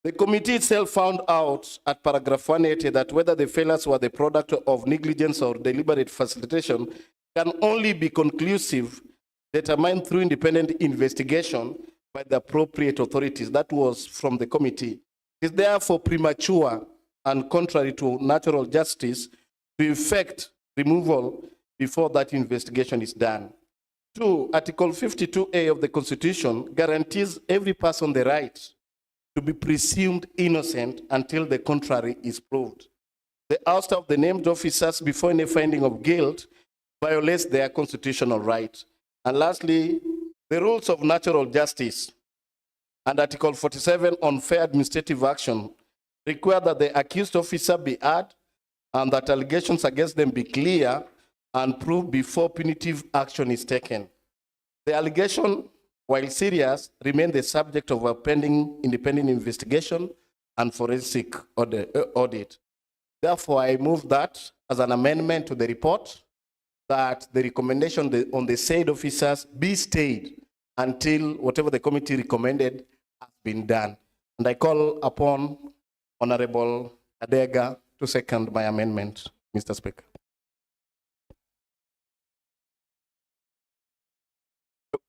the committee itself found out at paragraph 180 that whether the failures were the product of negligence or deliberate facilitation can only be conclusive, determined through independent investigation by the appropriate authorities. That was from the committee. It is therefore premature and contrary to natural justice to effect removal before that investigation is done. 2, Article 52A of the Constitution guarantees every person the right to be presumed innocent until the contrary is proved. The ouster of the named officers before any finding of guilt violates their constitutional right. And lastly, the rules of natural justice and Article 47 on fair administrative action require that the accused officer be heard and that allegations against them be clear and proved before punitive action is taken. The allegation, while serious, remain the subject of a pending independent investigation and forensic audit. Therefore, I move that as an amendment to the report, that the recommendation on the said officers be stayed until whatever the committee recommended has been done. And I call upon Honorable Adega to second my amendment, Mr. Speaker.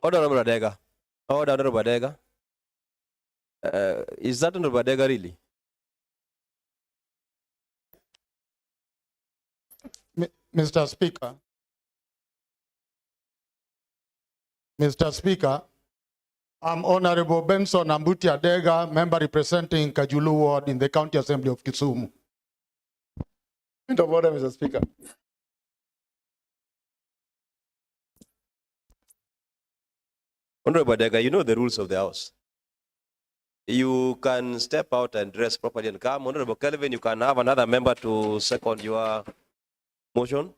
Honorable Adega. Honorable Adega. Is that Honorable Adega really? Mr. Speaker. Mr. Speaker, I'm Honorable Benson Ambuti Adega, member representing Kajulu Ward in the County Assembly of Kisumu. Point of order, Mr. Speaker. Honorable Adega, you know the rules of the House. You can step out and dress properly and come. Honorable Kelvin, you can have another member to second your motion.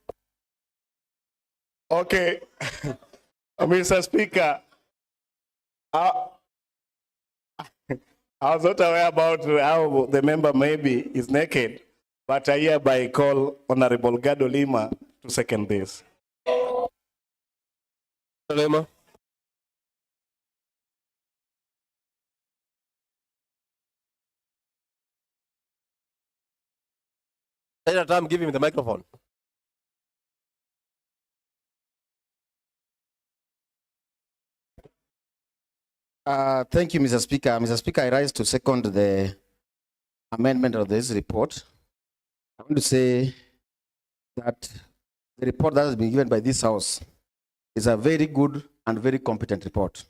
Okay. Mr. Speaker, I was not aware about how the member maybe is naked, but I hereby call Honorable Gado Lima to second this. Lima. Senator Tam, give him the microphone. Thank you, Mr. Speaker. Mr. Speaker, I rise to second the amendment of this report. I want to say that the report that has been given by this House is a very good and very competent report.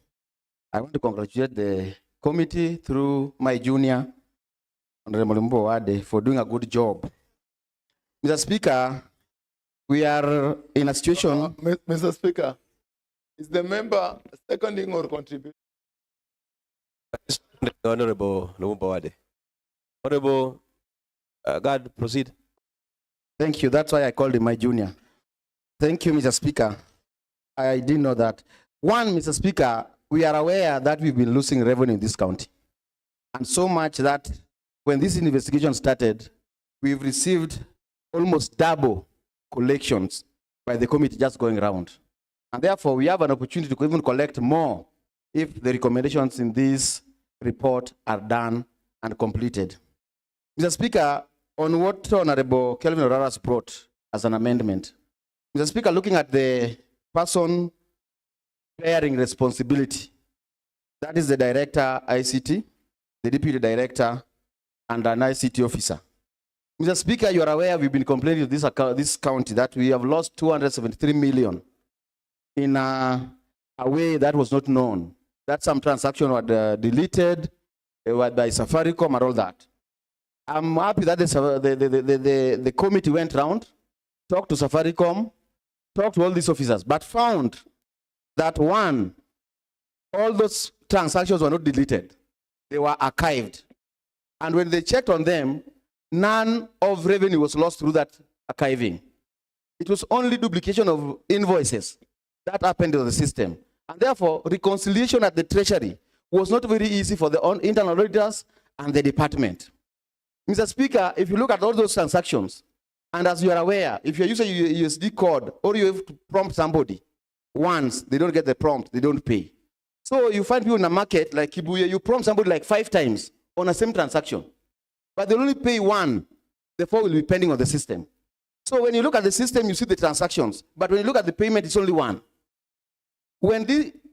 I want to congratulate the committee through my junior, Honorable Mbowade, for doing a good job. Mr. Speaker, we are in a situation... Mr. Speaker, is the member seconding or contributing? Honorable Mbowade. Honorable, God, proceed. Thank you. That's why I called him my junior. Thank you, Mr. Speaker. I didn't know that. One, Mr. Speaker, we are aware that we've been losing revenue in this county. And so much that when this investigation started, we've received almost double collections by the committee just going around. And therefore, we have an opportunity to even collect more if the recommendations in this report are done and completed. Mr. Speaker, on what Honorable Kelvin Oraras brought as an amendment, Mr. Speaker, looking at the person bearing responsibility, that is the director ICT, the deputy director, and an ICT officer. Mr. Speaker, you are aware we've been complaining to this county that we have lost 273 million in a way that was not known. That some transactions were deleted by Safaricom and all that. I'm happy that the committee went around, talked to Safaricom, talked to all these officers, but found that one, all those transactions were not deleted. They were archived. And when they checked on them, none of revenue was lost through that archiving. It was only duplication of invoices that happened in the system. And therefore, reconciliation at the Treasury was not very easy for the internal auditors and the department. Mr. Speaker, if you look at all those transactions, and as you are aware, if you're using a USD code or you have to prompt somebody, once they don't get the prompt, they don't pay. So you find people in a market like Kibuye, you prompt somebody like 5 times on the same transaction, but they only pay 1, the 4 will be pending on the system. So when you look at the system, you see the transactions, but when you look at the payment, it's only 1. When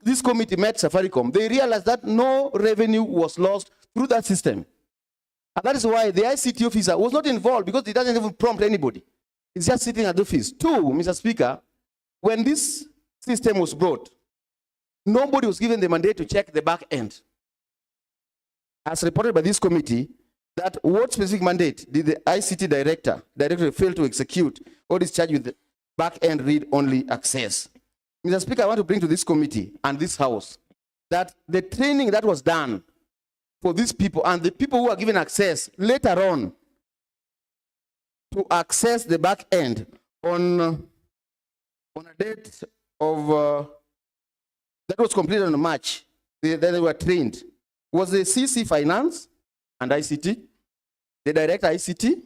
this committee met Safaricom, they realized that no revenue was lost through that system. And that is why the ICT officer was not involved because he doesn't even prompt anybody. He's just sitting at the office. 2, Mr. Speaker, when this system was brought, nobody was given the mandate to check the back end. As reported by this committee, that what specific mandate did the ICT director fail to execute or is charged with the back end read-only access? Mr. Speaker, I want to bring to this committee and this House that the training that was done for these people and the people who are given access later on to access the back end on a date of that was completed in March, they were trained, was the CC Finance and ICT, the Director ICT,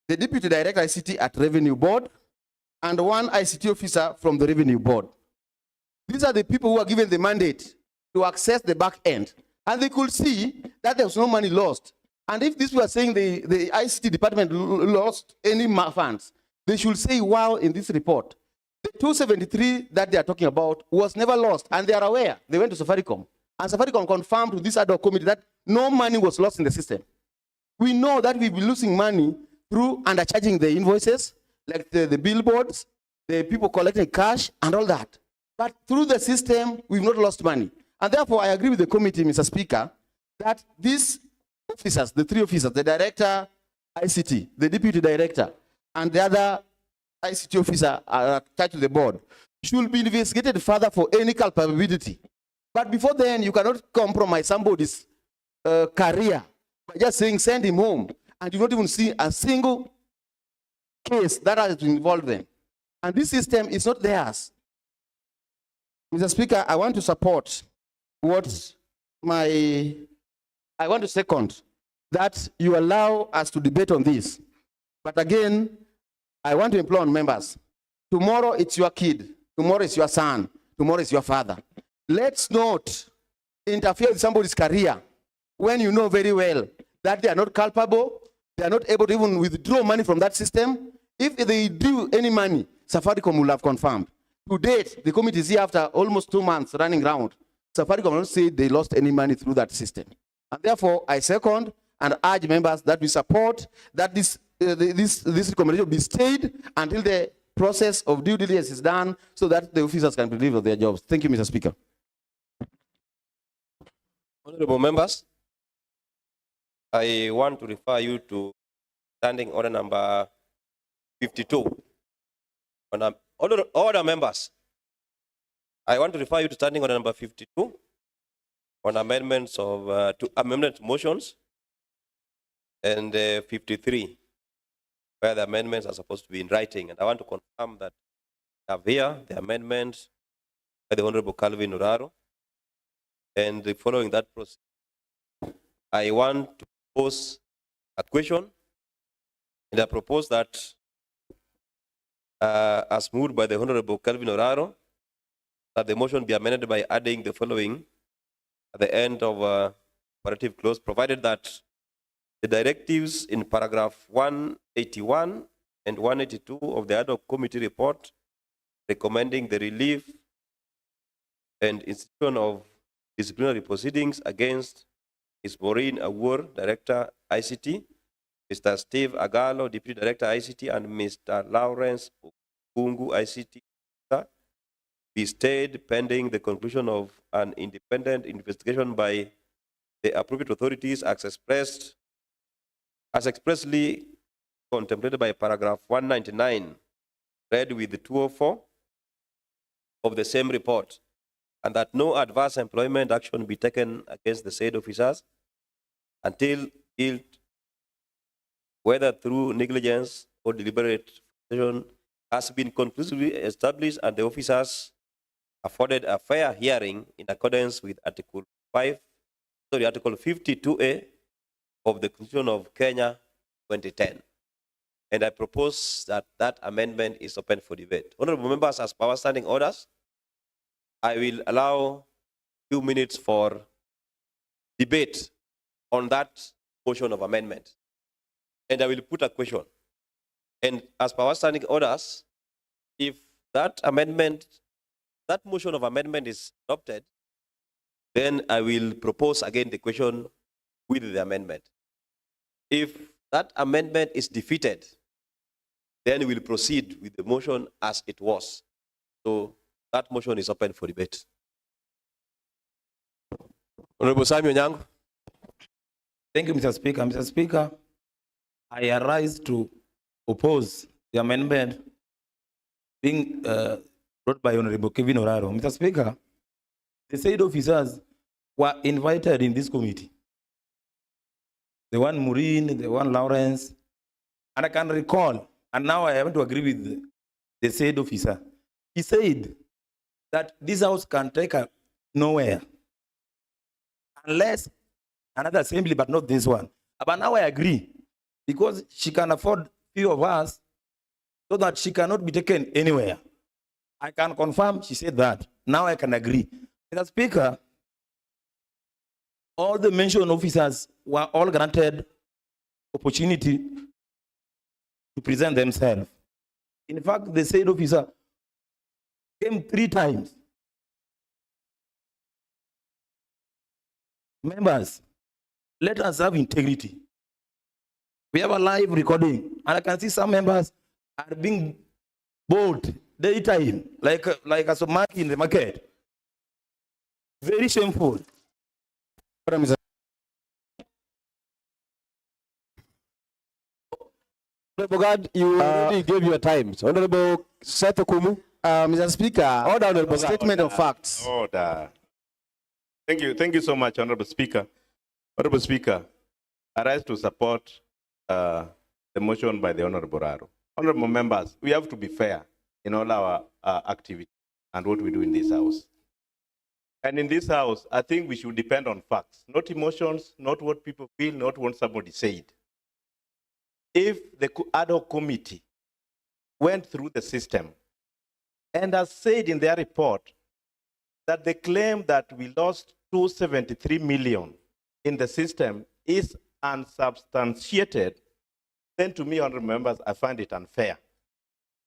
the Deputy Director ICT at Revenue Board, and 1 ICT officer from the Revenue Board. These are the people who are given the mandate to access the back end. And they could see that there was no money lost. And if this were saying the ICT department lost any funds, they should say, wow, in this report. The 273 that they are talking about was never lost, and they are aware. They went to Safaricom, and Safaricom confirmed to this ad hoc committee that no money was lost in the system. We know that we've been losing money through undercharging the invoices, like the billboards, the people collecting cash, and all that. But through the system, we've not lost money. And therefore, I agree with the committee, Mr. Speaker, that these officers, the three officers, the director, ICT, the deputy director, and the other ICT officer attached to the board, should be investigated further for any culpability. But before then, you cannot compromise somebody's career by just saying send him home, and you don't even see a single case that has involved them. And this system is not theirs. Mr. Speaker, I want to support I want to second that you allow us to debate on this. But again, I want to implore on members. Tomorrow it's your kid. Tomorrow it's your son. Tomorrow it's your father. Let's not interfere with somebody's career when you know very well that they are not culpable, they are not able to even withdraw money from that system. If they do any money, Safaricom will have confirmed. To date, the committee is here after almost 2 months running around. Safaricom will not say they lost any money through that system. And therefore, I second and urge members that we support that this recommendation be stayed until the process of due diligence is done so that the officers can be relieved of their jobs. Thank you, Mr. Speaker. Honorable members, I want to refer you to standing order number 52. Order members, I want to refer you to standing order number 52 on amendments of to amendment motions, and 53 where the amendments are supposed to be in writing. And I want to confirm that I have here the amendment by the Honorable Calvin Uraro. And following that process, I want to pose a question, and I propose that as moved by the Honorable Calvin Uraro, that the motion be amended by adding the following at the end of operative clause, provided that the directives in paragraph 181 and 182 of the ad hoc committee report recommending the relief and institution of disciplinary proceedings against Ms. Maureen Awur, Director ICT, Mr. Steve Agalo, Deputy Director ICT, and Mr. Lawrence Okungu, ICT, be stayed pending the conclusion of an independent investigation by the appropriate authorities as expressly contemplated by paragraph 199, read with 204 of the same report, and that no adverse employment action be taken against the said officers until guilt, whether through negligence or deliberate violation, has been conclusively established and the officers afforded a fair hearing in accordance with Article 52A of the Constitution of Kenya 2010. And I propose that that amendment is open for debate. Honorable members, as per our standing orders, I will allow 2 minutes for debate on that motion of amendment. And I will put a question. And as per our standing orders, if that motion of amendment is adopted, then I will propose again the question with the amendment. If that amendment is defeated, then we'll proceed with the motion as it was. So that motion is open for debate. Honorable Samuel Nyango. Thank you, Mr. Speaker. Mr. Speaker, I arise to oppose the amendment being brought by Honorable Kevin Oraro. Mr. Speaker, the said officers were invited in this committee. The one Maureen, the one Lawrence, and I can recall, and now I have to agree with the said officer. He said that this house can take her nowhere unless another assembly, but not this one. But now I agree, because she can afford few of us so that she cannot be taken anywhere. I can confirm she said that. Now I can agree. Mr. Speaker, all the mentioned officers were all granted opportunity to present themselves. In fact, the said officer came 3 times. Members, let us have integrity. We have a live recording, and I can see some members are being bold daytime, like a market in the market. Very shameful. Honorable God, you already gave your times. Honorable Seth Okumu. Mr. Speaker, Order, Honorable statement of facts. Order. Thank you so much, Honorable Speaker. Honorable Speaker, I rise to support the motion by the Honorable Raro. Honorable members, we have to be fair in all our activities and what we do in this house. And in this house, I think we should depend on facts, not emotions, not what people feel, not what somebody said. If the ad hoc committee went through the system and has said in their report that the claim that we lost 273 million in the system is unsubstantiated, then to me, honorable members, I find it unfair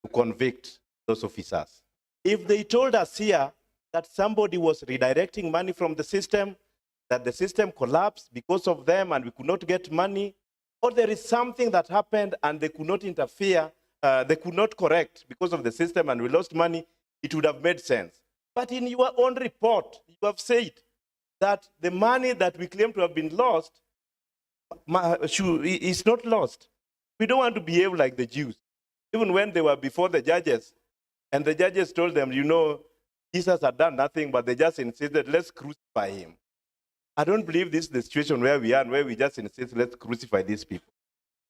to convict those officers. If they told us here that somebody was redirecting money from the system, that the system collapsed because of them and we could not get money, or there is something that happened and they could not interfere, they could not correct because of the system and we lost money, it would have made sense. But in your own report, you have said that the money that we claim to have been lost is not lost. We don't want to behave like the Jews. Even when they were before the judges, and the judges told them, you know, Jesus had done nothing, but they just insisted, let's crucify him. I don't believe this is the situation where we are and where we just insist, let's crucify these people.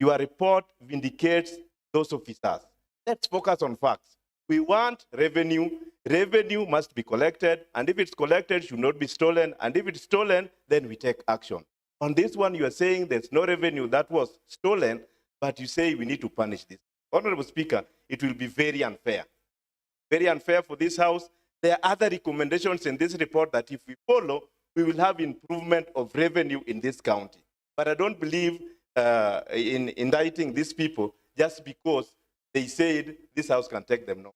Your report vindicates those officers. Let's focus on facts. We want revenue. Revenue must be collected, and if it's collected, it should not be stolen, and if it's stolen, then we take action. On this one, you are saying there's no revenue that was stolen, but you say we need to punish this. Honorable Speaker, it will be very unfair. Very unfair for this House. There are other recommendations in this report that if we follow, we will have improvement of revenue in this county. But I don't believe in indicting these people just because they said this House can take them. No.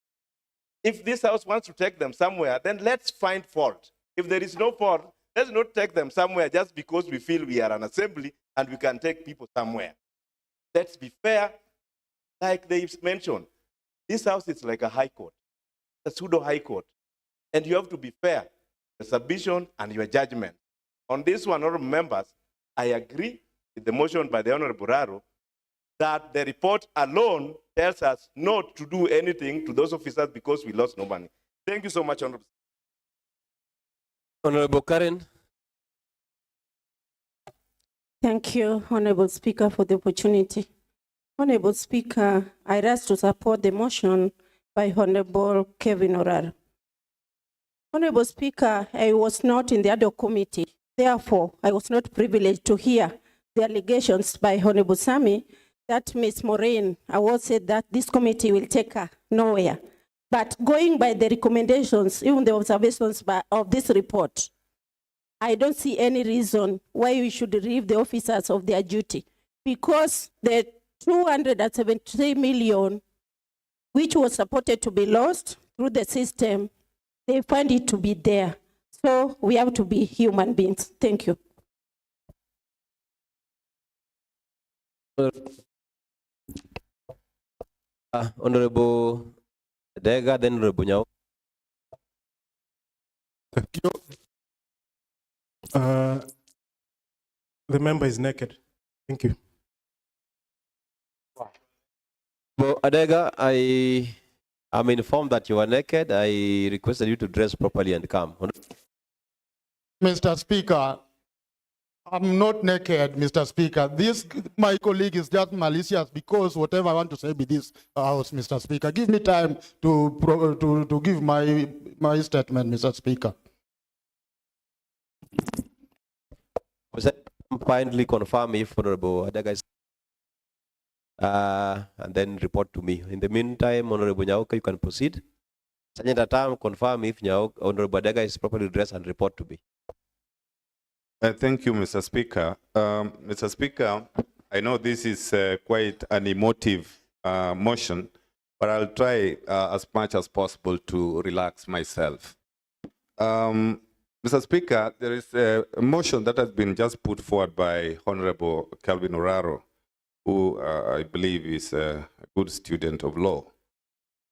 If this House wants to take them somewhere, then let's find fault. If there is no fault, let's not take them somewhere just because we feel we are an assembly and we can take people somewhere. Let's be fair. Like they mentioned, this House is like a high court, a pseudo high court. And you have to be fair, your submission and your judgment. On this one, honorable members, I agree with the motion by the Honorable Raro that the report alone tells us not to do anything to those officers because we lost no money. Thank you so much, Honorable. Honorable Karen. Thank you, Honorable Speaker, for the opportunity. Honorable Speaker, I rise to support the motion by Honorable Kevin Oraro. Honorable Speaker, I was not in the ad hoc committee. Therefore, I was not privileged to hear the allegations by Honorable Sami that Ms. Maureen Award said that this committee will take her nowhere. But going by the recommendations, even the observations of this report, I don't see any reason why we should relieve the officers of their duty, because the 273 million, which was supported to be lost through the system, they find it to be there. So we have to be human beings. Thank you. Honorable Dega, then Honorable Nyao. Thank you. The member is naked. Thank you. Adega, I am informed that you are naked. I requested you to dress properly and come. Mr. Speaker, I'm not naked, Mr. Speaker. This, my colleague, is just malicious because whatever I want to say be this house, Mr. Speaker. Give me time to give my statement, Mr. Speaker. Kindly confirm if Honorable Adega is and then report to me. In the meantime, Honorable Nyauka, you can proceed. Sergeant Atam, confirm if Honorable Adega is properly dressed and report to me. Thank you, Mr. Speaker. Mr. Speaker, I know this is quite an emotive motion, but I'll try as much as possible to relax myself. Mr. Speaker, there is a motion that has been just put forward by Honorable Calvin Oraro, who I believe is a good student of law.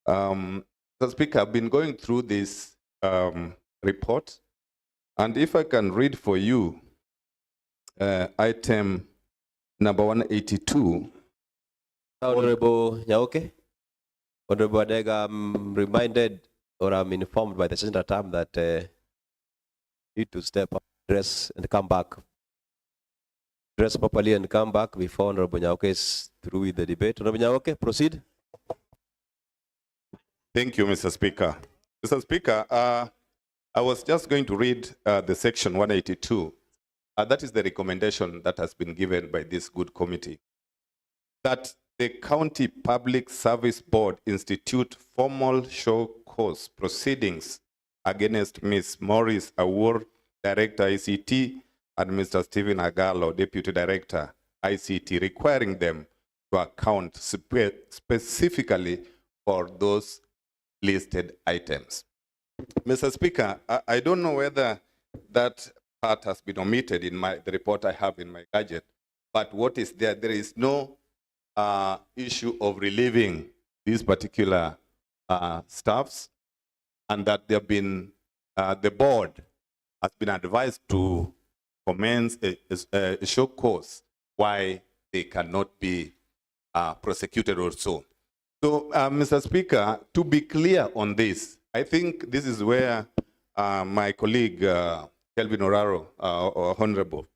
Mr. Speaker, I've been going through this report, and if I can read for you item number 182. Honorable Nyauke, Honorable Adega, I'm reminded or I'm informed by the Senator Tam that need to step up, dress and come back. Dress properly and come back before Honorable Nyauke is through with the debate. Honorable Nyauke, proceed. Thank you, Mr. Speaker. Mr. Speaker, I was just going to read the section 182. That is the recommendation that has been given by this good committee, that the County Public Service Board institute formal show cause proceedings against Ms. Morris Awur, Director ICT, and Mr. Stephen Agalo, Deputy Director ICT, requiring them to account specifically for those listed items. Mr. Speaker, I don't know whether that part has been omitted in the report I have in my gadget, but what is there? There is no issue of relieving these particular staffs, and that there have been, the board has been advised to commence a show cause why they cannot be prosecuted or so. So, Mr. Speaker, to be clear on this, I think this is where my colleague Kelvin Oraro, Honorable.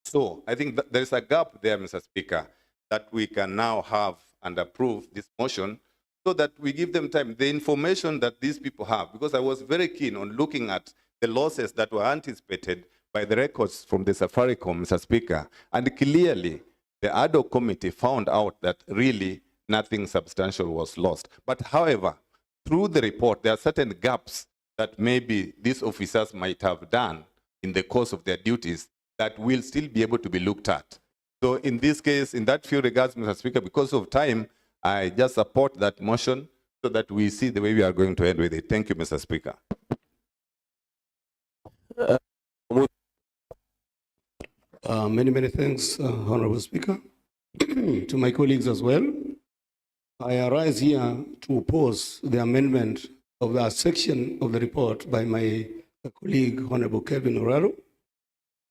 So I think that there is a gap there, Mr. Speaker, that we can now have and approve this motion so that we give them time. The information that these people have, because I was very keen on looking at the losses that were anticipated by the records from the Safaricom, Mr. Speaker, and clearly the ad hoc committee found out that really nothing substantial was lost. But however, through the report, there are certain gaps that maybe these officers might have done in the course of their duties that will still be able to be looked at. So in this case, in that few regards, Mr. Speaker, because of time, I just support that motion so that we see the way we are going to end with it. Thank you, Mr. Speaker. Many thanks, Honorable Speaker. To my colleagues as well. I arise here to oppose the amendment of that section of the report by my colleague, Honorable Kevin Oraro,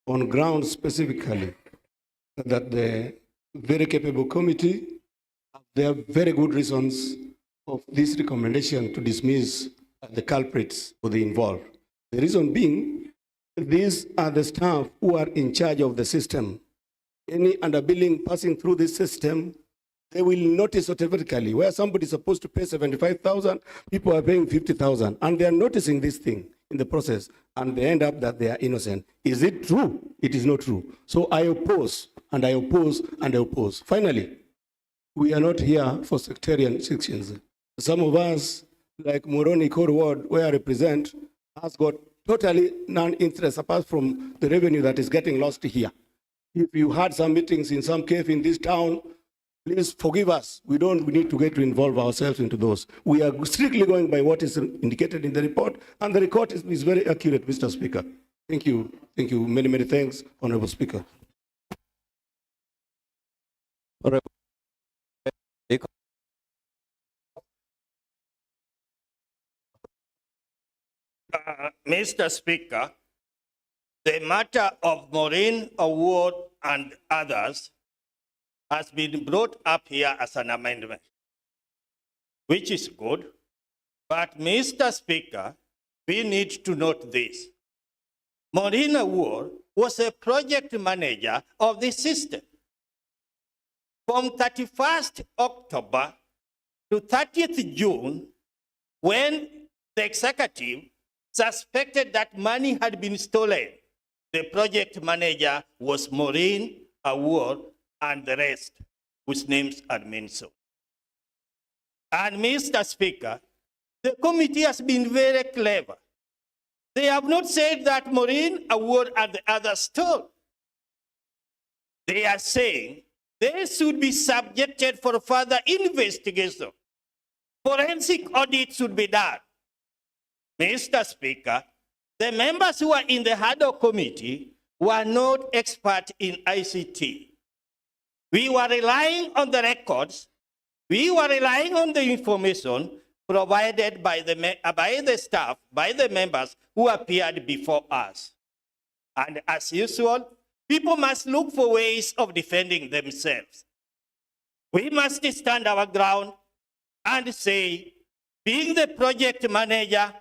on grounds specifically that the very capable committee have their very good reasons of this recommendation to dismiss the culprits or the involved. The reason being, these are the staff who are in charge of the system. Any underbilling passing through this system, they will notice automatically where somebody is supposed to pay 75,000, people are paying 50,000, and they are noticing this thing in the process, and they end up that they are innocent. Is it true? It is not true. So I oppose, and I oppose, and I oppose. Finally, we are not here for sectarian sections. Some of us, like Moroni Core Ward, where I represent, has got totally non-interest apart from the revenue that is getting lost here. If you had some meetings in some cave in this town, please forgive us. We need to get to involve ourselves into those. We are strictly going by what is indicated in the report, and the report is very accurate, Mr. Speaker. Thank you. Thank you. Many thanks, Honorable Speaker. Mr. Speaker, the matter of Maureen Award and others has been brought up here as an amendment, which is good. But Mr. Speaker, we need to note this. Maureen Award was a project manager of the system. From 31st October to 30th June, when the executive suspected that money had been stolen, the project manager was Maureen Award and the rest, whose names are mentioned. And Mr. Speaker, the committee has been very clever. They have not said that Maureen Award and the others stole. They are saying they should be subjected for further investigation. Forensic audit should be done. Mr. Speaker, the members who are in the ad hoc committee were not experts in ICT. We were relying on the records. We were relying on the information provided by the staff, by the members who appeared before us. And as usual, people must look for ways of defending themselves. We must stand our ground and say, being the project manager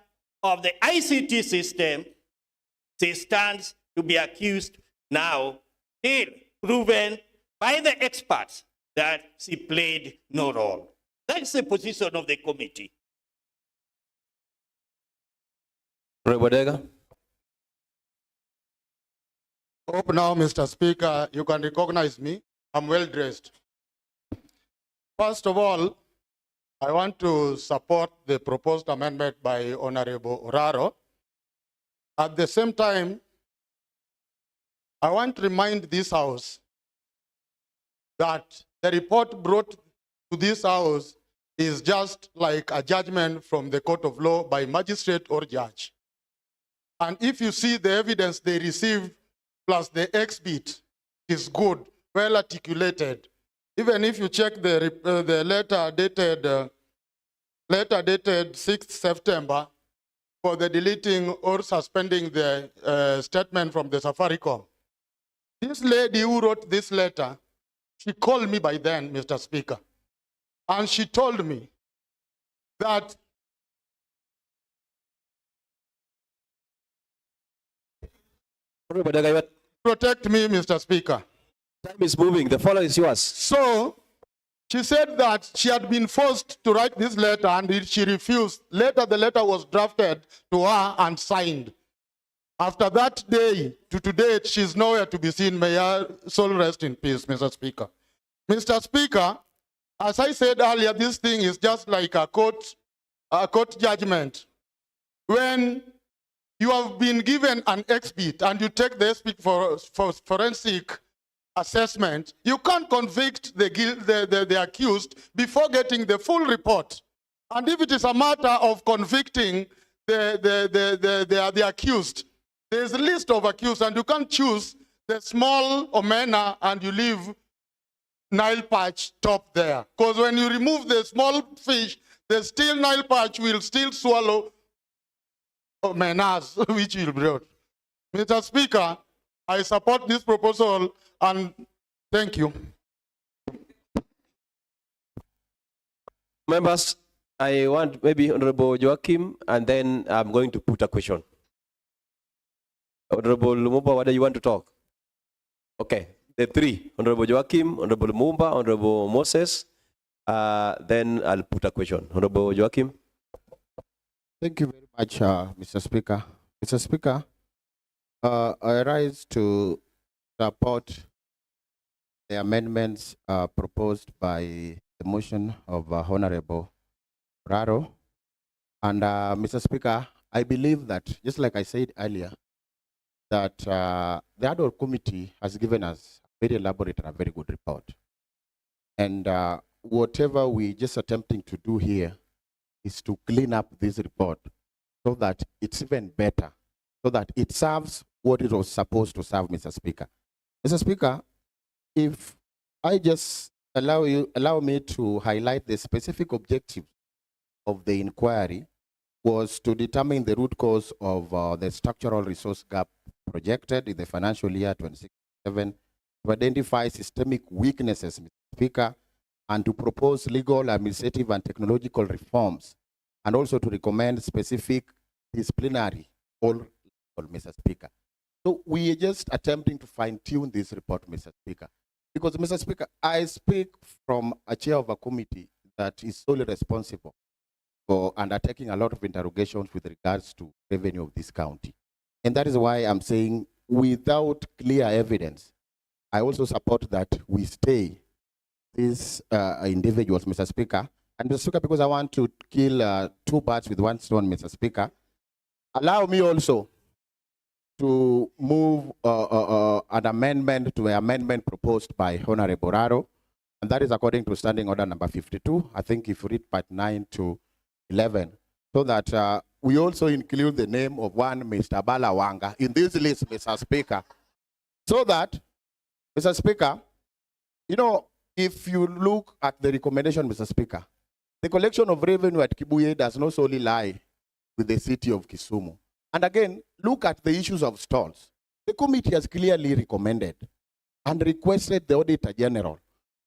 of the ICT system, she stands to be accused now, still proven by the experts that she played no role. That's the position of the committee. Hope now, Mr. Speaker, you can recognize me. I'm well dressed. First of all, I want to support the proposed amendment by Honorable Oraro. At the same time, I want to remind this House that the report brought to this House is just like a judgment from the court of law by magistrate or judge. And if you see the evidence they received plus the exhibit is good, well articulated. Even if you check the letter dated 6th September for the deleting or suspending the statement from the Safaricom. This lady who wrote this letter, she called me by then, Mr. Speaker, and she told me that protect me, Mr. Speaker. Time is moving. The floor is yours. So, she said that she had been forced to write this letter and she refused. Later, the letter was drafted to her and signed. After that day to today, she's nowhere to be seen. May her soul rest in peace, Mr. Speaker. Mr. Speaker, as I said earlier, this thing is just like a court judgment. When you have been given an exhibit and you take the exhibit for forensic assessment, you can't convict the accused before getting the full report. And if it is a matter of convicting the accused, there's a list of accused and you can't choose the small omena and you leave Nile perch top there. Because when you remove the small fish, the still Nile perch will still swallow omenas, which will brought. Mr. Speaker, I support this proposal and thank you. Members, I want maybe Honorable Joachim, and then I'm going to put a question. Honorable Lumumba, what do you want to talk? Okay, the three, Honorable Joachim, Honorable Lumumba, Honorable Moses, then I'll put a question. Honorable Joachim. Thank you very much, Mr. Speaker. Mr. Speaker, I rise to support the amendments proposed by the motion of Honorable Raro. And Mr. Speaker, I believe that, just like I said earlier, that the ad hoc committee has given us a very elaborate and a very good report. And whatever we're just attempting to do here is to clean up this report so that it's even better, so that it serves what it was supposed to serve, Mr. Speaker. Mr. Speaker, if I just allow me to highlight the specific objective of the inquiry was to determine the root cause of the structural resource gap projected in the financial year 2027, to identify systemic weaknesses, Mr. Speaker, and to propose legal, administrative, and technological reforms, and also to recommend specific disciplinary or Mr. Speaker. So we are just attempting to fine-tune this report, Mr. Speaker. Because, Mr. Speaker, I speak from a chair of a committee that is solely responsible for undertaking a lot of interrogations with regards to revenue of this county. And that is why I'm saying, without clear evidence, I also support that we stay these individuals, Mr. Speaker. And Mr. Speaker, because I want to kill two birds with one stone, Mr. Speaker, allow me also to move an amendment to an amendment proposed by Honorable Raro, and that is according to Standing Order number 52. I think if you read part 9 to 11, so that we also include the name of one Mr. Balawanga in this list, Mr. Speaker, so that, Mr. Speaker, you know, if you look at the recommendation, Mr. Speaker, the collection of revenue at Kibuye does not solely lie with the city of Kisumu. And again, look at the issues of stalls. The committee has clearly recommended and requested the Auditor General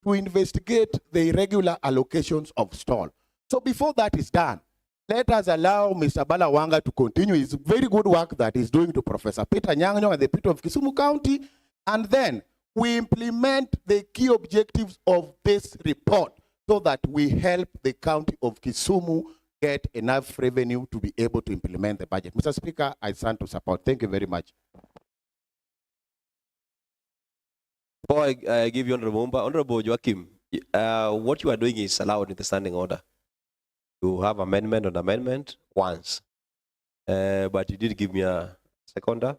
to investigate the irregular allocations of stall. So before that is done, let us allow Mr. Balawanga to continue his very good work that he's doing to Professor Peter Nyang'o and the people of Kisumu County, and then we implement the key objectives of this report so that we help the county of Kisumu get enough revenue to be able to implement the budget. Mr. Speaker, I stand to support. Thank you very much. Before I give you Honorable Joachim, what you are doing is allowed in the standing order. You have amendment on amendment once, but you did give me a seconder.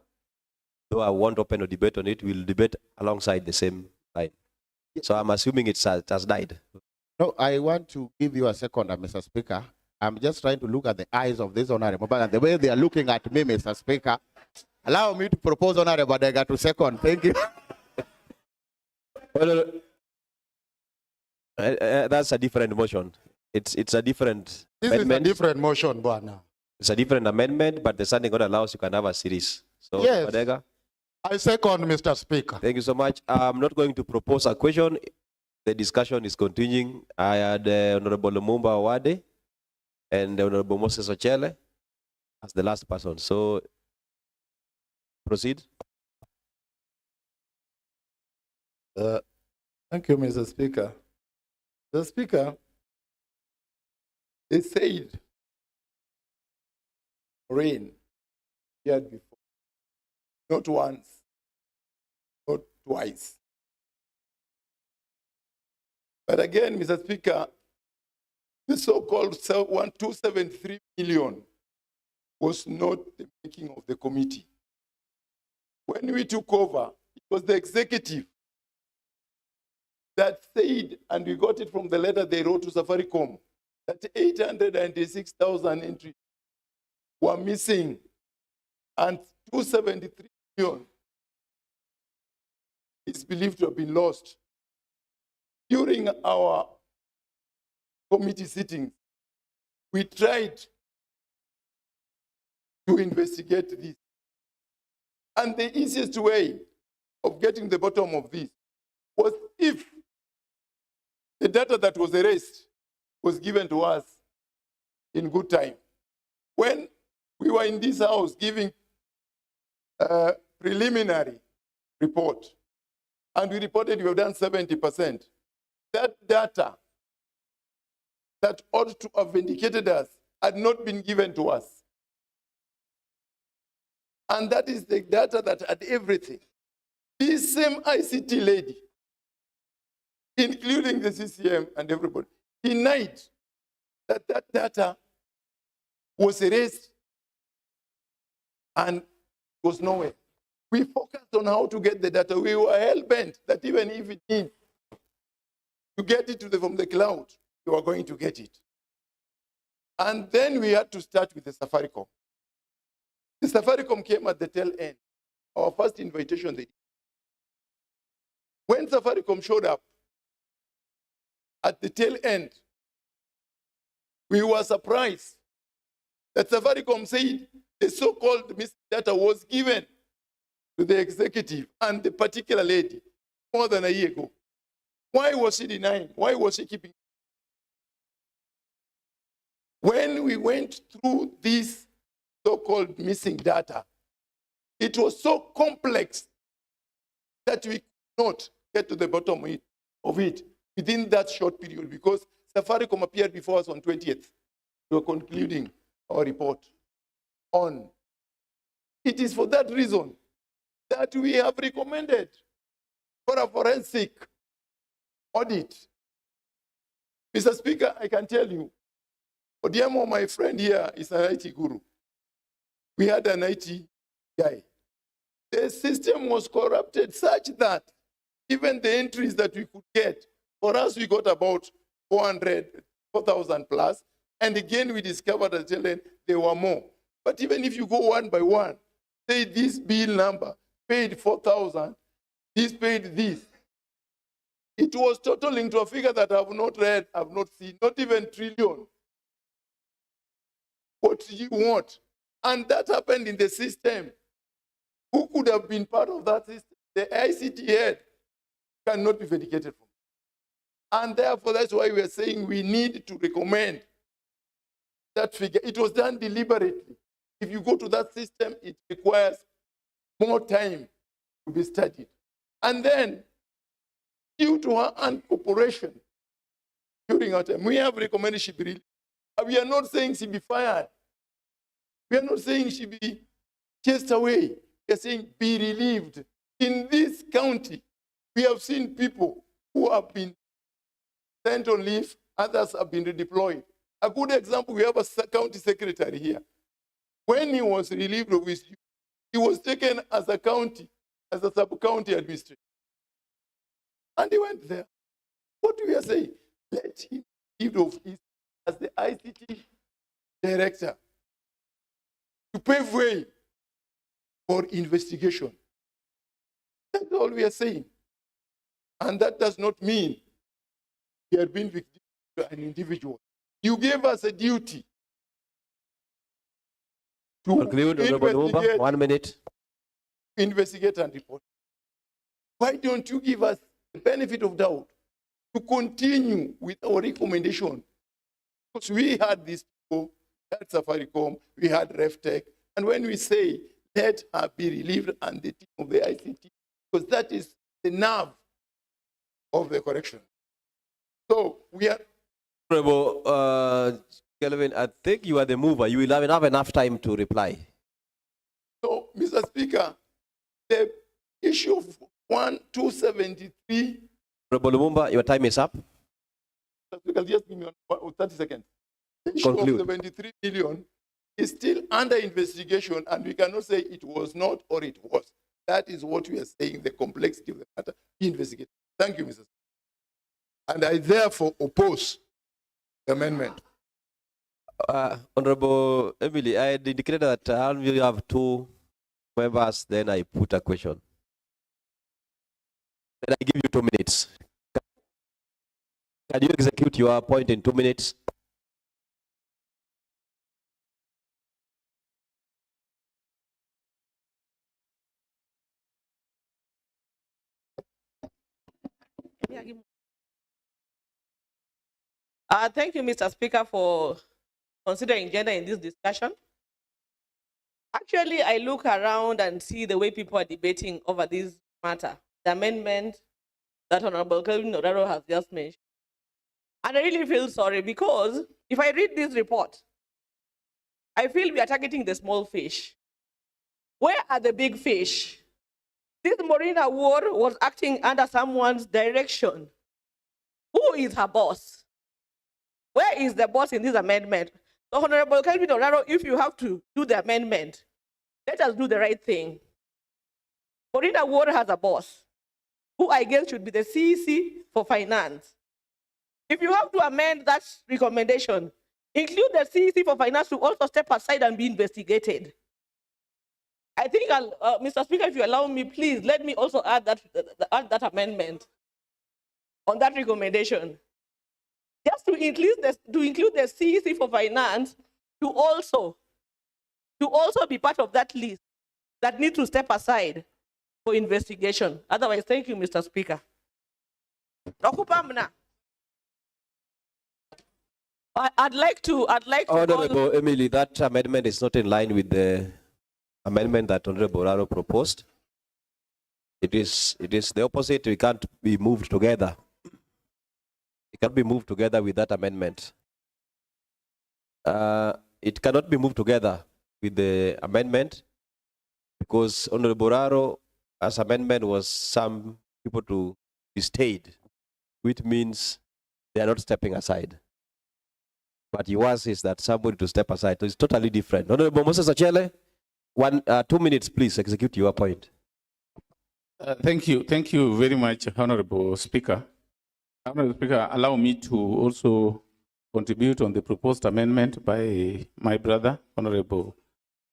So I won't open a debate on it. We'll debate alongside the same line. So I'm assuming it has died. No, I want to give you a seconder, Mr. Speaker. I'm just trying to look at the eyes of this honorable, and the way they are looking at me, Mr. Speaker. Allow me to propose Honorable Dega to second. Thank you. Well, that's a different motion. It's a different amendment. Is a different motion, Bwana. It's a different amendment, but the standing order allows you can have a series. So, Yes. Badega, I second, Mr. Speaker. thank you so much. I'm not going to propose a question. The discussion is continuing. I had Honorable Lumumba Awade and Honorable Moses Ochele as the last person. So, proceed. Thank you, Mr. Speaker. Mr. Speaker, they said rain appeared before, not once, not twice. But again, Mr. Speaker, the so-called 273 million was not the making of the committee. When we took over, it was the executive that said, and we got it from the letter they wrote to Safaricom, that 896,000 entries were missing and 273 million is believed to have been lost. During our committee sittings, we tried to investigate this. And the easiest way of getting the bottom of this was if the data that was erased was given to us in good time. When we were in this house giving a preliminary report, and we reported we have done 70%, that data that ought to have vindicated us had not been given to us. And that is the data that had everything. This same ICT lady, including the CCM and everybody, denied that that data was erased and was nowhere. We focused on how to get the data. We were hell-bent that even if it needs to get it from the cloud, you are going to get it. And then we had to start with the Safaricom. The Safaricom came at the tail end. Our first invitation, when Safaricom showed up at the tail end, we were surprised that Safaricom said the so-called missing data was given to the executive and the particular lady more than a year ago. Why was she denying? Why was she keeping? When we went through this so-called missing data, it was so complex that we could not get to the bottom of it within that short period, because Safaricom appeared before us on 20th. We were concluding our report on. It is for that reason that we have recommended for a forensic audit. Mr. Speaker, I can tell you, Odiemo, my friend here, is an IT guru. We had an IT guy. the system was corrupted such that even the entries that we could get, for us, we got about 4,000 plus. And again, we discovered that there were more. But even if you go one by one, say this bill number paid 4,000, this paid this. It was totaling to a figure that I have not read, I have not seen, not even trillion. What do you want? And that happened in the system. Who could have been part of that system? The ICT head cannot be vindicated from. And therefore, that's why we are saying we need to recommend that figure. It was done deliberately. If you go to that system, it requires more time to be studied. And then, due to her incorporation during our time, we have recommended she be released. We are not saying she be fired. We are not saying she be chased away. We are saying be relieved. In this county, we have seen people who have been sent on leave, others have been redeployed. A good example, we have a county secretary here. When he was relieved of his duty, he was taken as a county, as a sub-county administrator. And he went there. What we are saying, let him be relieved of his as the ICT director to pave way for investigation. That's all we are saying. And that does not mean we are being victim to an individual. You gave us a duty to Conclude, Honorable Lumumba. 1 minute. Investigate and report. Why don't you give us the benefit of doubt to continue with our recommendation? Because we had these people, we had Safaricom, we had RefTech, and when we say let her be relieved and the team of the ICT, because that is the nerve of the correction. So we are. Honorable Kelvin, I think you are the mover. You will have enough time to reply. So, Mr. Speaker, the issue of 273. Honorable Lumumba, your time is up. Mr. Speaker, just give me 30 seconds. The issue Conclude. of 73 million is still under investigation, and we cannot say it was not or it was. That is what we are saying, the complexity of the matter. Investigate. Thank you, Mr. Speaker. And I therefore oppose the amendment. Honorable Emily, I had indicated that you have 2 members, then I put a question. Then I give you 2 minutes. Can you execute your point in 2 minutes? Thank you, Mr. Speaker, for considering gender in this discussion. Actually, I look around and see the way people are debating over this matter, the amendment that Honorable Kelvin Oraro has just mentioned. And I really feel sorry because if I read this report, I feel we are targeting the small fish. Where are the big fish? This Marine Award was acting under someone's direction. Who is her boss? Where is the boss in this amendment? So Honorable Kelvin Oraro, if you have to do the amendment, let us do the right thing. Marine Award has a boss, who I guess should be the CEC for finance. If you have to amend that recommendation, include the CEC for finance to also step aside and be investigated. I think, Mr. Speaker, if you allow me, please, let me also add that amendment on that recommendation. Just to include the CEC for finance to also be part of that list that need to step aside for investigation. Otherwise, thank you, Mr. Speaker. I'd like to Honorable Emily, that amendment is not in line with the amendment that Honorable Oraro proposed. It is the opposite. We can't be moved together. It can't be moved together with that amendment. It cannot be moved together with the amendment because Honorable Oraro, as amendment was some people to be stayed, which means they are not stepping aside. But yours is that somebody to step aside. So it's totally different. Honorable Moses Achele, 2 minutes, please execute your point. Thank you very much, Honorable Speaker. Honorable Speaker, allow me to also contribute on the proposed amendment by my brother, Honorable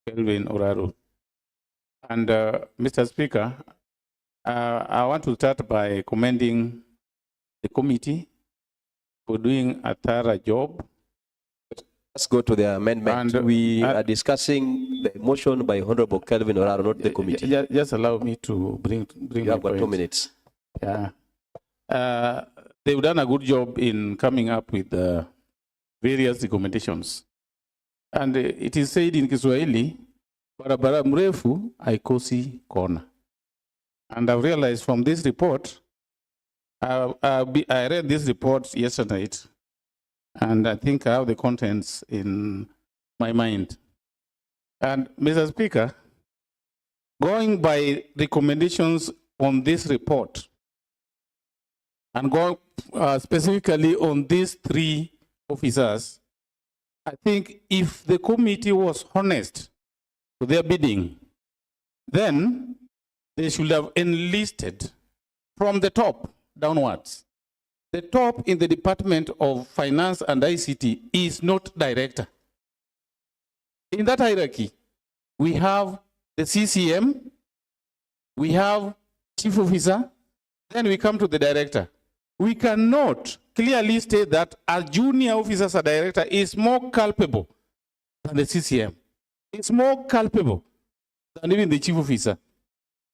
Kelvin Oraro. And Mr. Speaker, I want to start by commending the committee for doing a thorough job. Let's go to the amendment. And, we are discussing the motion by Honorable Kelvin Oraro, not the committee. Just allow me to bring You my have got 2 point. minutes. Yeah. They've done a good job in coming up with various recommendations. And it is said in Kiswahili, barabara mrefu haikosi kona. And I've realized from this report, I read this report yesterday night, and I think I have the contents in my mind. And Mr. Speaker, going by recommendations on this report, and going specifically on these 3 officers, I think if the committee was honest to their bidding, then they should have enlisted from the top downwards. The top in the Department of Finance and ICT is not director. In that hierarchy, we have the CCM, we have chief officer, then we come to the director. We cannot clearly state that a junior officer as a director is more culpable than the CCM. It's more culpable than even the chief officer.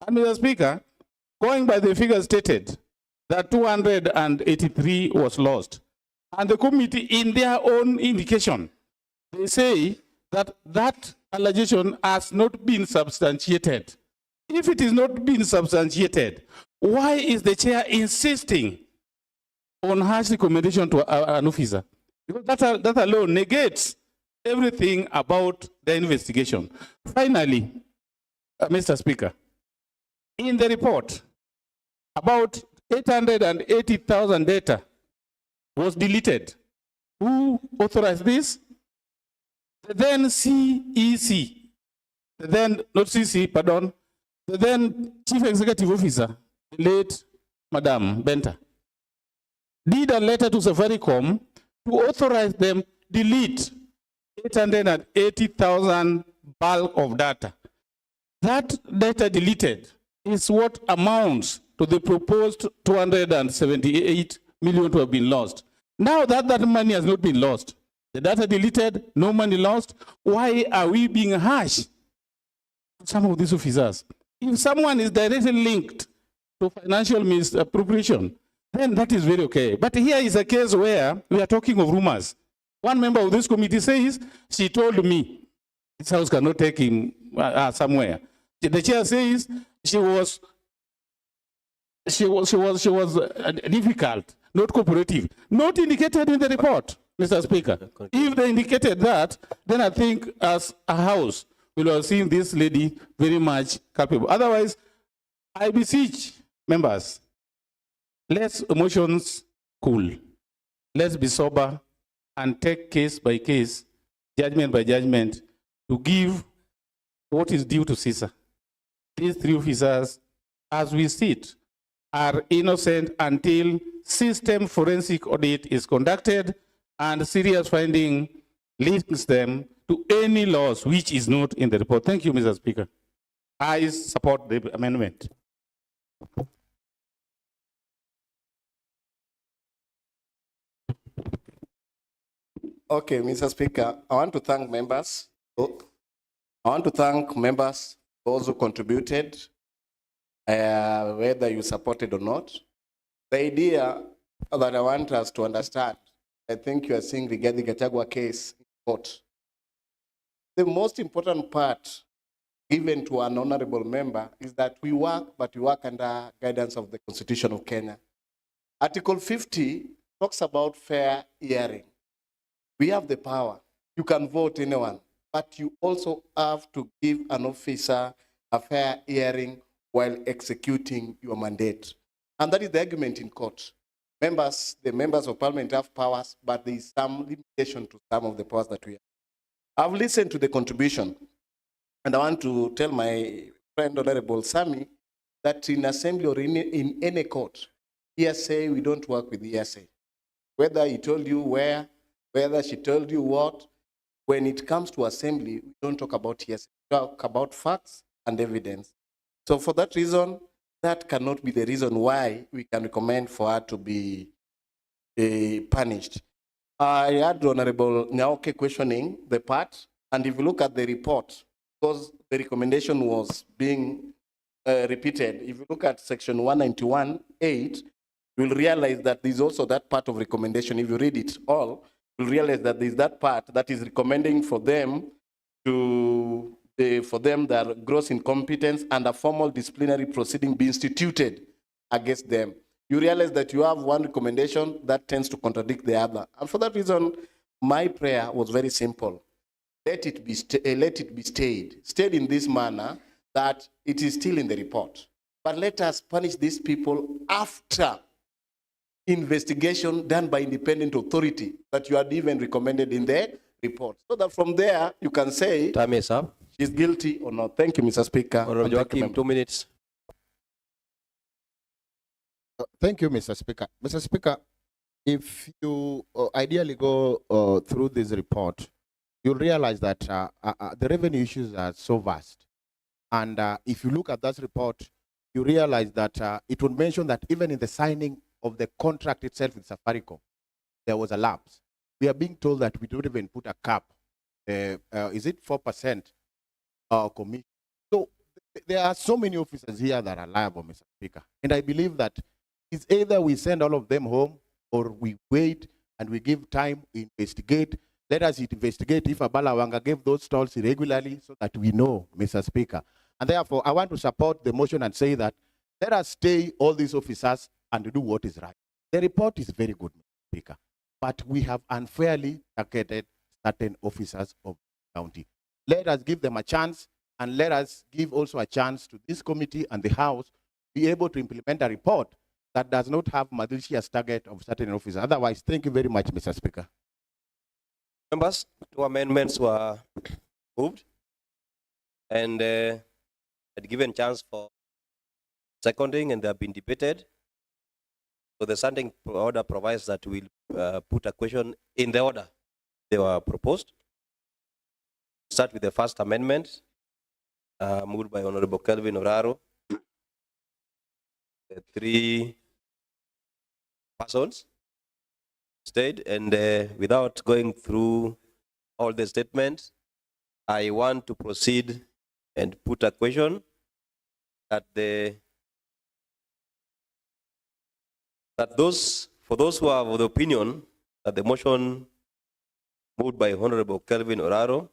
And Mr. Speaker, going by the figures stated, that 283 was lost. And the committee, in their own indication, they say that that allegation has not been substantiated. If it is not being substantiated, why is the chair insisting on harsh recommendation to an officer? Because that alone negates everything about the investigation. Finally, Mr. Speaker, in the report, about 880,000 data was deleted. Who authorized this? The then CEC, the then, not CC, pardon, the then Chief Executive Officer, the late Madam Benta, did a letter to Safaricom to authorize them delete 880,000 bulk of data. That data deleted is what amounts to the proposed 278 million to have been lost. Now that that money has not been lost, the data deleted, no money lost, why are we being harsh to some of these officers? If someone is directly linked to financial misappropriation, then that is very okay. But here is a case where we are talking of rumors. One member of this committee says, she told me, this house cannot take him somewhere. The chair says she was difficult, not cooperative, not indicated in the report, Mr. Speaker. If they indicated that, then I think as a house, we will have seen this lady very much capable. Otherwise, I beseech members, let's emotions cool. Let's be sober and take case by case, judgment by judgment, to give what is due to Caesar. These 3 officers, as we sit, are innocent until system forensic audit is conducted and serious finding links them to any loss which is not in the report. Thank you, Mr. Speaker. I support the amendment. Okay, Mr. Speaker, I want to thank members. Those who contributed, whether you supported or not. The idea that I want us to understand, I think you are seeing regarding the Gachagua case in court. The most important part given to an honorable member is that we work under guidance of the Constitution of Kenya. Article 50 talks about fair hearing. We have the power. You can vote anyone, but you also have to give an officer a fair hearing while executing your mandate. And that is the argument in court. The members of parliament have powers, but there is some limitation to some of the powers that we have. I've listened to the contribution, and I want to tell my friend Honorable Sami that in assembly or in any court, hearsay, we don't work with hearsay. Whether he told you where, whether she told you what, when it comes to assembly, we don't talk about hearsay. We talk about facts and evidence. So for that reason, that cannot be the reason why we can recommend for her to be punished. I had Honorable Nyaoke questioning the part, and if you look at the report, because the recommendation was being repeated, if you look at section 191.8, you'll realize that there's also that part of recommendation. If you read it all, you'll realize that there's that part that is recommending for them to, for them that are gross incompetence and a formal disciplinary proceeding be instituted against them. You realize that you have one recommendation that tends to contradict the other. And for that reason, my prayer was very simple. Let it be stayed in this manner that it is still in the report. But let us punish these people after investigation done by independent authority that you had even recommended in the report. So that from there, you can say, time is up. She's guilty or not. Thank you, Mr. Speaker. Honorable Joachim, 2 minutes. Thank you, Mr. Speaker. Mr. Speaker, if you ideally go through this report, you'll realize that the revenue issues are so vast. And if you look at that report, you realize that it would mention that even in the signing of the contract itself with Safaricom, there was a lapse. We are being told that we don't even put a cap. Is it 4% commission? So there are so many officers here that are liable, Mr. Speaker. And I believe that it's either we send all of them home or we wait and we give time to investigate. Let us investigate if Abalawanga gave those stalls irregularly so that we know, Mr. Speaker. And therefore, I want to support the motion and say that let us stay all these officers and do what is right. The report is very good, Mr. Speaker, but we have unfairly targeted certain officers of the county. Let us give them a chance, and let us give also a chance to this committee and the House to be able to implement a report that does not have malicious target of certain officers. Otherwise, thank you very much, Mr. Speaker. Members, 2 amendments were moved and had given chance for seconding, and they have been debated. So the standing order provides that we'll put a question in the order they were proposed. Start with the first amendment, moved by Honorable Kelvin Oraro. The 3 persons stayed, and without going through all the statements, I want to proceed and put a question that for those who are of the opinion that the motion moved by Honorable Kelvin Oraro,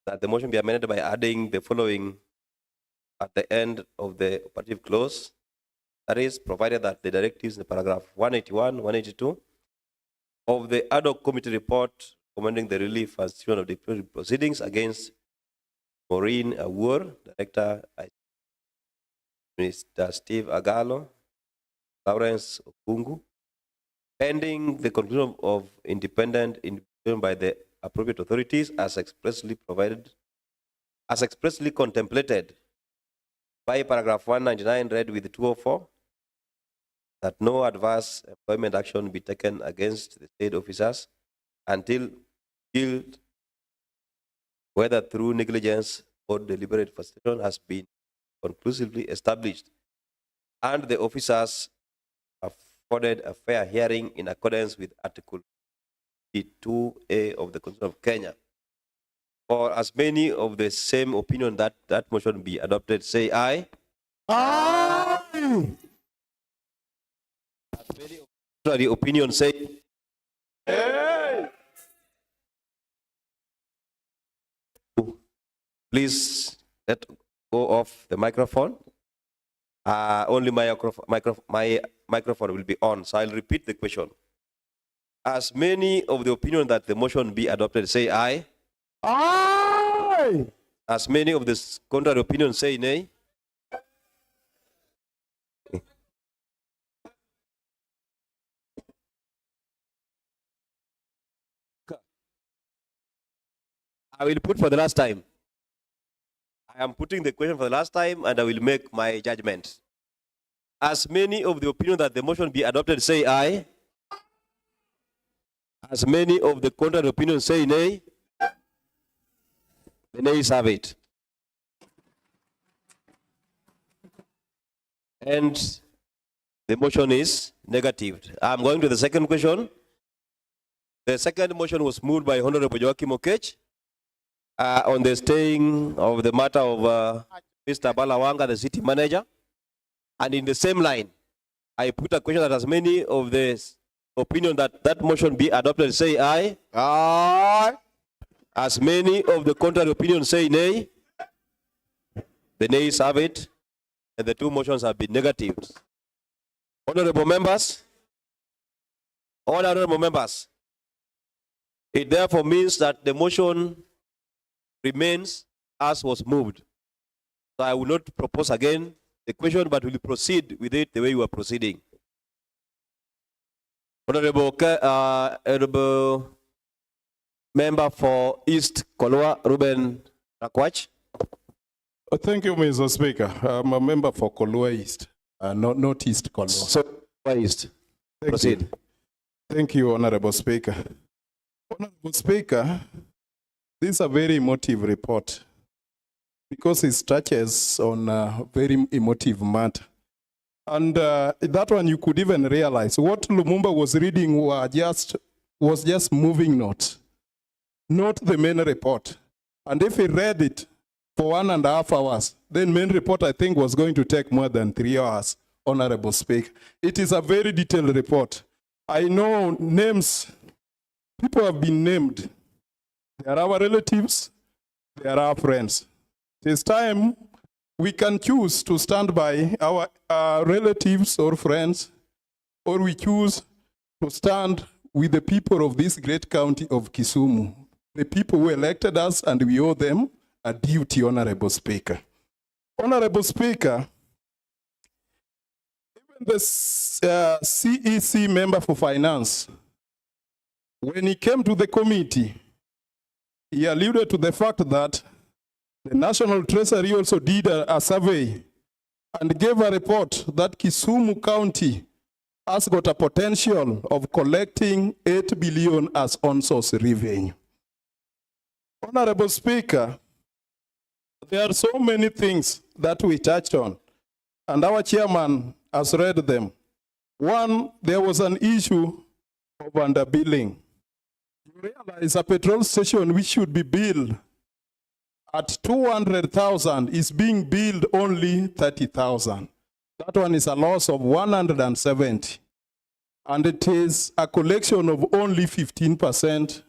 that the motion be amended by adding the following at the end of the operative clause, that is, provided that the directives in paragraph 181, 182 of the ad hoc committee report recommending the relief and institution of disciplinary proceedings against Maureen Awuor, Director, Mr. Steve Agalo, Lawrence Okungu, pending the conclusion of independent investigation by the appropriate authorities as expressly contemplated by paragraph 199 read with 204, that no adverse employment action be taken against the state officers until guilt, whether through negligence or deliberate falsification, has been conclusively established, and the officers afforded a fair hearing in accordance with Article 2A of the Constitution of Kenya. Or as many of the same opinion that that motion be adopted, say aye. Aye. As many of the opinion say Hey. Please let go off the microphone. Only my microphone will be on, so I'll repeat the question. As many of the opinion that the motion be adopted, say aye. Aye. As many of the contrary opinion, say nay. I will put for the last time. I am putting the question for the last time and I will make my judgment. As many of the opinion that the motion be adopted say aye. As many of the contrary opinions say nay. The nays have it. And the motion is negative. I'm going to the second question. The second motion was moved by Honorable Joachim Okech on the staying of the matter of Mr. Balawanga, the city manager. And in the same line, I put a question that as many of the opinion that that motion be adopted say aye. Aye. As many of the contrary opinions say nay. The nays have it. And the two motions have been negatives. Honorable members, it therefore means that the motion remains as was moved. So I will not propose again the question, but will proceed with it the way you are proceeding. Honorable member for East Kolua, Ruben Rakwach. Thank you, Mr. Speaker. I'm a member for Kolua East, not East Kolua. So, East. Proceed. Thank you, Honorable Speaker. Honorable Speaker, this is a very emotive report because it touches on a very emotive matter. And that one you could even realize what Lumumba was reading was just moving notes, not the main report. And if he read it for 1.5 hours, then main report I think was going to take more than 3 hours, Honorable Speaker. It is a very detailed report. I know names, people have been named. They are our relatives, they are our friends. It is time we can choose to stand by our relatives or friends, or we choose to stand with the people of this great county of Kisumu, the people who elected us, and we owe them a duty, Honorable Speaker. Honorable Speaker, even the CEC member for finance, when he came to the committee, he alluded to the fact that the National Treasury also did a survey and gave a report that Kisumu County has got a potential of collecting 8 billion as on-source revenue. Honorable Speaker, there are so many things that we touched on, and our chairman has read them. One, there was an issue of underbilling. You realize a petrol station which should be billed at 200,000 is being billed only 30,000. That one is a loss of 170. And it is a collection of only 15%,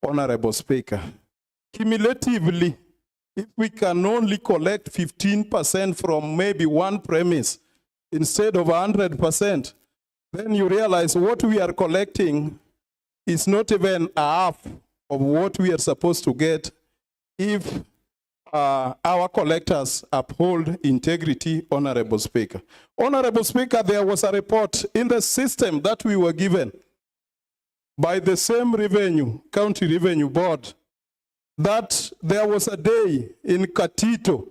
Honorable Speaker. Cumulatively, if we can only collect 15% from maybe one premise instead of 100%, then you realize what we are collecting is not even half of what we are supposed to get if our collectors uphold integrity, Honorable Speaker. Honorable Speaker, there was a report in the system that we were given by the same county revenue board, that there was a day in Katito,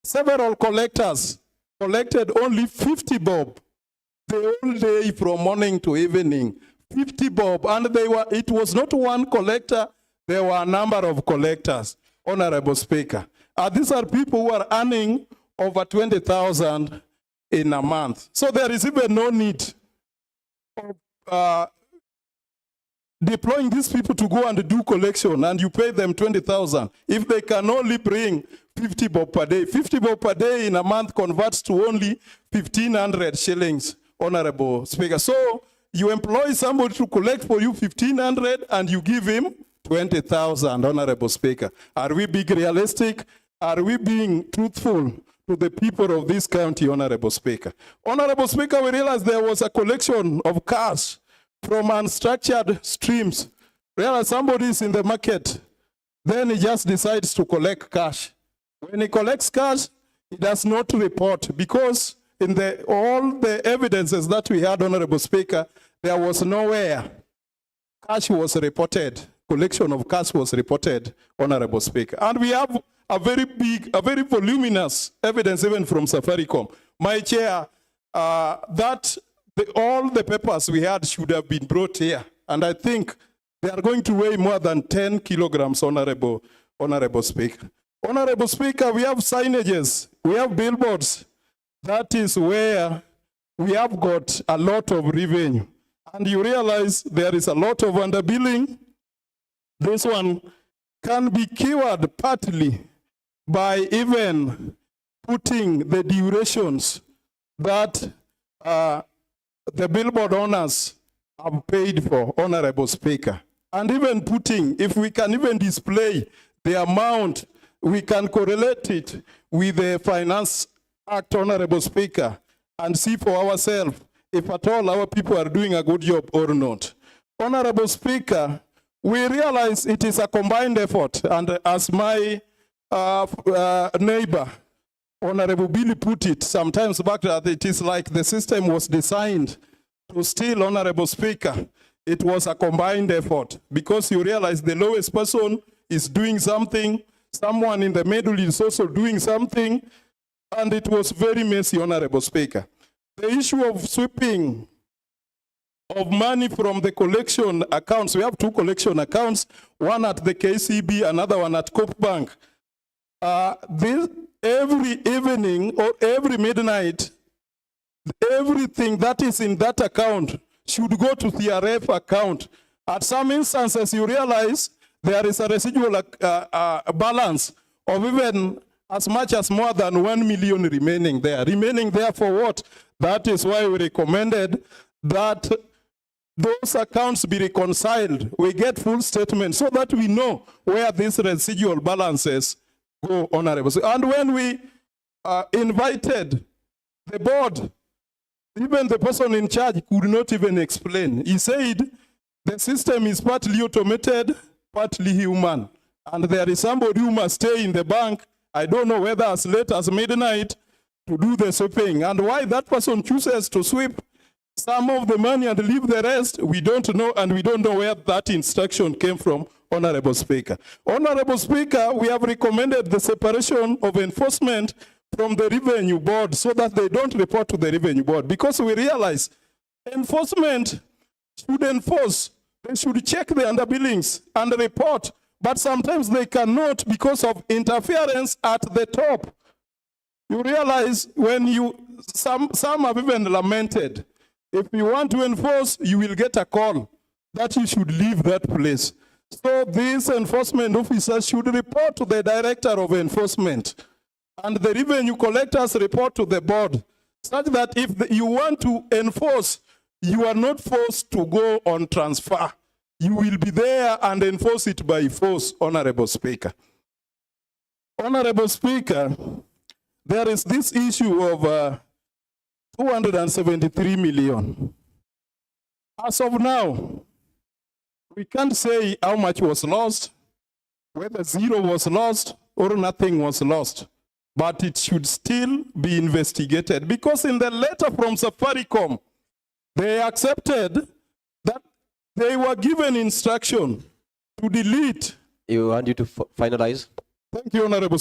several collectors collected only 50 bob, the whole day from morning to evening, 50 bob, and it was not one collector, there were a number of collectors, Honorable Speaker. These are people who are earning over 20,000 in a month. So there is even no need of deploying these people to go and do collection, and you pay them 20,000 if they can only bring 50 bob per day. 50 bob per day in a month converts to only 1,500 shillings, Honorable Speaker. So you employ somebody to collect for you 1,500 and you give him 20,000, Honorable Speaker. Are we being realistic? Are we being truthful to the people of this county, Honorable Speaker? Honorable Speaker, we realized there was a collection of cash from unstructured streams. Realize somebody is in the market, then he just decides to collect cash. When he collects cash, he does not report, because in all the evidences that we had, Honorable Speaker, there was nowhere cash was reported, collection of cash was reported, Honorable Speaker. And we have a very big, a very voluminous evidence even from Safaricom. My chair, all the papers we had should have been brought here. And I think they are going to weigh more than 10 kilograms, Honorable Speaker. Honorable Speaker, we have signages, we have billboards. That is where we have got a lot of revenue. And you realize there is a lot of underbilling. This one can be cured partly by even putting the durations that the billboard owners have paid for, Honorable Speaker. And even putting, if we can even display the amount, we can correlate it with the Finance Act, Honorable Speaker, and see for ourselves if at all our people are doing a good job or not. Honorable Speaker, we realize it is a combined effort, and as my neighbor, Honorable Billy, put it sometimes back, that it is like the system was designed to steal, Honorable Speaker. It was a combined effort, because you realize the lowest person is doing something, someone in the middle is also doing something, and it was very messy, Honorable Speaker. The issue of sweeping of money from the collection accounts, we have two collection accounts, one at the KCB, another one at Coop Bank. Every evening or every midnight, everything that is in that account should go to the RF account. At some instances, you realize there is a residual balance of even as much as more than 1 million remaining there. Remaining there for what? That is why we recommended that those accounts be reconciled. We get full statement so that we know where these residual balances go, Honorable. And when we invited the board, even the person in charge could not even explain. He said the system is partly automated, partly human. And there is somebody who must stay in the bank, I don't know whether as late as midnight, to do the sweeping. And why that person chooses to sweep some of the money and leave the rest, we don't know, and we don't know where that instruction came from, Honorable Speaker. Honorable Speaker, we have recommended the separation of enforcement from the Revenue Board so that they don't report to the Revenue Board, because we realize enforcement should enforce. They should check the underbillings and report, but sometimes they cannot because of interference at the top. You realize when some have even lamented, if you want to enforce, you will get a call that you should leave that place. So these enforcement officers should report to the Director of Enforcement, and the revenue collectors report to the board, such that if you want to enforce, you are not forced to go on transfer. You will be there and enforce it by force, Honorable Speaker. Honorable Speaker, there is this issue of 273 million. As of now, we can't say how much was lost, whether zero was lost or nothing was lost. But it should still be investigated, because in the letter from Safaricom, they accepted that they were given instruction to delete. You want you to finalize? Thank you, Honorable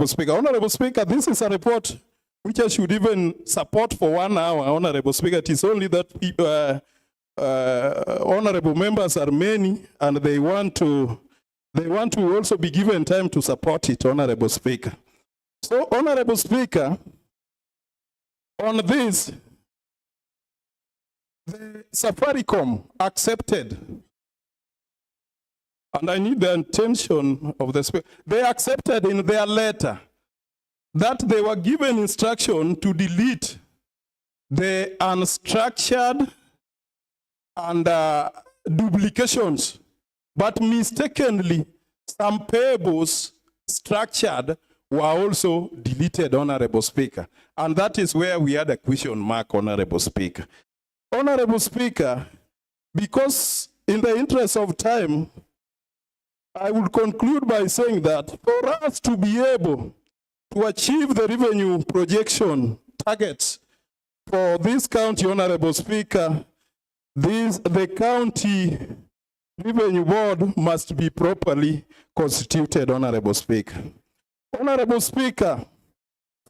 Speaker. Honorable Speaker, this is a report which I should even support for 1 hour, Honorable Speaker. It is only that people, honorable members are many, and they want to also be given time to support it, Honorable Speaker. So, Honorable Speaker, on this, the Safaricom accepted, and I need the attention of the Speaker, they accepted in their letter that they were given instruction to delete the unstructured and duplications, but mistakenly some payables structured were also deleted, Honorable Speaker. And that is where we had a question mark, Honorable Speaker. Honorable Speaker, because in the interest of time, I will conclude by saying that for us to be able to achieve the revenue projection targets for this county, Honorable Speaker, the county revenue board must be properly constituted, Honorable Speaker. Honorable Speaker,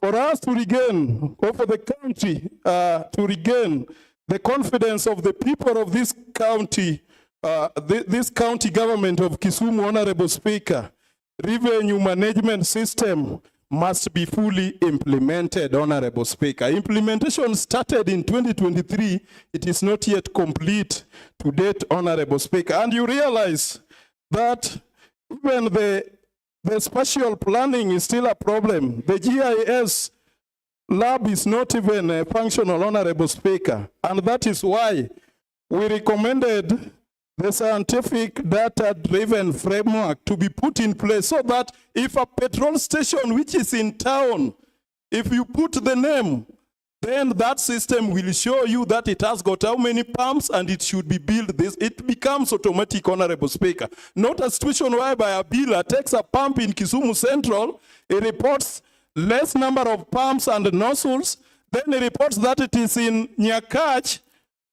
for us to regain, or for the country to regain the confidence of the people of this county, this county government of Kisumu, Honorable Speaker, revenue management system must be fully implemented, Honorable Speaker. Implementation started in 2023. It is not yet complete to date, Honorable Speaker. And you realize that even the spatial planning is still a problem. The GIS lab is not even functional, Honorable Speaker. And that is why we recommended the scientific data-driven framework to be put in place so that if a petrol station which is in town, if you put the name, then that system will show you that it has got how many pumps and it should be billed this. It becomes automatic, Honorable Speaker. Not a situation whereby a biller takes a pump in Kisumu Central, it reports less number of pumps and nozzles, then it reports that it is in Nyakach,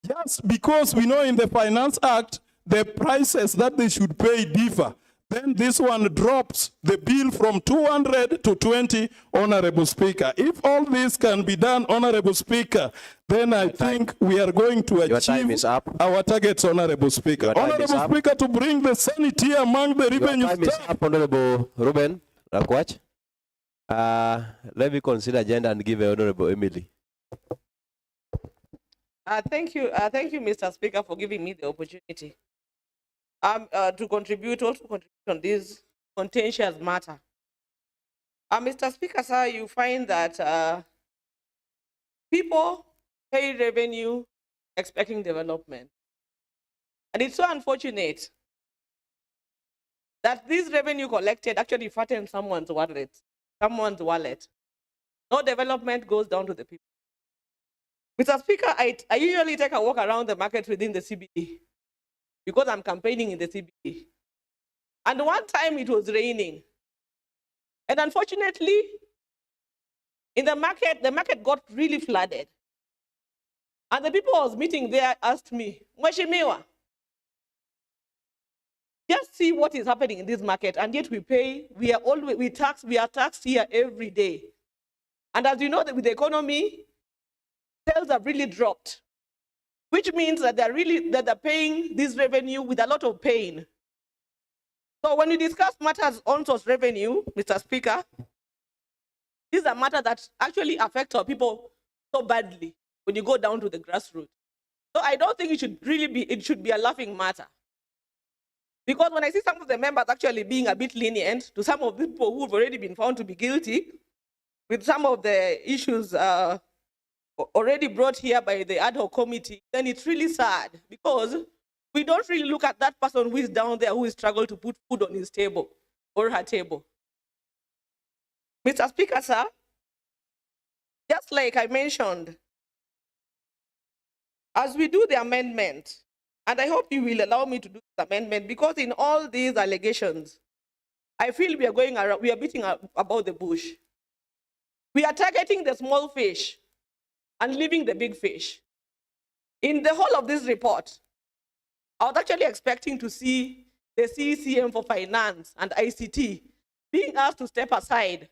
just because we know in the Finance Act, the prices that they should pay differ. Then this one drops the bill from 200 to 20, Honorable Speaker. If all this can be done, Honorable Speaker, then I think we are going to achieve our targets, Honorable Speaker. Honorable Speaker, to bring the sanity among the revenue staff. Honorable Ruben Rakwach. Let me consider agenda and give Honorable Emily. Thank you, Mr. Speaker, for giving me the opportunity to contribute on this contentious matter. Mr. Speaker, sir, you find that people pay revenue expecting development. And it's so unfortunate that this revenue collected actually fattens someone's wallet. No development goes down to the people. Mr. Speaker, I usually take a walk around the market within the CBD because I'm campaigning in the CBD. And one time it was raining. And unfortunately, in the market got really flooded. And the people I was meeting there asked me, Mheshimiwa, just see what is happening in this market, and yet we are taxed here every day. And as you know, with the economy, sales have really dropped, which means that they're paying this revenue with a lot of pain. So when we discuss matters on source revenue, Mr. Speaker, this is a matter that actually affects our people so badly when you go down to the grassroots. So I don't think it should be a laughing matter. Because when I see some of the members actually being a bit lenient to some of the people who've already been found to be guilty with some of the issues already brought here by the ad hoc committee, then it's really sad because we don't really look at that person who is down there who is struggling to put food on his table or her table. Mr. Speaker, sir, just like I mentioned, as we do the amendment, and I hope you will allow me to do this amendment, because in all these allegations, I feel we are beating about the bush. We are targeting the small fish and leaving the big fish. In the whole of this report, I was actually expecting to see the CECM for Finance and ICT being asked to step aside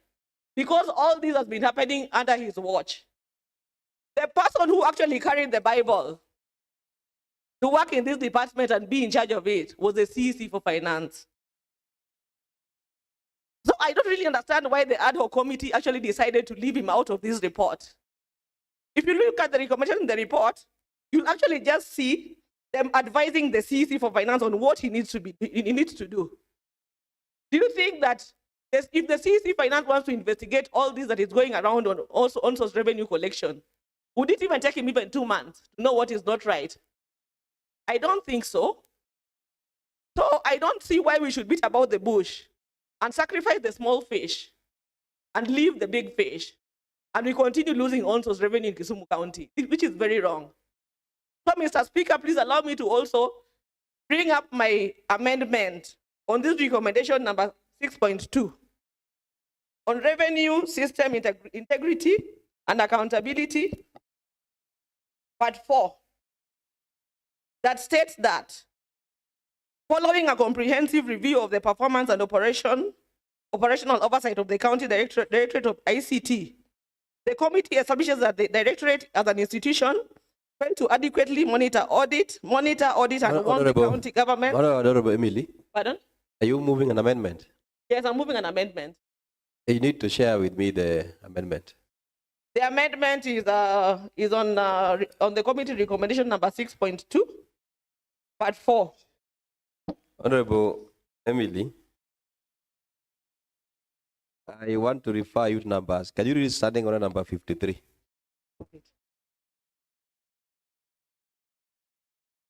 because all this has been happening under his watch. The person who actually carried the Bible to work in this department and be in charge of it was the CEC for Finance. So I don't really understand why the ad hoc committee actually decided to leave him out of this report. If you look at the recommendation in the report, you'll actually just see them advising the CEC for Finance on what he needs to do. Do you think that if the CEC Finance wants to investigate all this that is going around on also on source revenue collection, would it even take him even 2 months to know what is not right? I don't think so. So I don't see why we should beat about the bush and sacrifice the small fish and leave the big fish. And we continue losing on-source revenue in Kisumu County, which is very wrong. So, Mr. Speaker, please allow me to also bring up my amendment on this recommendation number 6.2 on revenue system integrity and accountability, part 4, that states that following a comprehensive review of the performance and operation operational oversight of the county directorate of ICT. The committee establishes that the directorate as an institution failed to adequately monitor, audit, and warn the county government. Honorable Emily, Pardon? are you moving an amendment? Yes, I'm moving an amendment. You need to share with me the amendment. The amendment is on the committee recommendation number 6.2, part 4. Honorable Emily, I want to refer you to numbers. Can you read starting on number 53?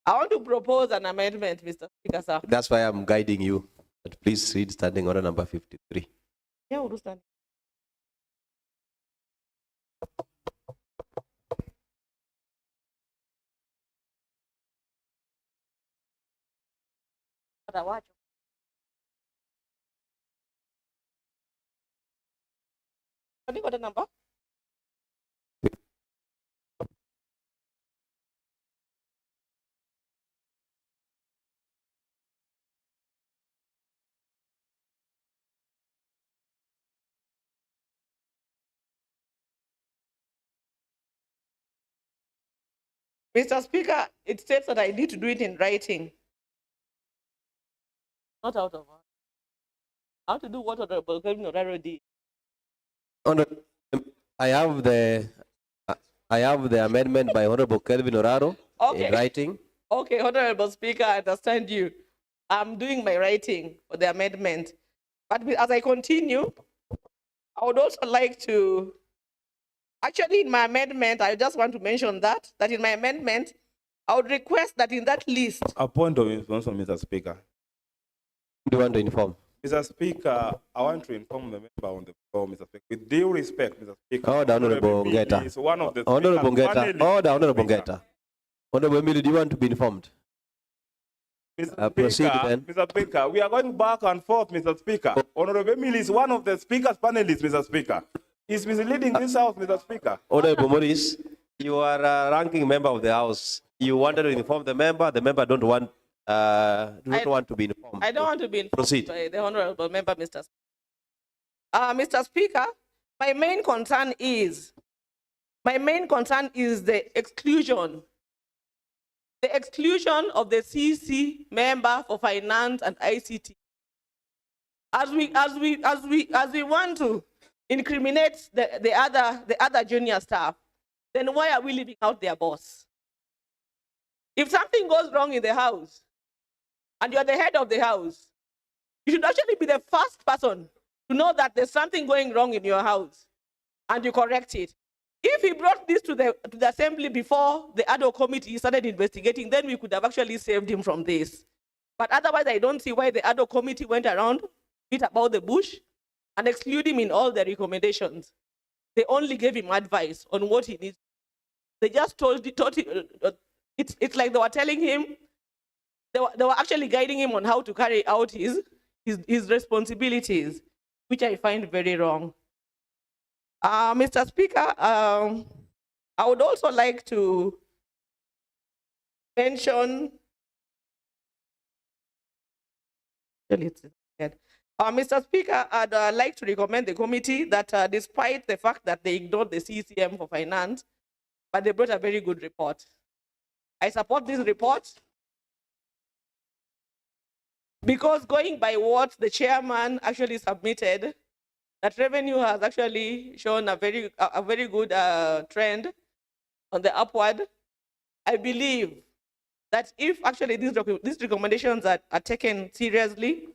I want to propose an amendment, Mr. Speaker, sir. That's why I'm guiding you. But please read starting on number 53. Yeah, we'll stand. What do you got the number? Mr. Speaker, it states that I need to do it in writing. Not out of order. How to do what Honorable Kevin Oraro did. I have the amendment by Honorable Kelvin Oraro in writing. Okay, Honorable Speaker, I understand you. I'm doing my writing for the amendment. But as I continue, I would also like to, actually in my amendment, I just want to mention that in my amendment, I would request that in that list. A point of information, Mr. Speaker. Do you want to inform? Mr. Speaker, I want to inform the member on the floor, Mr. Speaker. With due respect, Mr. Speaker. Oh, the Honorable Ngeta. Is one of the Honorable speakers Ngeta. panelists. Oh, the Honorable Ngeta. Honorable Emily, do you want to be informed? Mr. Proceed Speaker, then. Mr. Speaker, we are going back and forth, Mr. Speaker. Honorable Emily is one of the speakers panelists, Mr. Speaker. He's misleading this house, Mr. Speaker. Honorable Maurice, you are a ranking member of the House. You wanted to inform the member don't want want to be informed. I don't want to be informed Proceed. by the Honorable Member, Mr. Speaker. Mr. Speaker, my main concern is the exclusion of the CC member for finance and ICT. As we want to incriminate the other junior staff, then why are we leaving out their boss? If something goes wrong in the house and you're the head of the house, you should actually be the first person to know that there's something going wrong in your house and you correct it. If he brought this to the assembly before the ad hoc committee started investigating, then we could have actually saved him from this. But otherwise, I don't see why the ad hoc committee went around, beat about the bush, and exclude him in all the recommendations. They only gave him advice on what he needs. They just it's like they were telling him, they were actually guiding him on how to carry out his responsibilities, which I find very wrong. Mr. Speaker, I would also like to mention, Mr. Speaker, I'd like to recommend the committee that despite the fact that they ignored the CCM for finance, but they brought a very good report. I support this report because going by what the chairman actually submitted, that revenue has actually shown a very good trend on the upward. I believe that if actually these recommendations are taken seriously,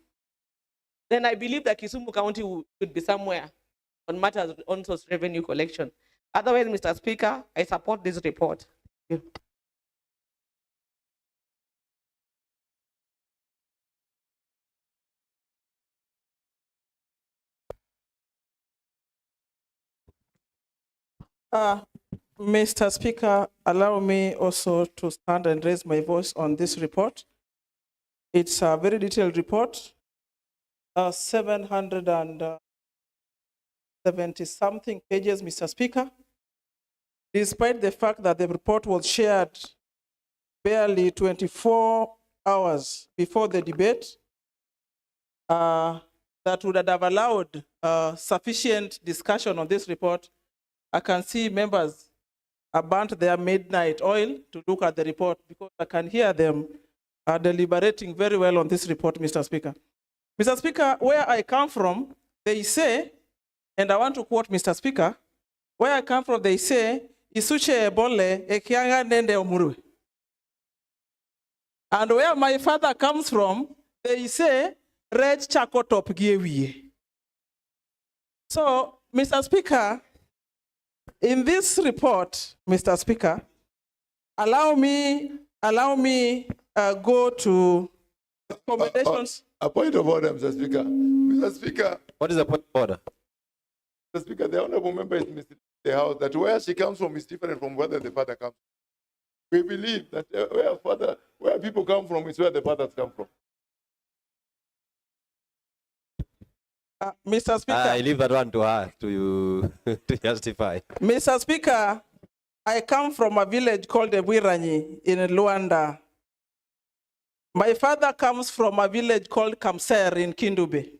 then I believe that Kisumu County should be somewhere on matters on source revenue collection. Otherwise, Mr. Speaker, I support this report. Thank you. Mr. Speaker, allow me also to stand and raise my voice on this report. It's a very detailed report, 770-something pages, Mr. Speaker. Despite the fact that the report was shared barely 24 hours before the debate, that would have allowed sufficient discussion on this report. I can see members have burnt their midnight oil to look at the report because I can hear them deliberating very well on this report, Mr. Speaker. Mr. Speaker, where I come from, they say, and I want to quote Mr. Speaker, where I come from, they say, Isuche ebole ekianga nende omurwe. And where my father comes from, they say, red chako top giewie. So, Mr. Speaker, in this report, Mr. Speaker, allow me go to recommendations. A point of order, Mr. Speaker. Mr. Speaker. What is the point of order? Mr. Speaker, the honorable member is Mr. The House that where she comes from is different from where the father comes from. We believe that where people come from is where the fathers come from. Mr. Speaker. I leave that one to her to to justify. Mr. Speaker, I come from a village called Ebuiranyi in Luanda. My father comes from a village called Kamser in Kindube.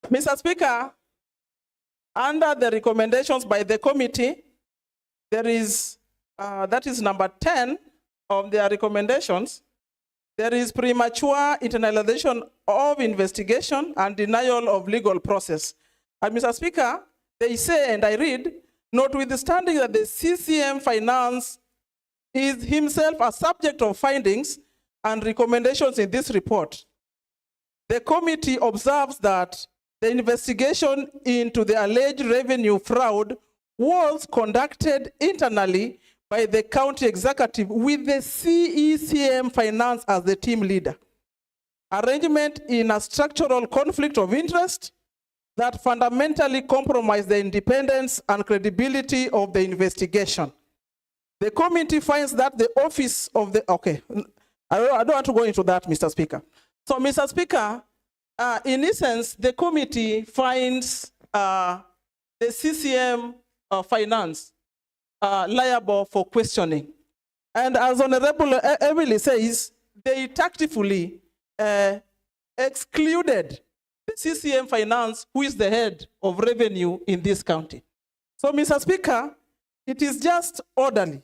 Mr. Speaker, under the recommendations by the committee, there is, that is number 10 of their recommendations, there is premature internalization of investigation and denial of legal process. And Mr. Speaker, they say, and I read, notwithstanding that the CCM Finance is himself a subject of findings and recommendations in this report, the committee observes that the investigation into the alleged revenue fraud was conducted internally by the county executive with the CECM Finance as the team leader. Arrangement in a structural conflict of interest that fundamentally compromised the independence and credibility of the investigation. The committee finds that the office of the, okay, I don't want to go into that, Mr. Speaker. So, Mr. Speaker, in essence, the committee finds the CCM Finance liable for questioning. And as Honorable Emily says, they tactfully excluded the CCM Finance, who is the head of revenue in this county. So, Mr. Speaker, it is just orderly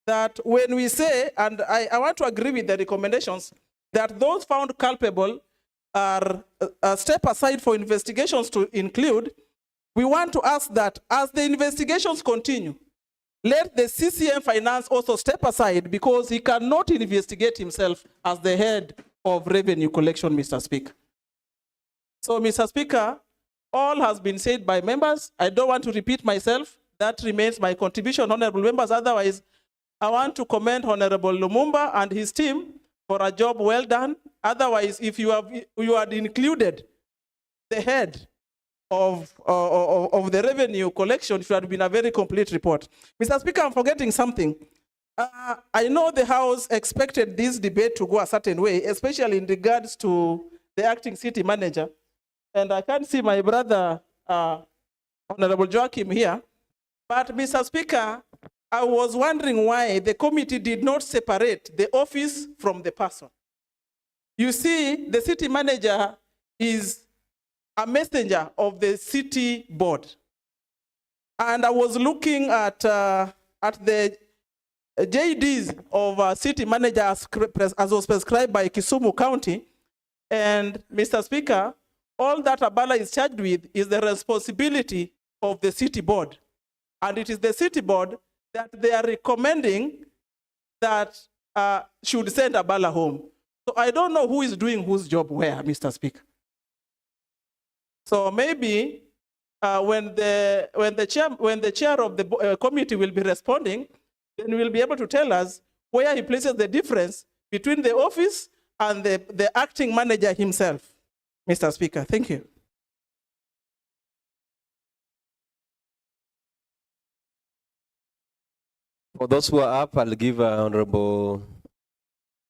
that when we say, and I want to agree with the recommendations, that those found culpable are step aside for investigations to include, we want to ask that as the investigations continue, let the CCM Finance also step aside because he cannot investigate himself as the head of revenue collection, Mr. Speaker. So, Mr. Speaker, all has been said by members. I don't want to repeat myself. That remains my contribution, honorable members. Otherwise, I want to commend Honorable Lumumba and his team for a job well done. Otherwise, if you had included the head of the revenue collection, it would have been a very complete report. Mr. Speaker, I'm forgetting something. I know the House expected this debate to go a certain way, especially in regards to the acting city manager. And I can't see my brother, Honorable Joachim here. But Mr. Speaker, I was wondering why the committee did not separate the office from the person. You see, the city manager is a messenger of the city board. And I was looking at the JDs of city manager as was prescribed by Kisumu County. And Mr. Speaker, all that Abala is charged with is the responsibility of the city board. And it is the city board that they are recommending that should send Abala home. So I don't know who is doing whose job where, Mr. Speaker. So maybe when the chair of the committee will be responding, then he will be able to tell us where he places the difference between the office and the acting manager himself. Mr. Speaker, thank you. For those who are up, I'll give Honorable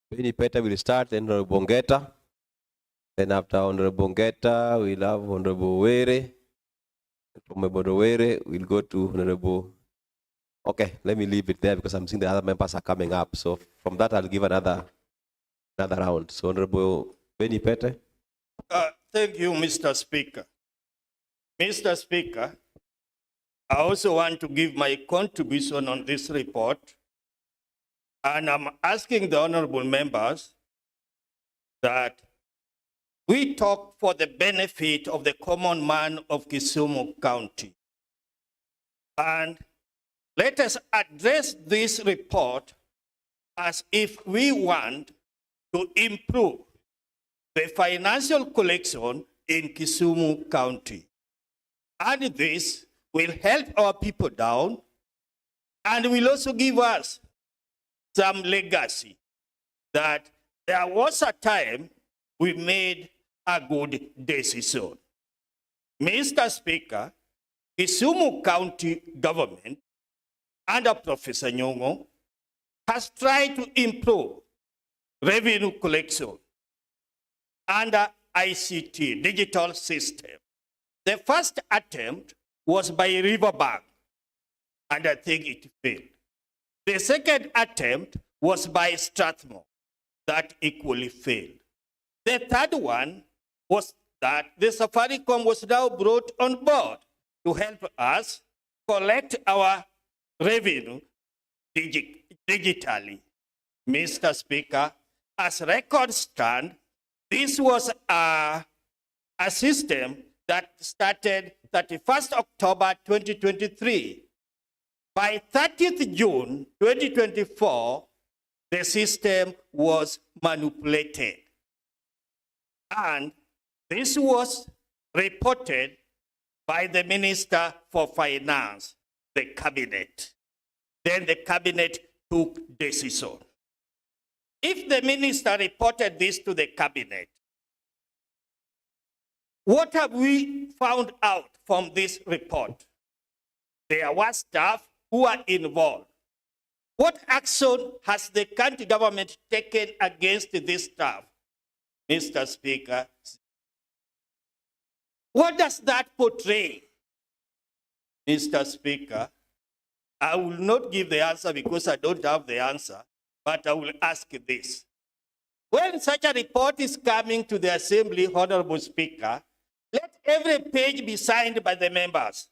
Benny Peter will start, then Honorable Bongeta. Then after Honorable Bongeta, we'll have Honorable Were. From Honorable Were, we'll go to Honorable Okay, let me leave it there because I'm seeing the other members are coming up. So from that, I'll give another round. So Honorable Benny Pete. Thank you, Mr. Speaker. Mr. Speaker, I also want to give my contribution on this report. And I'm asking the honorable members that we talk for the benefit of the common man of Kisumu County. And let us address this report as if we want to improve the financial collection in Kisumu County. And this will help our people down and will also give us some legacy that there was a time we made a good decision. Mr. Speaker, Kisumu County government under Professor Nyong'o has tried to improve revenue collection under ICT, digital system. The first attempt was by Riverbank, and I think it failed. The second attempt was by Strathmore, that equally failed. The third one was that the Safaricom was now brought on board to help us collect our revenue digitally. Mr. Speaker, as records stand, this was a system that started 31st October 2023. By 30th June 2024, the system was manipulated. And this was reported by the Minister for Finance, the cabinet. Then the cabinet took decision. If the minister reported this to the cabinet, what have we found out from this report? There were staff who are involved. What action has the county government taken against this staff? Mr. Speaker, what does that portray? Mr. Speaker, I will not give the answer because I don't have the answer, but I will ask this. When such a report is coming to the Assembly, Honorable Speaker, let every page be signed by the members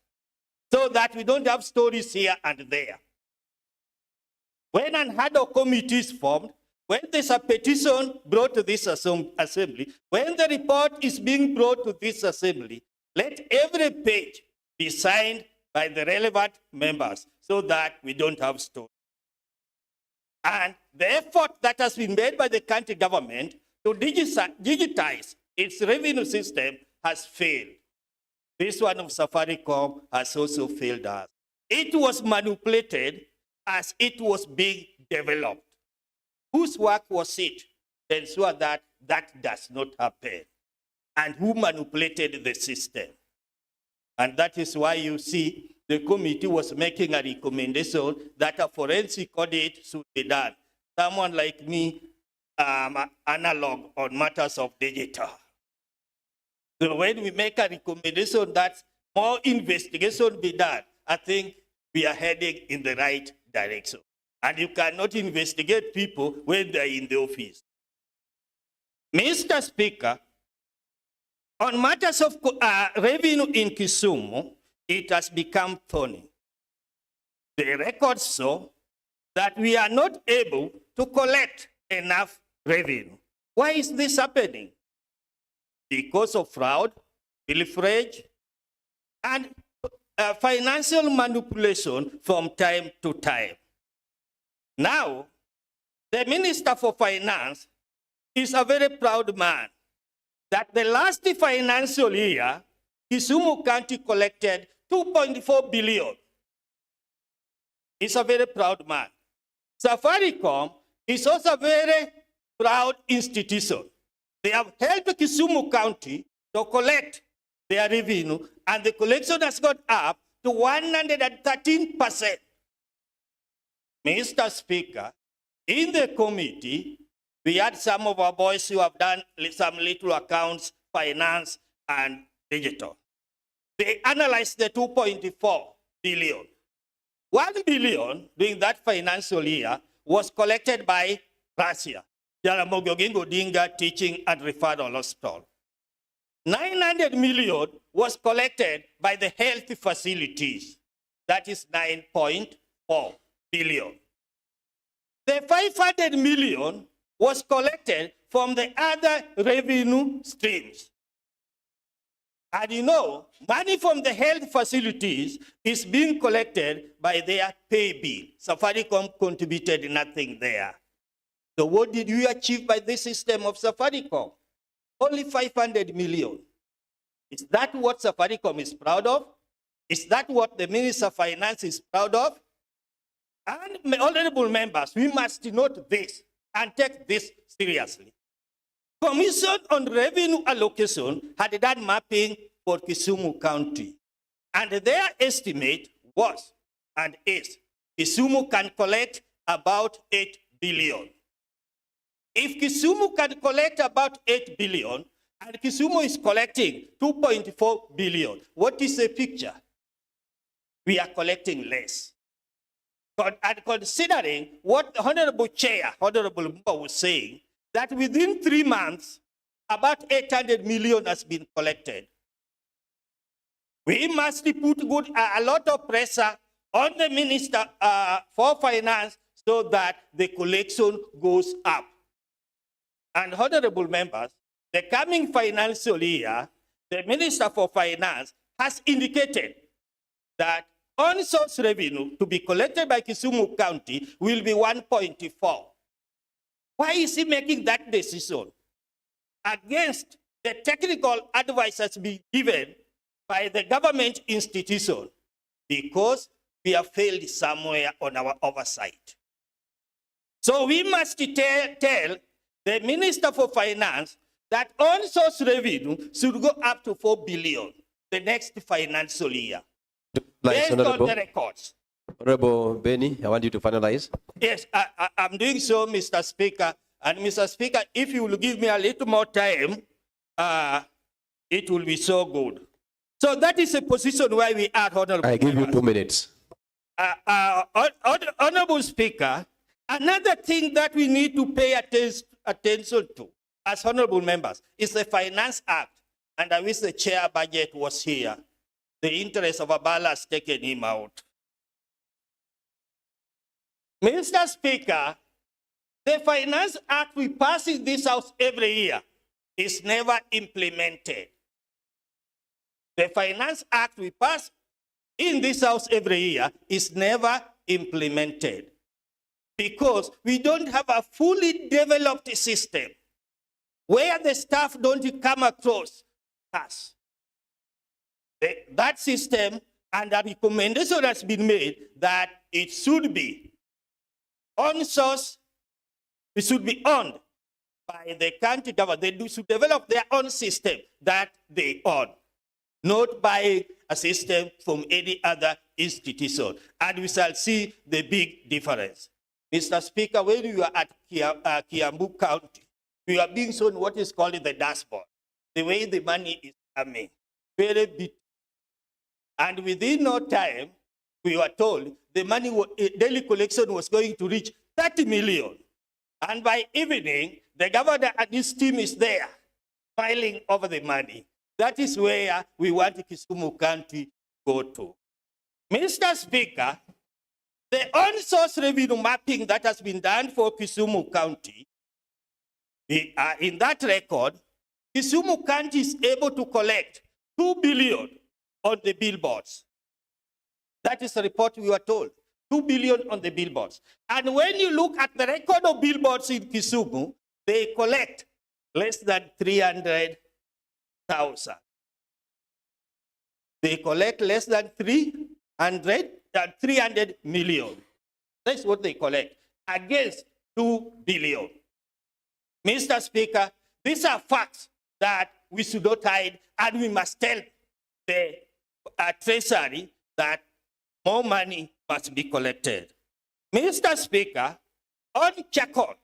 so that we don't have stories here and there. When an ad hoc committee is formed, when there's a petition brought to this assembly, when the report is being brought to this assembly, let every page be signed by the relevant members so that we don't have stories. And the effort that has been made by the county government to digitize its revenue system has failed. This one of Safaricom has also failed us. It was manipulated as it was being developed. Whose work was it to ensure that that does not happen? And who manipulated the system? And that is why you see the committee was making a recommendation that a forensic audit should be done. Someone like me, analog on matters of digital. So when we make a recommendation that more investigation be done, I think we are heading in the right direction. And you cannot investigate people when they're in the office. Mr. Speaker, on matters of revenue in Kisumu, it has become thorny. The records show that we are not able to collect enough revenue. Why is this happening? Because of fraud, pilferage, and financial manipulation from time to time. Now, the Minister for Finance is a very proud man that the last financial year, Kisumu County collected 2.4 billion. He's a very proud man. Safaricom is also a very proud institution. They have helped Kisumu County to collect their revenue, and the collection has gone up to 113%. Mr. Speaker, in the committee, we had some of our boys who have done some little accounts, finance, and digital. They analyzed the 2.4 billion. 1 billion during that financial year was collected by Russia, Jaramogi Oginga Odinga Teaching and Referral Hospital. 900 million was collected by the health facilities. That is 9.4 billion. The 500 million was collected from the other revenue streams. And you know, money from the health facilities is being collected by their pay bill. Safaricom contributed nothing there. So what did you achieve by this system of Safaricom? Only 500 million. Is that what Safaricom is proud of? Is that what the Minister of Finance is proud of? And honorable members, we must note this and take this seriously. Commission on Revenue Allocation had done mapping for Kisumu County. And their estimate was and is Kisumu can collect about 8 billion. If Kisumu can collect about 8 billion, and Kisumu is collecting 2.4 billion, what is the picture? We are collecting less. And considering what the Honorable Chair, Honorable Mba was saying, that within 3 months, about 800 million has been collected. We must put a lot of pressure on the Minister for Finance so that the collection goes up. And honorable members, the coming financial year, the Minister for Finance has indicated that on-source revenue to be collected by Kisumu County will be 1.4. Why is he making that decision? Against the technical advice that's been given by the government institution, because we have failed somewhere on our oversight. So we must tell the Minister for Finance that on-source revenue should go up to 4 billion the next financial year. Based on the records. Honorable Benny, I want you to finalize. Yes, I'm doing so, Mr. Speaker. And Mr. Speaker, if you will give me a little more time, it will be so good. So that is a position where we are, Honorable. I give you 2 minutes. Honorable Speaker, another thing that we need to pay attention to as honorable members is the Finance Act. And I wish the chair budget was here. The interest of Abala has taken him out. Mr. Speaker, the Finance Act we pass in this house every year is never implemented. The Finance Act we pass in this house every year is never implemented because we don't have a fully developed system where the staff don't come across us. That system and a recommendation has been made that it should be on source, it should be owned by the county government. They should develop their own system that they own, not by a system from any other institution. And we shall see the big difference. Mr. Speaker, when you are at Kiambu County, we are being shown what is called the dashboard, the way the money is coming, very big. And within no time, we were told the money, daily collection was going to reach 30 million. And by evening, the governor and his team is there, filing over the money. That is where we want Kisumu County to go to. Mr. Speaker, the on-source revenue mapping that has been done for Kisumu County, in that record, Kisumu County is able to collect 2 billion on the billboards. That is the report we were told. 2 billion on the billboards. And when you look at the record of billboards in Kisumu, they collect less than 300,000. They collect less than 300 million. That's what they collect against 2 billion. Mr. Speaker, these are facts that we should not hide, and we must tell the Treasury that more money must be collected. Mr. Speaker, on Chakon,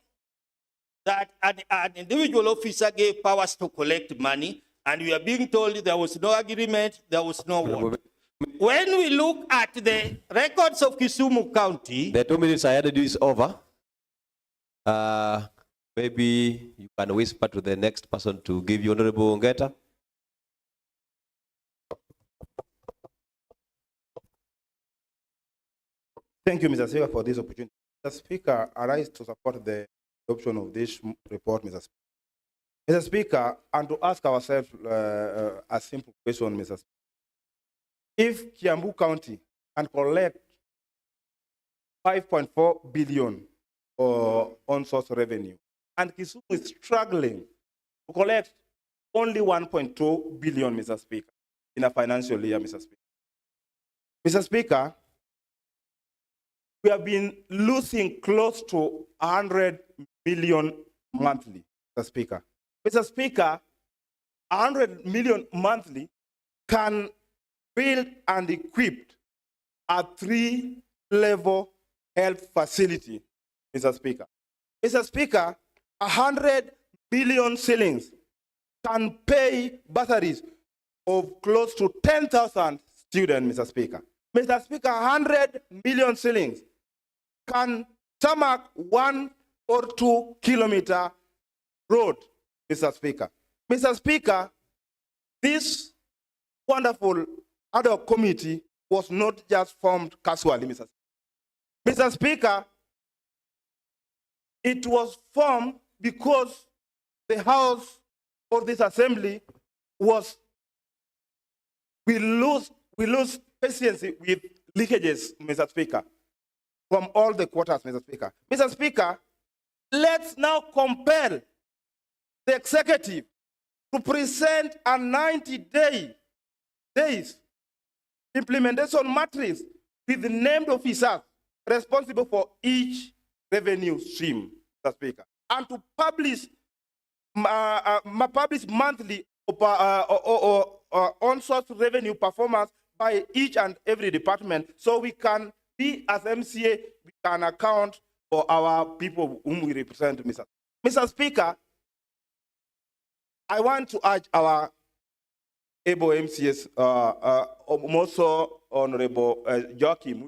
that an individual officer gave powers to collect money, and we are being told there was no agreement, there was no word. When we look at the records of Kisumu County, The 2 minutes I added you is over. Maybe you can whisper to the next person to give you Honorable Ongeta. Thank you, Mr. Speaker, for this opportunity. Mr. Speaker, I rise to support the adoption of this report, Mr. Speaker. Mr. Speaker, and to ask ourselves a simple question, Mr. Speaker. If Kiambu County can collect 5.4 billion on-source revenue, and Kisumu is struggling to collect only 1.2 billion, Mr. Speaker, in a financial year, Mr. Speaker. Mr. Speaker, we have been losing close to 100 million monthly, Mr. Speaker. Mr. Speaker, 100 million monthly can build and equip a 3-level health facility, Mr. Speaker. Mr. Speaker, 100 billion shillings can pay bursaries of close to 10,000 students, Mr. Speaker. Mr. Speaker, 100 million shillings can tarmac 1 or 2 kilometer road, Mr. Speaker. Mr. Speaker, this wonderful ad hoc committee was not just formed casually, Mr. Speaker. Mr. Speaker, it was formed because the House or this assembly was, we lose patience with leakages, Mr. Speaker, from all the quarters, Mr. Speaker. Mr. Speaker, let's now compel the executive to present a 90-days implementation matrix with the named officers responsible for each revenue stream, Mr. Speaker, and to publish monthly on-source revenue performance by each and every department, so we can be, as MCA, we can account for our people whom we represent, Mr. Speaker. I want to urge our able MCS, also Honorable Joachim,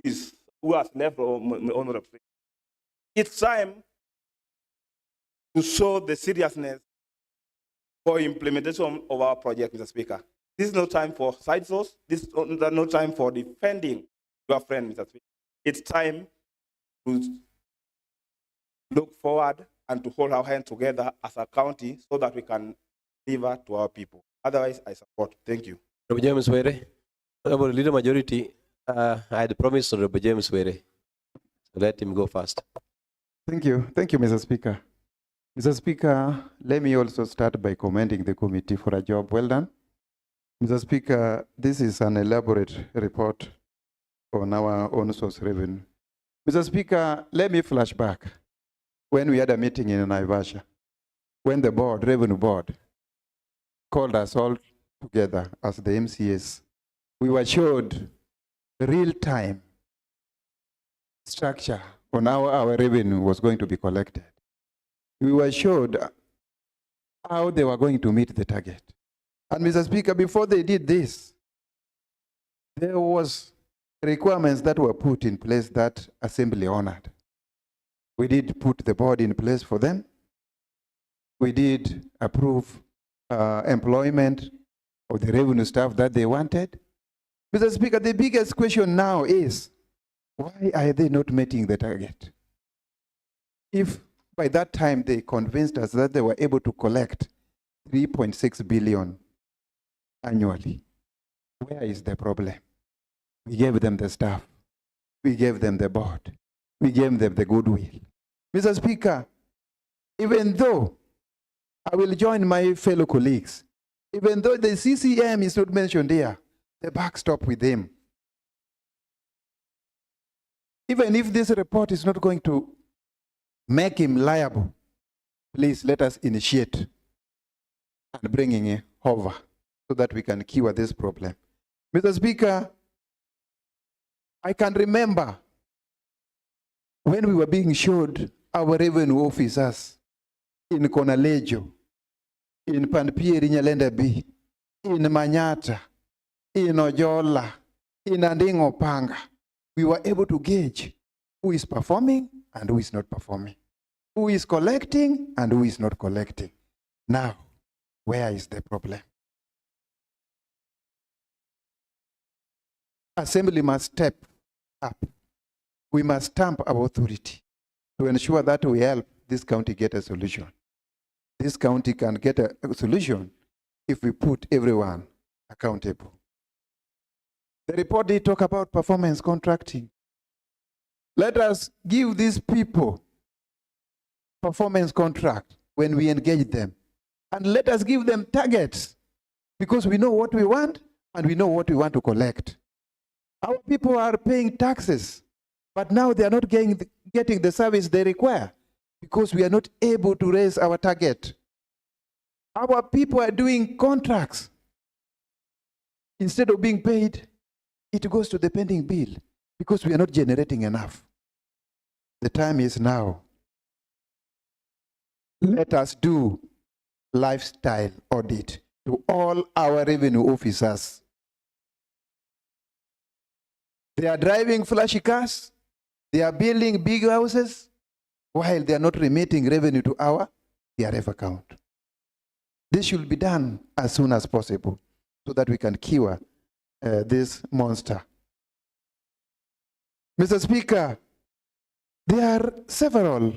who has left Honorable. It's time to show the seriousness for implementation of our project, Mr. Speaker. This is no time for side source. This is no time for defending your friend, Mr. Speaker. It's time to look forward and to hold our hands together as a county so that we can deliver to our people. Otherwise, I support. Thank you. Honorable James Were, Honorable Leader Majority, I had promised Honorable James Were. So let him go first. Thank you, Mr. Speaker. Mr. Speaker, let me also start by commending the committee for a job well done. Mr. Speaker, this is an elaborate report on our own source revenue. Mr. Speaker, let me flash back when we had a meeting in Naivasha, when the board, revenue board, called us all together as the MCS. We were showed real-time structure on how our revenue was going to be collected. We were showed how they were going to meet the target. And Mr. Speaker, before they did this, there was requirements that were put in place that Assembly honored. We did put the board in place for them. We did approve employment of the revenue staff that they wanted. Mr. Speaker, the biggest question now is, why are they not meeting the target? If by that time they convinced us that they were able to collect 3.6 billion annually, where is the problem? We gave them the staff. We gave them the board. We gave them the goodwill. Mr. Speaker, even though I will join my fellow colleagues, even though the CCM is not mentioned here, the backstop with him. Even if this report is not going to make him liable, please let us initiate and bringing it over so that we can cure this problem. Mr. Speaker, I can remember when we were being showed our revenue officers in Konalejo, in Panpieri Nyalenda B, in Manyata, in Ojola, in Andingo Panga, we were able to gauge who is performing and who is not performing, who is collecting and who is not collecting. Now, where is the problem? Assembly must step up. We must stamp our authority to ensure that we help this county get a solution. This county can get a solution if we put everyone accountable. The report did talk about performance contracting. Let us give these people performance contract when we engage them. And let us give them targets because we know what we want and we know what we want to collect. Our people are paying taxes, but now they are not getting the service they require because we are not able to raise our target. Our people are doing contracts. Instead of being paid, it goes to the pending bill because we are not generating enough. The time is now. Let us do lifestyle audit to all our revenue officers. They are driving flashy cars, they are building big houses, while they are not remitting revenue to our TRF account. This should be done as soon as possible so that we can cure this monster. Mr. Speaker, there are several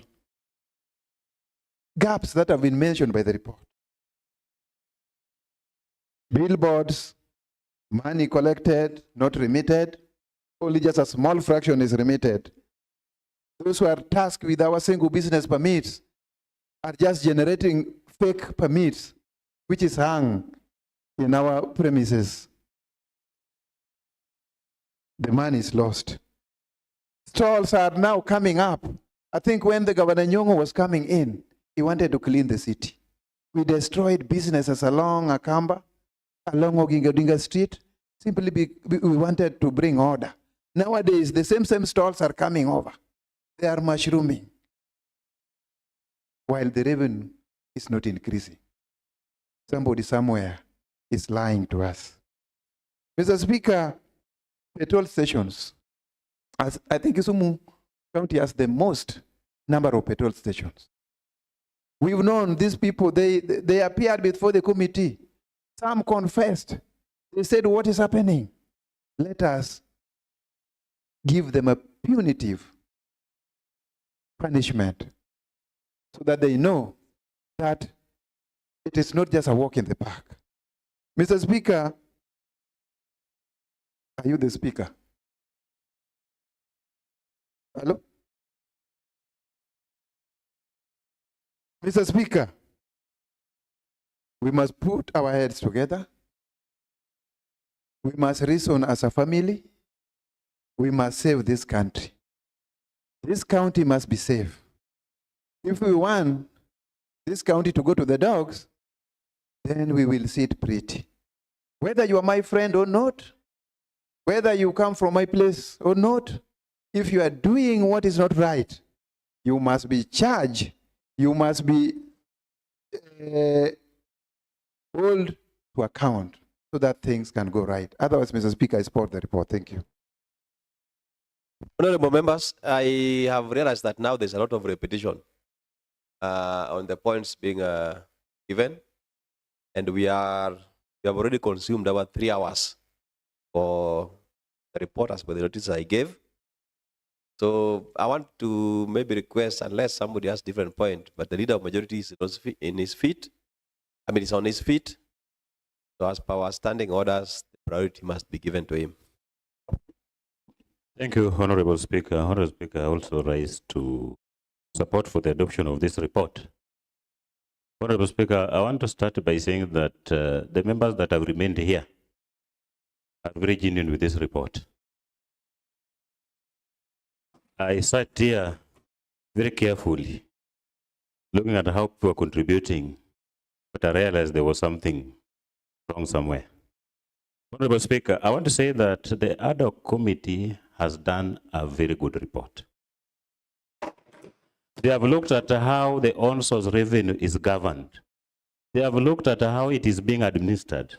gaps that have been mentioned by the report. Billboards, money collected, not remitted, only just a small fraction is remitted. Those who are tasked with our single business permits are just generating fake permits, which is hung in our premises. The money is lost. Stalls are now coming up. I think when the Governor Nyong'o was coming in, he wanted to clean the city. We destroyed businesses along Akamba, along Oginga Street, simply we wanted to bring order. Nowadays, the same stalls are coming over. They are mushrooming, while the revenue is not increasing. Somebody somewhere is lying to us. Mr. Speaker, petrol stations. I think Kisumu County has the most number of petrol stations. We've known these people, they appeared before the committee. Some confessed. They said, what is happening? Let us give them a punitive punishment so that they know that it is not just a walk in the park. Mr. Speaker, are you the speaker? Hello? Mr. Speaker, we must put our heads together. We must reason as a family. We must save this country. This county must be safe. If we want this county to go to the dogs, then we will sit pretty. Whether you are my friend or not, whether you come from my place or not, if you are doing what is not right, you must be charged. You must be held to account so that things can go right. Otherwise, Mr. Speaker, I support the report. Thank you. Honorable members, I have realized that now there's a lot of repetition on the points being given, and we have already consumed about 3 hours for the report as per the notice I gave. So I want to maybe request, unless somebody has different point, but the leader of majority is in his feet. I mean, he's on his feet. So as per our standing orders, the priority must be given to him. Thank you, Honorable Speaker. Honorable Speaker, I also rise to support for the adoption of this report. Honorable Speaker, I want to start by saying that the members that have remained here are very genuine with this report. I sat here very carefully, looking at how people were contributing, but I realized there was something wrong somewhere. Honorable Speaker, I want to say that the ad hoc committee has done a very good report. They have looked at how the on-source revenue is governed. They have looked at how it is being administered.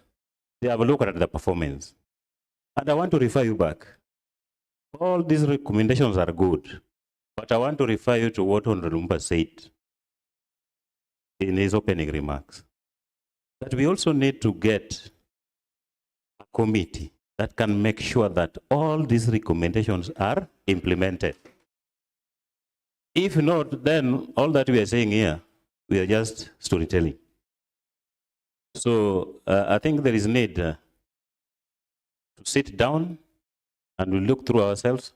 They have looked at the performance. And I want to refer you back. All these recommendations are good, but I want to refer you to what Honorable Mumba said in his opening remarks. That we also need to get a committee that can make sure that all these recommendations are implemented. If not, then all that we are saying here, we are just storytelling. So I think there is need to sit down and we look through ourselves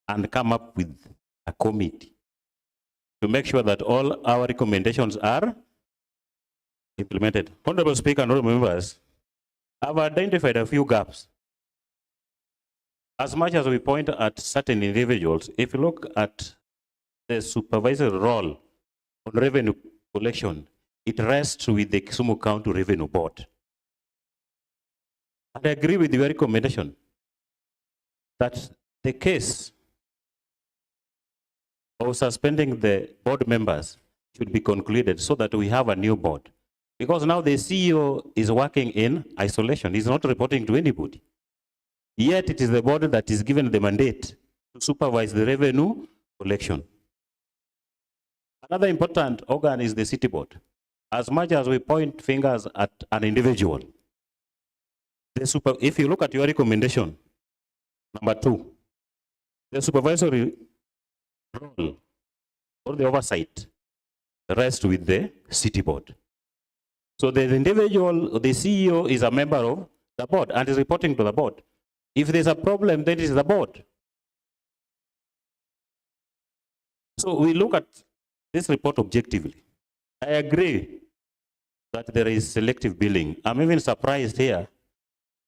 and come up with a committee to make sure that all our recommendations are implemented. Honorable Speaker and honorable members, I've identified a few gaps. As much as we point at certain individuals, if you look at the supervisory role on revenue collection, it rests with the Kisumu County Revenue Board. And I agree with your recommendation that the case of suspending the board members should be concluded so that we have a new board. Because now the CEO is working in isolation. He's not reporting to anybody. Yet it is the board that is given the mandate to supervise the revenue collection. Another important organ is the city board. As much as we point fingers at an individual, if you look at your recommendation, number 2, the supervisory role or the oversight rests with the city board. So the individual, the CEO is a member of the board and is reporting to the board. If there's a problem, then it is the board. So we look at this report objectively. I agree that there is selective billing. I'm even surprised here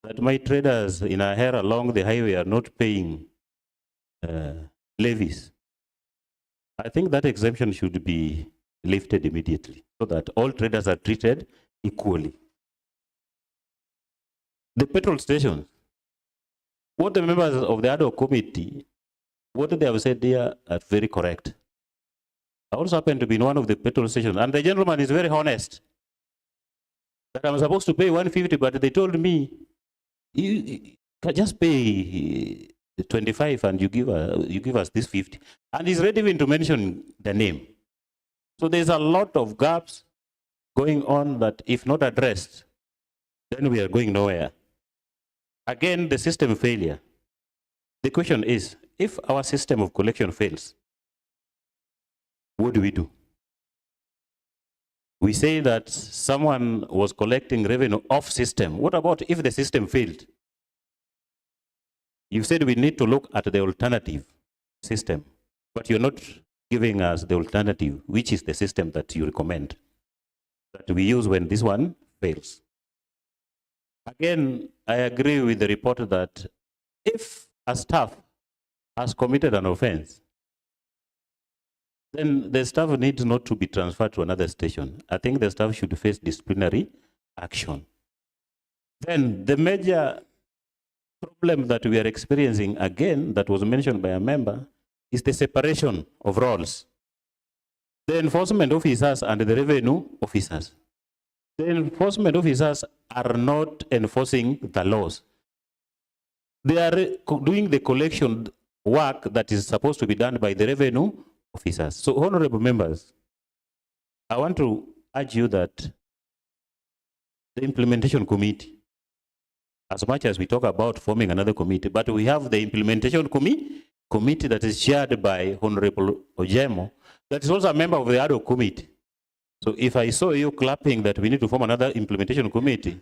that my traders in Ahera along the highway are not paying levies. I think that exemption should be lifted immediately so that all traders are treated equally. The petrol stations, what the members of the ad hoc committee, what they have said there are very correct. I also happen to be in one of the petrol stations, and the gentleman is very honest that I'm supposed to pay 150, but they told me, you can just pay 25 and you give us this 50. And he's ready even to mention the name. So there's a lot of gaps going on that if not addressed, then we are going nowhere. Again, the system failure. The question is, if our system of collection fails, what do we do? We say that someone was collecting revenue off system. What about if the system failed? You said we need to look at the alternative system, but you're not giving us the alternative, which is the system that you recommend that we use when this one fails. Again, I agree with the report that if a staff has committed an offense, then the staff needs not to be transferred to another station. I think the staff should face disciplinary action. Then the major problem that we are experiencing, again, that was mentioned by a member, is the separation of roles. The enforcement officers and the revenue officers. The enforcement officers are not enforcing the laws. They are doing the collection work that is supposed to be done by the revenue officers. So, honorable members, I want to urge you that the implementation committee, as much as we talk about forming another committee, but we have the implementation committee that is chaired by Honorable Ojemo, that is also a member of the ad hoc committee. So if I saw you clapping that we need to form another implementation committee,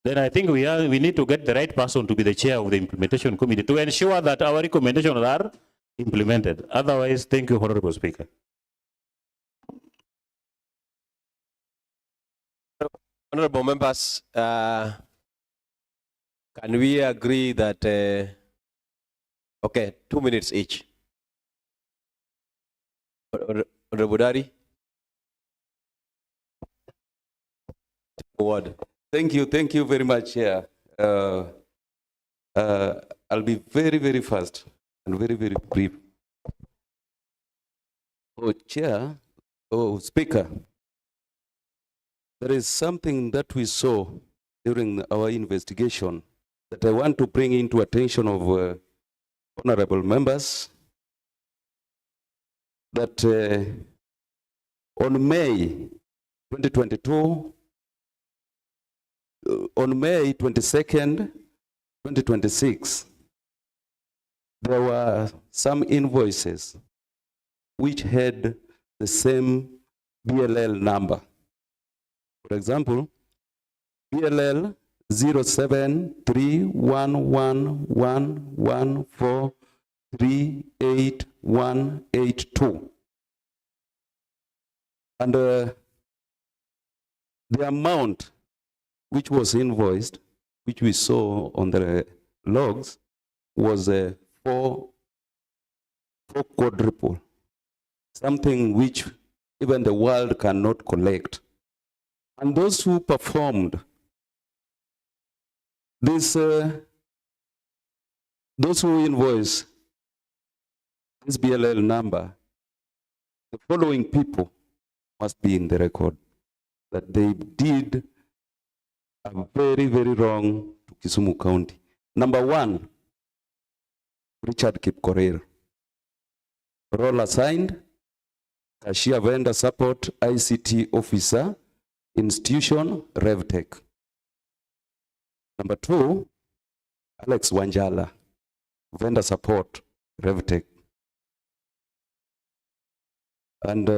then I think we need to get the right person to be the chair of the implementation committee to ensure that our recommendations are implemented. Otherwise, thank you, Honorable Speaker. Honorable members, can we agree that, okay, 2 minutes each. Honorable Dari. Word. Thank you very much, Chair. I'll be very, very fast and very, very brief. Oh, Chair, Speaker, there is something that we saw during our investigation that I want to bring into attention of honorable members that on May 2022, on May 22nd, 2026, there were some invoices which had the same BLL number. For example, BLL 07311114388182. And the amount which was invoiced, which we saw on the logs, was four quadruple, something which even the world cannot collect. And those who performed this, those who invoice this BLL number, the following people must be in the record, that they did a very, very wrong to Kisumu County. Number one, Richard Kipkorir. Role assigned, Cashier Vendor Support ICT Officer, Institution RevTech. Number two, Alex Wanjala, Vendor Support RevTech. And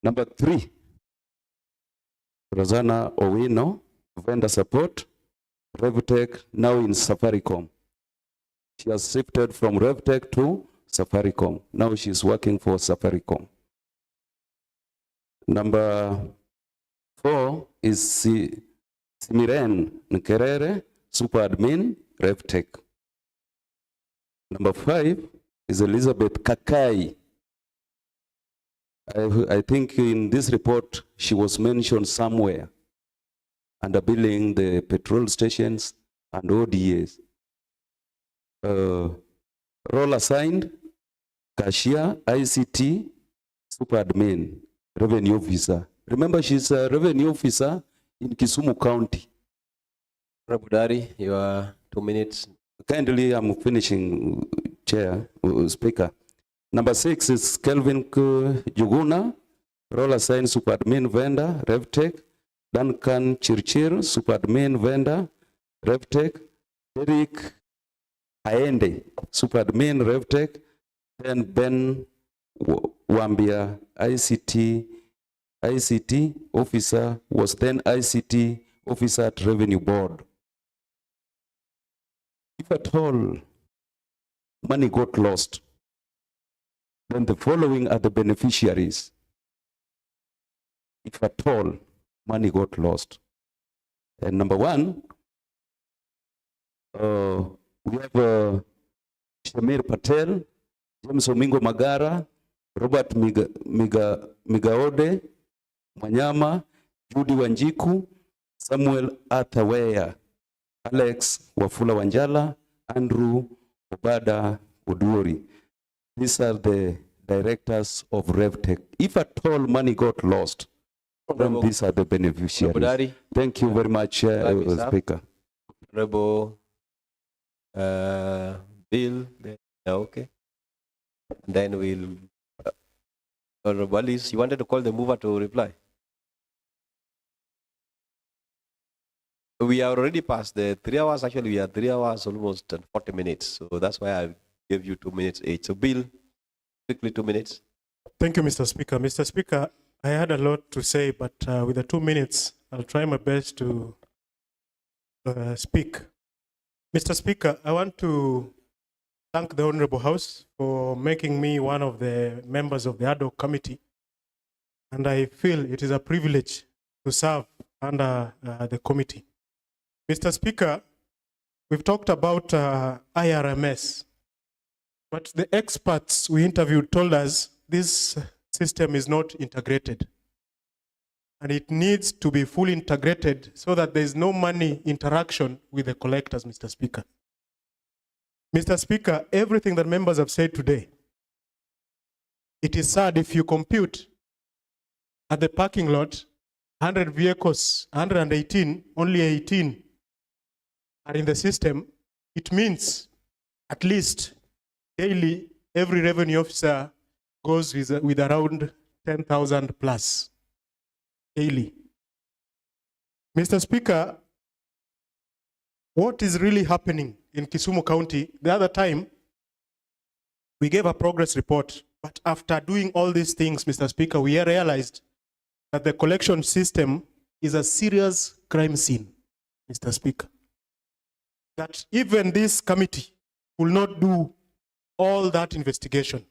number three, Rosanna Owino, Vendor Support RevTech, now in Safaricom. She has shifted from RevTech to Safaricom. Now she's working for Safaricom. Number four is Simiren Nkerere, Super Admin, RevTech. Number five is Elizabeth Kakai. I think in this report she was mentioned somewhere under billing the petrol stations and ODAs. Role assigned, Cashier, ICT, Super Admin, Revenue Officer. Remember, she's a Revenue Officer in Kisumu County. Rabudari, you are 2 minutes. Kindly, I'm finishing, Chair, Speaker. Number six is Kelvin Juguna, role assigned Super Admin Vendor, RevTech. Duncan Chirchir, Super Admin Vendor, RevTech. Eric Aende, Super Admin, RevTech. Then Ben Wambia, ICT Officer, was then ICT Officer at Revenue Board. If at all money got lost, then the following are the beneficiaries. If at all money got lost. And number one, we have Shamir Patel, James Omingo Magara, Robert Migaode, Manyama, Judy Wanjiku, Samuel Athawea, Alex Wafula Wanjala, Andrew Obada Uduori. These are the directors of RevTech. If at all money got lost, then these are the beneficiaries. Thank you very much, Speaker. Honorable Bill, okay. Then we'll, Honorable Alice, you wanted to call the mover to reply? We are already past the 3 hours. Actually, we are 3 hours, almost 40 minutes. So that's why I gave you 2 minutes each. So Bill, quickly 2 minutes. Thank you, Mr. Speaker. Mr. Speaker, I had a lot to say, but with the 2 minutes, I'll try my best to speak. Mr. Speaker, I want to thank the Honorable House for making me one of the members of the ad hoc committee. And I feel it is a privilege to serve under the committee. Mr. Speaker, we've talked about IRMS, but the experts we interviewed told us this system is not integrated. And it needs to be fully integrated so that there is no money interaction with the collectors, Mr. Speaker. Mr. Speaker, everything that members have said today, it is sad if you compute at the parking lot, 100 vehicles, 118, only 18 are in the system, it means at least daily, every revenue officer goes with around 10,000 plus daily. Mr. Speaker, what is really happening in Kisumu County? The other time, we gave a progress report, but after doing all these things, Mr. Speaker, we realized that the collection system is a serious crime scene, Mr. Speaker. That even this committee will not do all that investigation.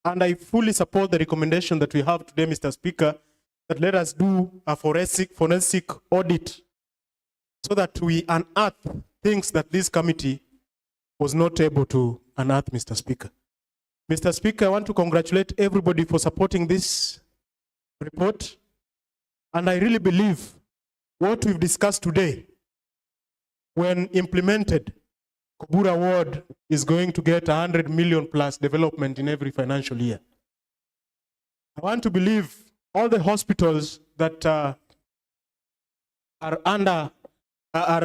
And I fully support the recommendation that we have today, Mr. Speaker, that let us do a forensic audit so that we unearth things that this committee was not able to unearth, Mr. Speaker. Mr. Speaker, I want to congratulate everybody for supporting this report. And I really believe what we've discussed today, when implemented, Kobura Ward is going to get 100 million plus development in every financial year. I want to believe all the hospitals that are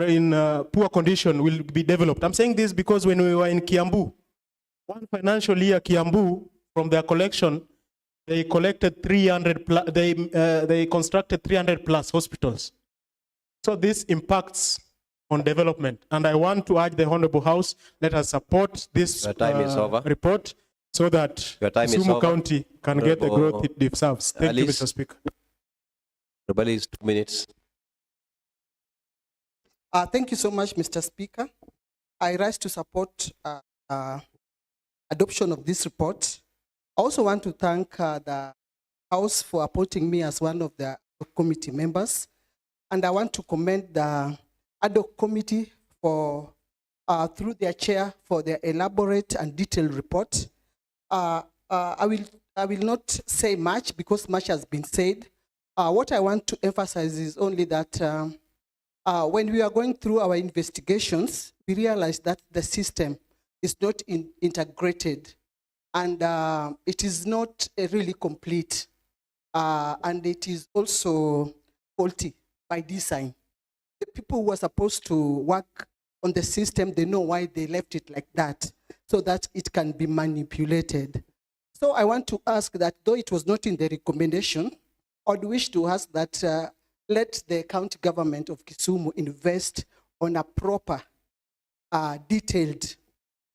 in poor condition will be developed. I'm saying this because when we were in Kiambu, one financial year, Kiambu, from their collection, they collected 300 plus, they constructed 300 plus hospitals. So this impacts on development. And I want to urge the Honorable House, let us support this report so that Kisumu County can get the growth it deserves. Thank you, Mr. Speaker. At least 2 minutes. Thank you so much, Mr. Speaker. I rise to support adoption of this report. I also want to thank the House for appointing me as one of the committee members. And I want to commend the ad hoc committee for, through their chair, for their elaborate and detailed report. I will not say much because much has been said. What I want to emphasize is only that when we are going through our investigations, we realize that the system is not integrated and it is not really complete. And it is also faulty by design. The people who are supposed to work on the system, they know why they left it like that, so that it can be manipulated. So I want to ask that, though it was not in the recommendation, I would wish to ask that let the county government of Kisumu invest on a proper, detailed,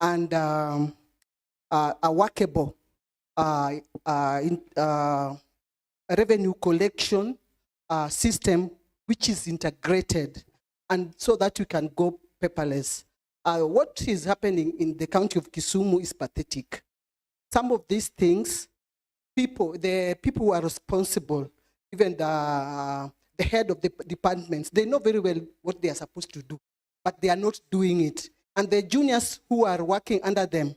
and a workable revenue collection system which is integrated, and so that we can go paperless. What is happening in the county of Kisumu is pathetic. Some of these things, the people who are responsible, even the head of the departments, they know very well what they are supposed to do, but they are not doing it. And the juniors who are working under them,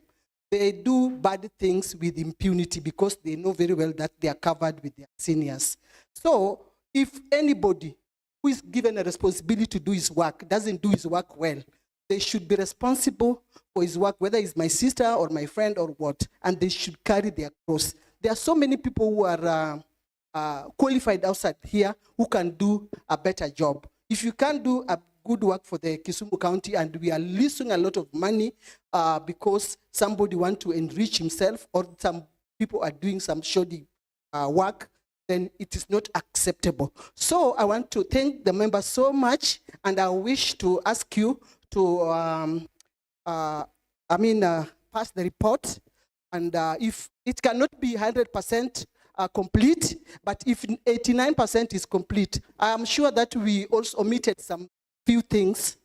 they do bad things with impunity because they know very well that they are covered with their seniors. So if anybody who is given a responsibility to do his work doesn't do his work well, they should be responsible for his work, whether it's my sister or my friend or what, and they should carry their cross. There are so many people who are qualified outside here who can do a better job. If you can't do a good work for the Kisumu County and we are losing a lot of money because somebody wants to enrich himself or some people are doing some shoddy work, then it is not acceptable. So I want to thank the members so much, and I wish to ask you to, pass the report. And if it cannot be 100% complete, but if 89% is complete, I am sure that we also omitted some few things.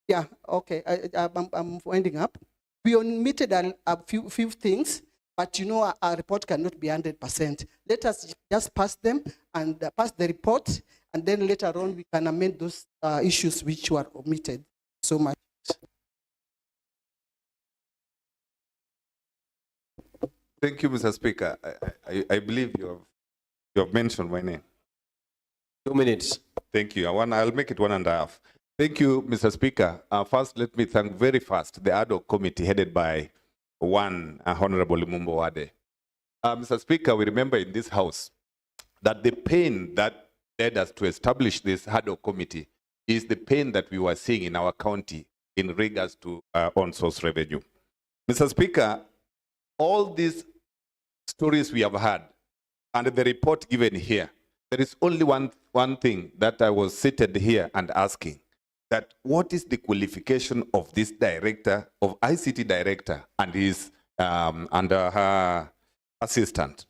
Yeah, okay, I'm winding up. We omitted a few things, but you know our report cannot be 100%. Let us just pass them and pass the report, and then later on we can amend those issues which were omitted. So much. Thank you, Mr. Speaker. I believe you have mentioned my name. 2 minutes. Thank you. I'll make it 1.5. Thank you, Mr. Speaker. First, let me thank very fast the ad hoc committee headed by one Honorable Lumumbo Wade. Mr. Speaker, we remember in this House that the pain that led us to establish this ad hoc committee is the pain that we were seeing in our county in regards to on-source revenue. Mr. Speaker, all these stories we have had and the report given here, there is only one thing that I was seated here and asking, that what is the qualification of this director, of ICT director and his and her assistant?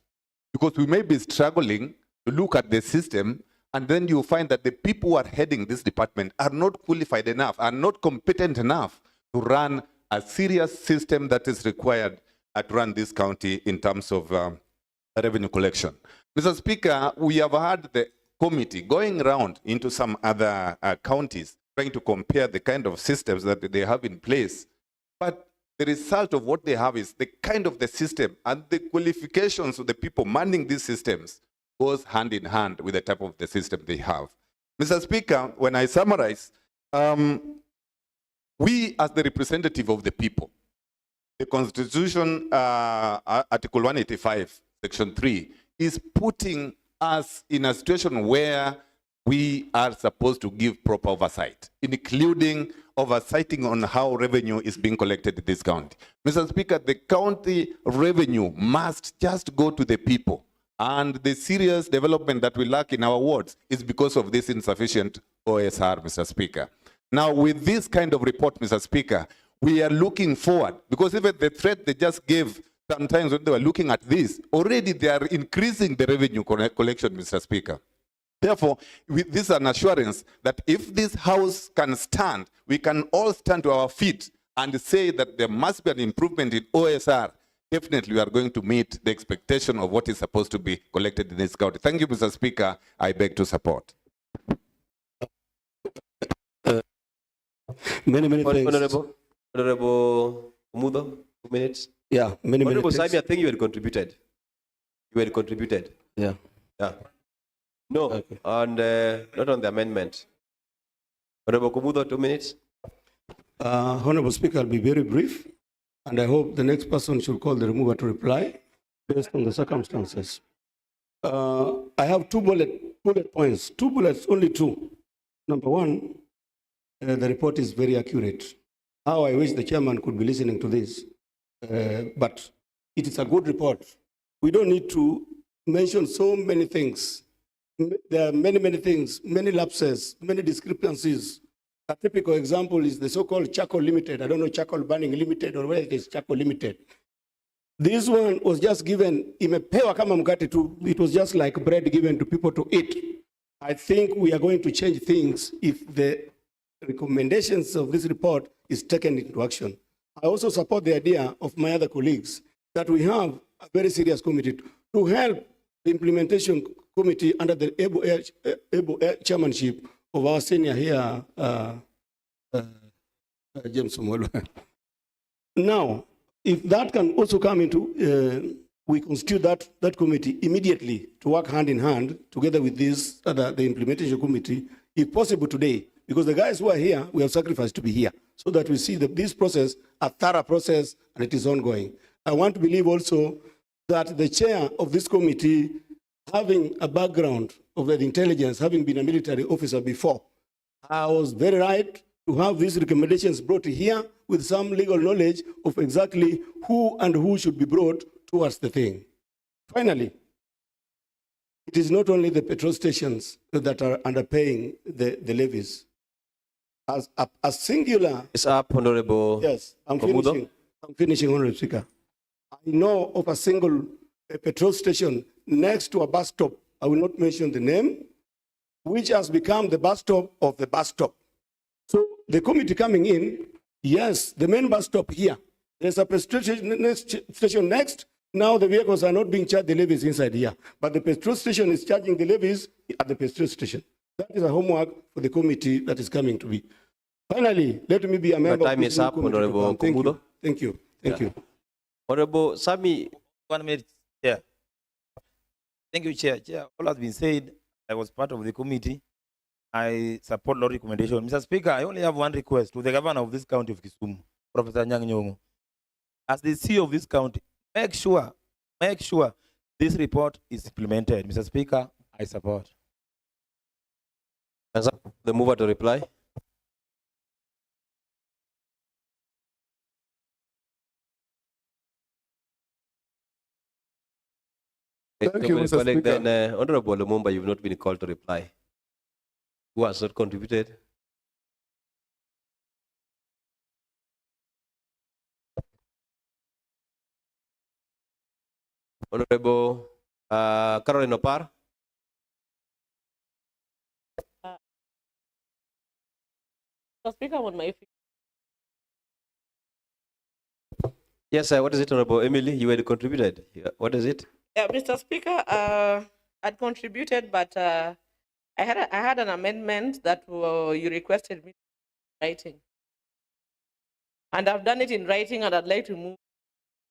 Because we may be struggling to look at the system, and then you find that the people who are heading this department are not qualified enough, are not competent enough to run a serious system that is required to run this county in terms of revenue collection. Mr. Speaker, we have had the committee going around into some other counties trying to compare the kind of systems that they have in place. But the result of what they have is the kind of the system and the qualifications of the people manning these systems goes hand in hand with the type of the system they have. Mr. Speaker, when I summarize, we as the representative of the people, the Constitution, Article 185, Section 3, is putting us in a situation where we are supposed to give proper oversight, including oversighting on how revenue is being collected in this county. Mr. Speaker, the county revenue must just go to the people. And the serious development that we lack in our wards is because of this insufficient OSR, Mr. Speaker. Now, with this kind of report, Mr. Speaker, we are looking forward, because even the threat they just gave sometimes when they were looking at this, already they are increasing the revenue collection, Mr. Speaker. Therefore, this is an assurance that if this house can stand, we can all stand to our feet and say that there must be an improvement in OSR. Definitely, we are going to meet the expectation of what is supposed to be collected in this county. Thank you, Mr. Speaker. I beg to support. Many thanks. Honorable Umudo, 2 minutes. Yeah, many Honorable thanks. Saimi, I think you had contributed. You had contributed. Yeah. Yeah. No, Okay. and not on the amendment. Honorable Kumudo, 2 minutes. Honorable Speaker, I'll be very brief, and I hope the next person should call the remover to reply based on the circumstances. I have two bullet points, two bullets, only two. Number one, the report is very accurate. How I wish the chairman could be listening to this, but it is a good report. We don't need to mention so many things. There are many things, many lapses, many discrepancies. A typical example is the so-called Charcoal Limited. I don't know, Charcoal Burning Limited or whether it is Charcoal Limited. This one was just given, imepewa kama mkate tu. It was just like bread given to people to eat. I think we are going to change things if the recommendations of this report is taken into action. I also support the idea of my other colleagues that we have a very serious committee to help the implementation committee under the able chairmanship of our senior here, James Omolo. Now, if that can also come into, we constitute that committee immediately to work hand in hand together with this, the implementation committee, if possible today, because the guys who are here, we have sacrificed to be here, so that we see that this process, a thorough process, and it is ongoing. I want to believe also that the chair of this committee, having a background of the intelligence, having been a military officer before, I was very right to have these recommendations brought here with some legal knowledge of exactly who should be brought towards the thing. Finally, it is not only the petrol stations that are underpaying the levies. As a singular... It's up, Honorable. Yes, I'm Komudo. finishing, Honorable Speaker. I know of a single petrol station next to a bus stop, I will not mention the name, which has become the bus stop of the bus stop. So the committee coming in, yes, the main bus stop here, there's a petrol station next. Now the vehicles are not being charged the levies inside here, but the petrol station is charging the levies at the petrol station. That is a homework for the committee that is coming to be. Finally, let me be a member. Time is up, Honorable Komudo. Thank you. Thank you. Honorable Sami. 1 minute, Chair. Thank you, Chair. Chair, all has been said. I was part of the committee. I support law recommendation. Mr. Speaker, I only have one request to the governor of this county of Kisumu, Professor Anyang' Nyong'o. As the CEO of this county, make sure this report is implemented. Mr. Speaker, I support. The mover to reply. Thank you, Mr. Colleague, Speaker. then, Honorable Lumumba, you've not been called to reply. Who has not contributed? Honorable Caroline Opar. Mr. Speaker, I'm on my feet. Yes, sir. What is it, Honorable Emily? You had contributed. What is it? Yeah, Mr. Speaker, I'd contributed, but I had an amendment that you requested me to writing. And I've done it in writing, and I'd like to move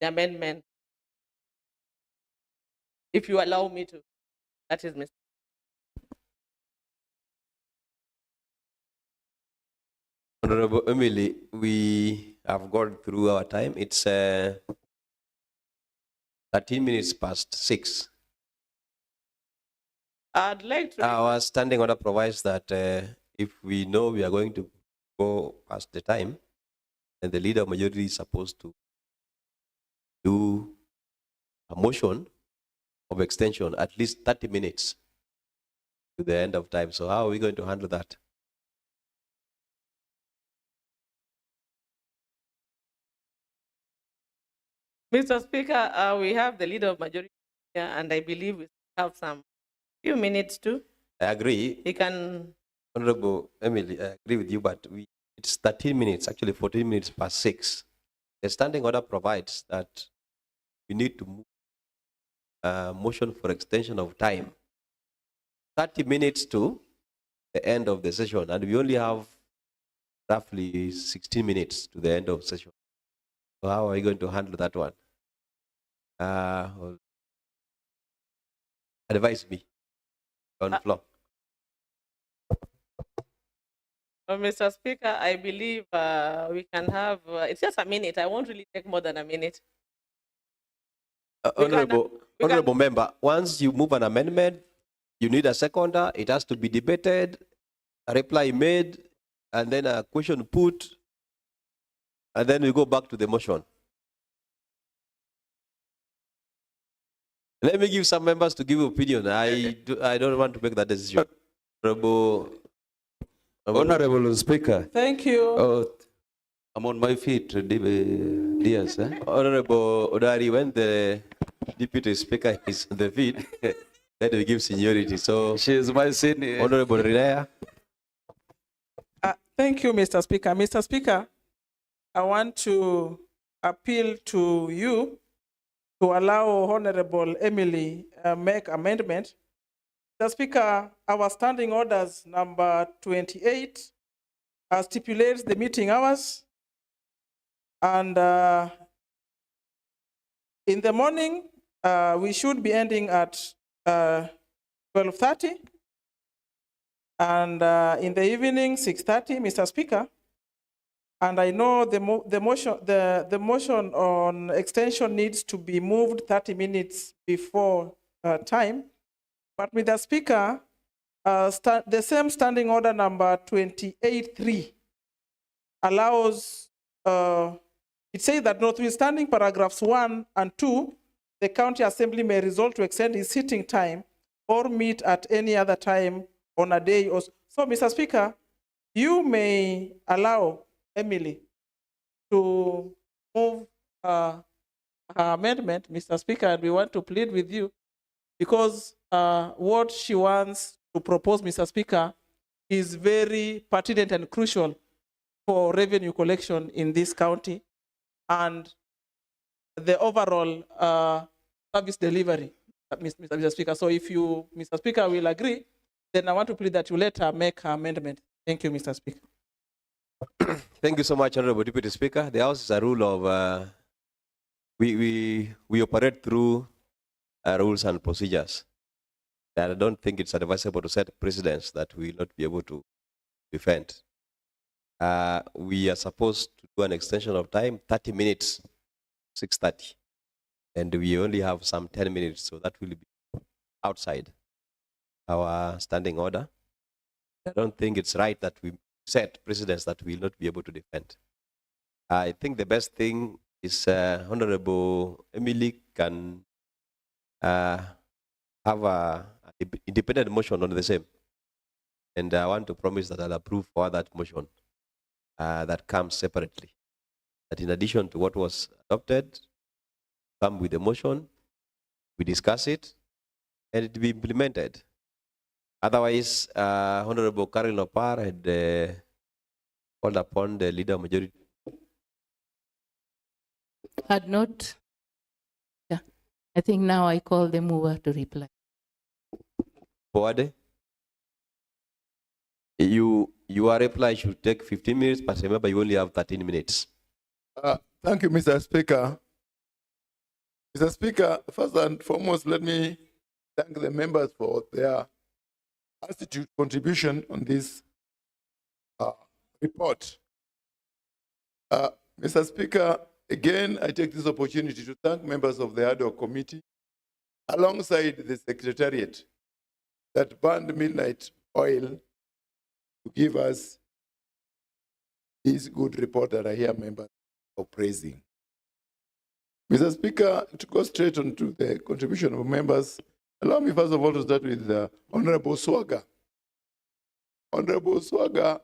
the amendment. If you allow me to. That is Mr. Honorable Emily, we have gone through our time. It's 13 minutes past 6. I'd like to. Our standing order provides that if we know we are going to go past the time, then the leader of majority is supposed to do a motion of extension at least 30 minutes to the end of time. So how are we going to handle that? Mr. Speaker, we have the leader of majority here, and I believe we have some few minutes too. I agree. He can. Honorable Emily, I agree with you, but it's 13 minutes, actually 14 minutes past 6. The standing order provides that we need to move a motion for extension of time 30 minutes to the end of the session, and we only have roughly 16 minutes to the end of session. So how are you going to handle that one? Advise me on the floor. Mr. Speaker, I believe we can have, it's just a minute. I won't really take more than a minute. Honorable member, once you move an amendment, you need a seconder, it has to be debated, a reply made, and then a question put, and then we go back to the motion. Let me give some members to give opinion. I don't want to make that decision. Honorable Speaker. Thank you. Oh, I'm on my feet, dear sir. Honorable Odari, when the Deputy Speaker is on the feet, then we give seniority. So she is my senior. Honorable Rinaya. Thank you, Mr. Speaker. Mr. Speaker, I want to appeal to you to allow Honorable Emily make amendment. Mr. Speaker, our standing orders number 28 stipulates the meeting hours, and in the morning we should be ending at 12:30, and in the evening 6:30, Mr. Speaker. And I know the motion on extension needs to be moved 30 minutes before time. But Mr. Speaker, the same standing order number 28.3 allows, it says that notwithstanding paragraphs 1 and 2, the county assembly may resolve to extend its sitting time or meet at any other time on a day. So, Mr. Speaker, you may allow Emily to move her amendment, Mr. Speaker, and we want to plead with you because what she wants to propose, Mr. Speaker, is very pertinent and crucial for revenue collection in this county and the overall service delivery, Mr. Speaker. So if you, Mr. Speaker, will agree, then I want to plead that you let her make her amendment. Thank you, Mr. Speaker. Thank you so much, Honorable Deputy Speaker. The House is a rule of, we operate through rules and procedures. And I don't think it's advisable to set precedents that we will not be able to defend. We are supposed to do an extension of time, 30 minutes, 6:30. And we only have some 10 minutes, so that will be outside our standing order. I don't think it's right that we set precedents that we will not be able to defend. I think the best thing is Honorable Emily can have a independent motion on the same. And I want to promise that I'll approve for that motion that comes separately. That in addition to what was adopted, come with a motion, we discuss it, and it be implemented. Otherwise, Honorable Karen Lopar had called upon the leader majority. Had not. Yeah. I think now I call the mover to reply. Forward. Your reply should take 15 minutes, but remember you only have 13 minutes. Thank you, Mr. Speaker. Mr. Speaker, first and foremost, let me thank the members for their attitude contribution on this report. Mr. Speaker, again, I take this opportunity to thank members of the ad hoc committee alongside the Secretariat that burned midnight oil to give us this good report that I hear members are praising. Mr. Speaker, to go straight on to the contribution of members, allow me first of all to start with Honorable Swaga. Honorable Swaga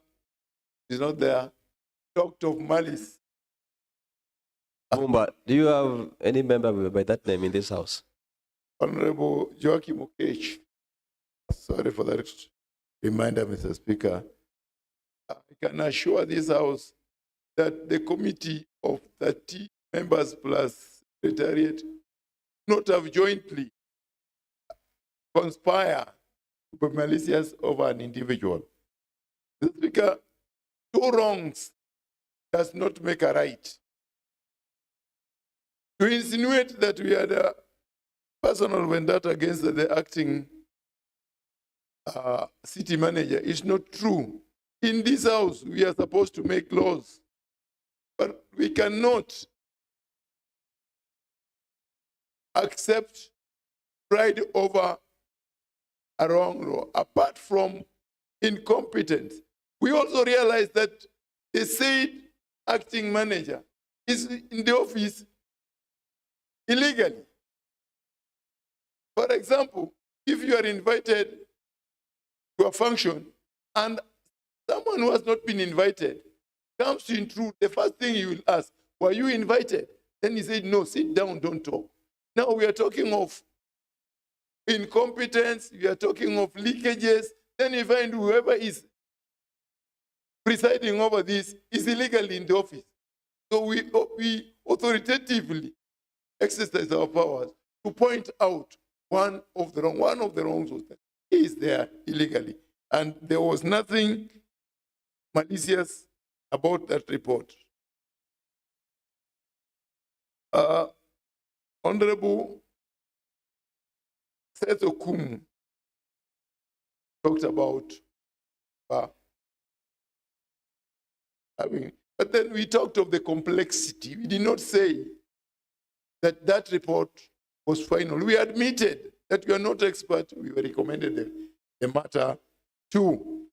is not there, talked of malice. Mumba, do you have any member by that name in this house? Honorable Joachim Okech. Sorry for that reminder, Mr. Speaker. I can assure this House that the committee of 30 members plus Secretariat not have jointly conspire to be malicious over an individual. Mr. Speaker, two wrongs does not make a right. To insinuate that we had a personal vendetta against the acting city manager is not true. In this House, we are supposed to make laws, but we cannot accept pride over a wrong law. Apart from incompetence, we also realize that the said acting manager is in the office illegally. For example, if you are invited to a function and someone who has not been invited comes to intrude, the first thing you will ask, were you invited? Then he said, no, sit down, don't talk. Now we are talking of incompetence, we are talking of leakages, then you find whoever is presiding over this is illegally in the office. So we authoritatively exercise our powers to point out one of the wrongs was that he is there illegally. And there was nothing malicious about that report. Honorable Seth Okumu talked about but then we talked of the complexity. We did not say that that report was final. We admitted that we are not experts. We were recommended the matter to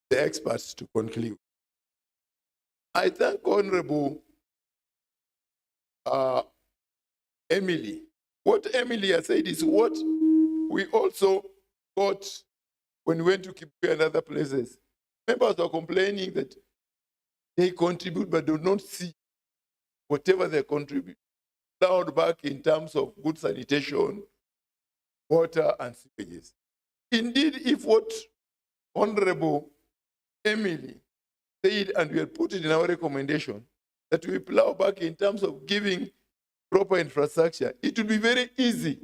the experts to conclude. I thank Honorable Emily. What Emily has said is what we also got when we went to Kibuye and other places. Members are complaining that they contribute but do not see whatever they contribute plowed back in terms of good sanitation, water, and sewages. Indeed, if what Honorable Emily said, and we had put it in our recommendation, that we plow back in terms of giving proper infrastructure, it would be very easy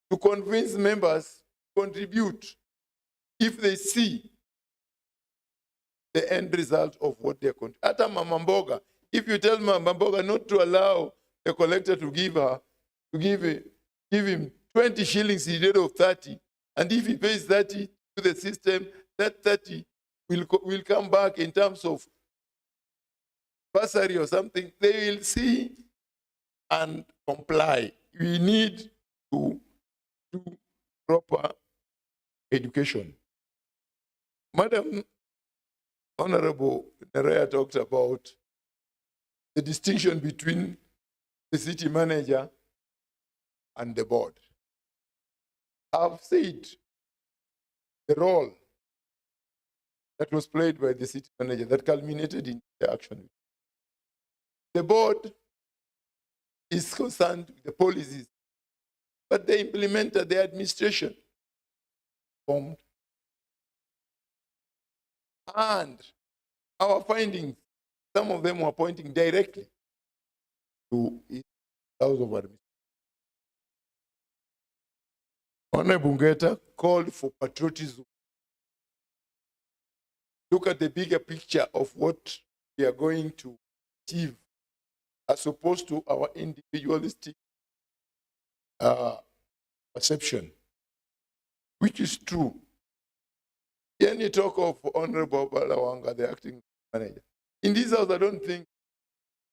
to convince members to contribute if they see the end result of what they're contributing. Ata Mama Mboga, if you tell Mama Mboga not to allow the collector to give him 20 shillings instead of 30, and if he pays 30 to the system, that 30 will come back in terms of bursary or something, they will see and comply. We need to do proper education. Madam Honorable Nerea talked about the distinction between the city manager and the board. I've said the role that was played by the city manager that culminated in the action. The board is concerned with the policies, but they implemented the administration formed. And our findings, some of them were pointing directly to its house of administration. Honorable Ngeta called for patriotism. Look at the bigger picture of what we are going to achieve as opposed to our individualistic perception, which is true. Any talk of Honorable Balawanga, the acting manager. In this house, I don't think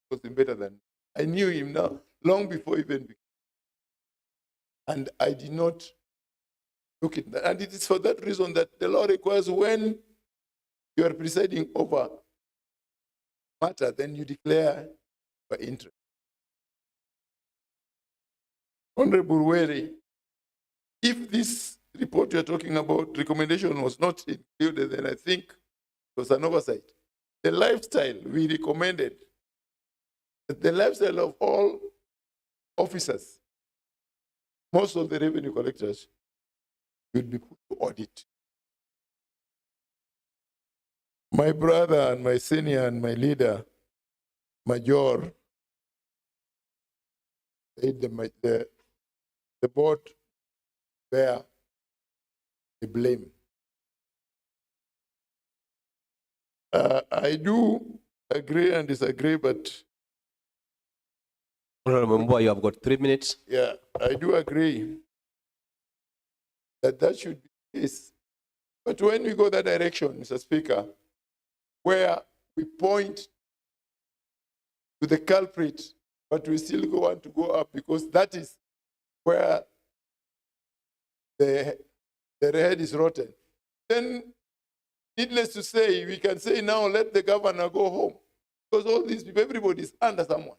he was better than me. I knew him now long before even. And I did not look at that. And it is for that reason that the law requires when you are presiding over matter, then you declare your interest. Honorable Were, if this report you're talking about, recommendation was not included, then I think it was an oversight. The lifestyle we recommended, the lifestyle of all officers, most of the revenue collectors, should be put to audit. My brother and my senior and my leader, Major, said the board bear the blame. I do agree and disagree, but Honorable Mbua, you have got 3 minutes. yeah, I do agree that should be the case. But when we go that direction, Mr. Speaker, where we point to the culprit, but we still want to go up because that is where the head is rotten, then needless to say, we can say now let the governor go home because all these people, everybody is under someone.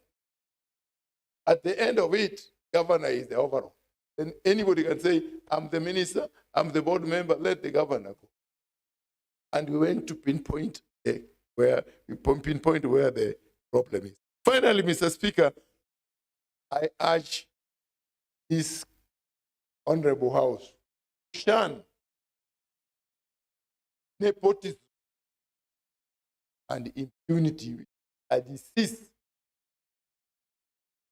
At the end of it, governor is the overall. Then anybody can say, I'm the minister, I'm the board member, let the governor go. And we went to pinpoint where the problem is. Finally, Mr. Speaker, I urge this honorable house to shun nepotism and impunity, a disease,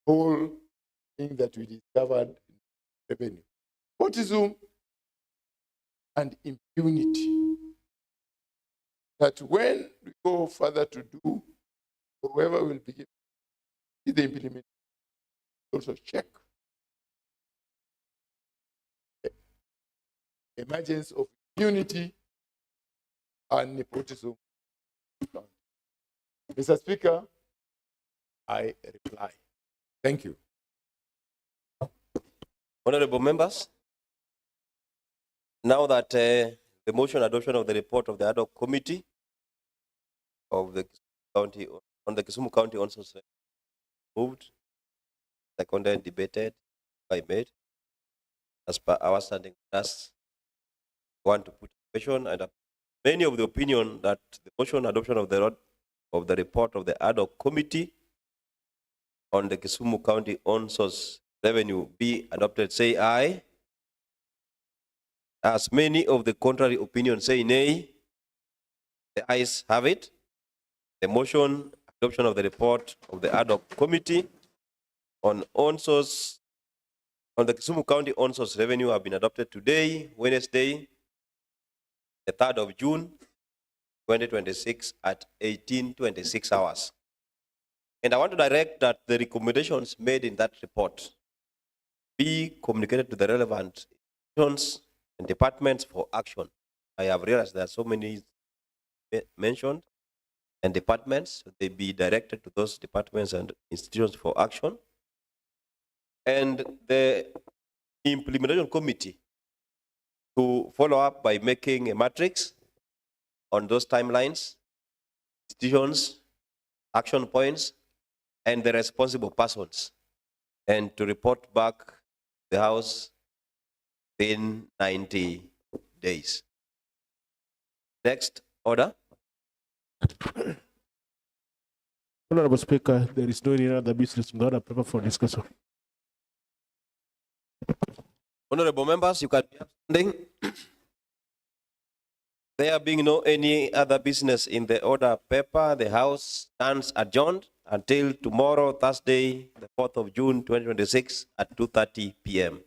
whole thing that we discovered in revenue. Nepotism and impunity. That when we go further to do, whoever will begin the implementation, also check the emergence of impunity and nepotism. Mr. Speaker, I reply. Thank you. Honorable members, now that the motion adoption of the report of the ad hoc committee of the county on the Kisumu County also moved, seconded, debated, by made, as per our standing tasks, want to put a question and many of the opinion that the motion adoption of the report of the ad hoc committee on the Kisumu County on source revenue be adopted, say aye. As many of the contrary opinions say nay, the ayes have it. The motion adoption of the report of the ad hoc committee on on-source on the Kisumu County on-source revenue have been adopted today, Wednesday, the 3rd of June, 2026 at 18:26 hours. And I want to direct that the recommendations made in that report be communicated to the relevant institutions and departments for action. I have realized there are so many mentioned and departments, they be directed to those departments and institutions for action. And the implementation committee to follow up by making a matrix on those timelines, institutions, action points, and the responsible persons, and to report back the House in 90 days. Next order. Honorable Speaker, there is no any other business on the order paper for discussion. Honorable members, you can be abstaining. There being no any other business in the order paper, the House stands adjourned until tomorrow, Thursday, the 4th of June, 2026 at 2:30 p.m.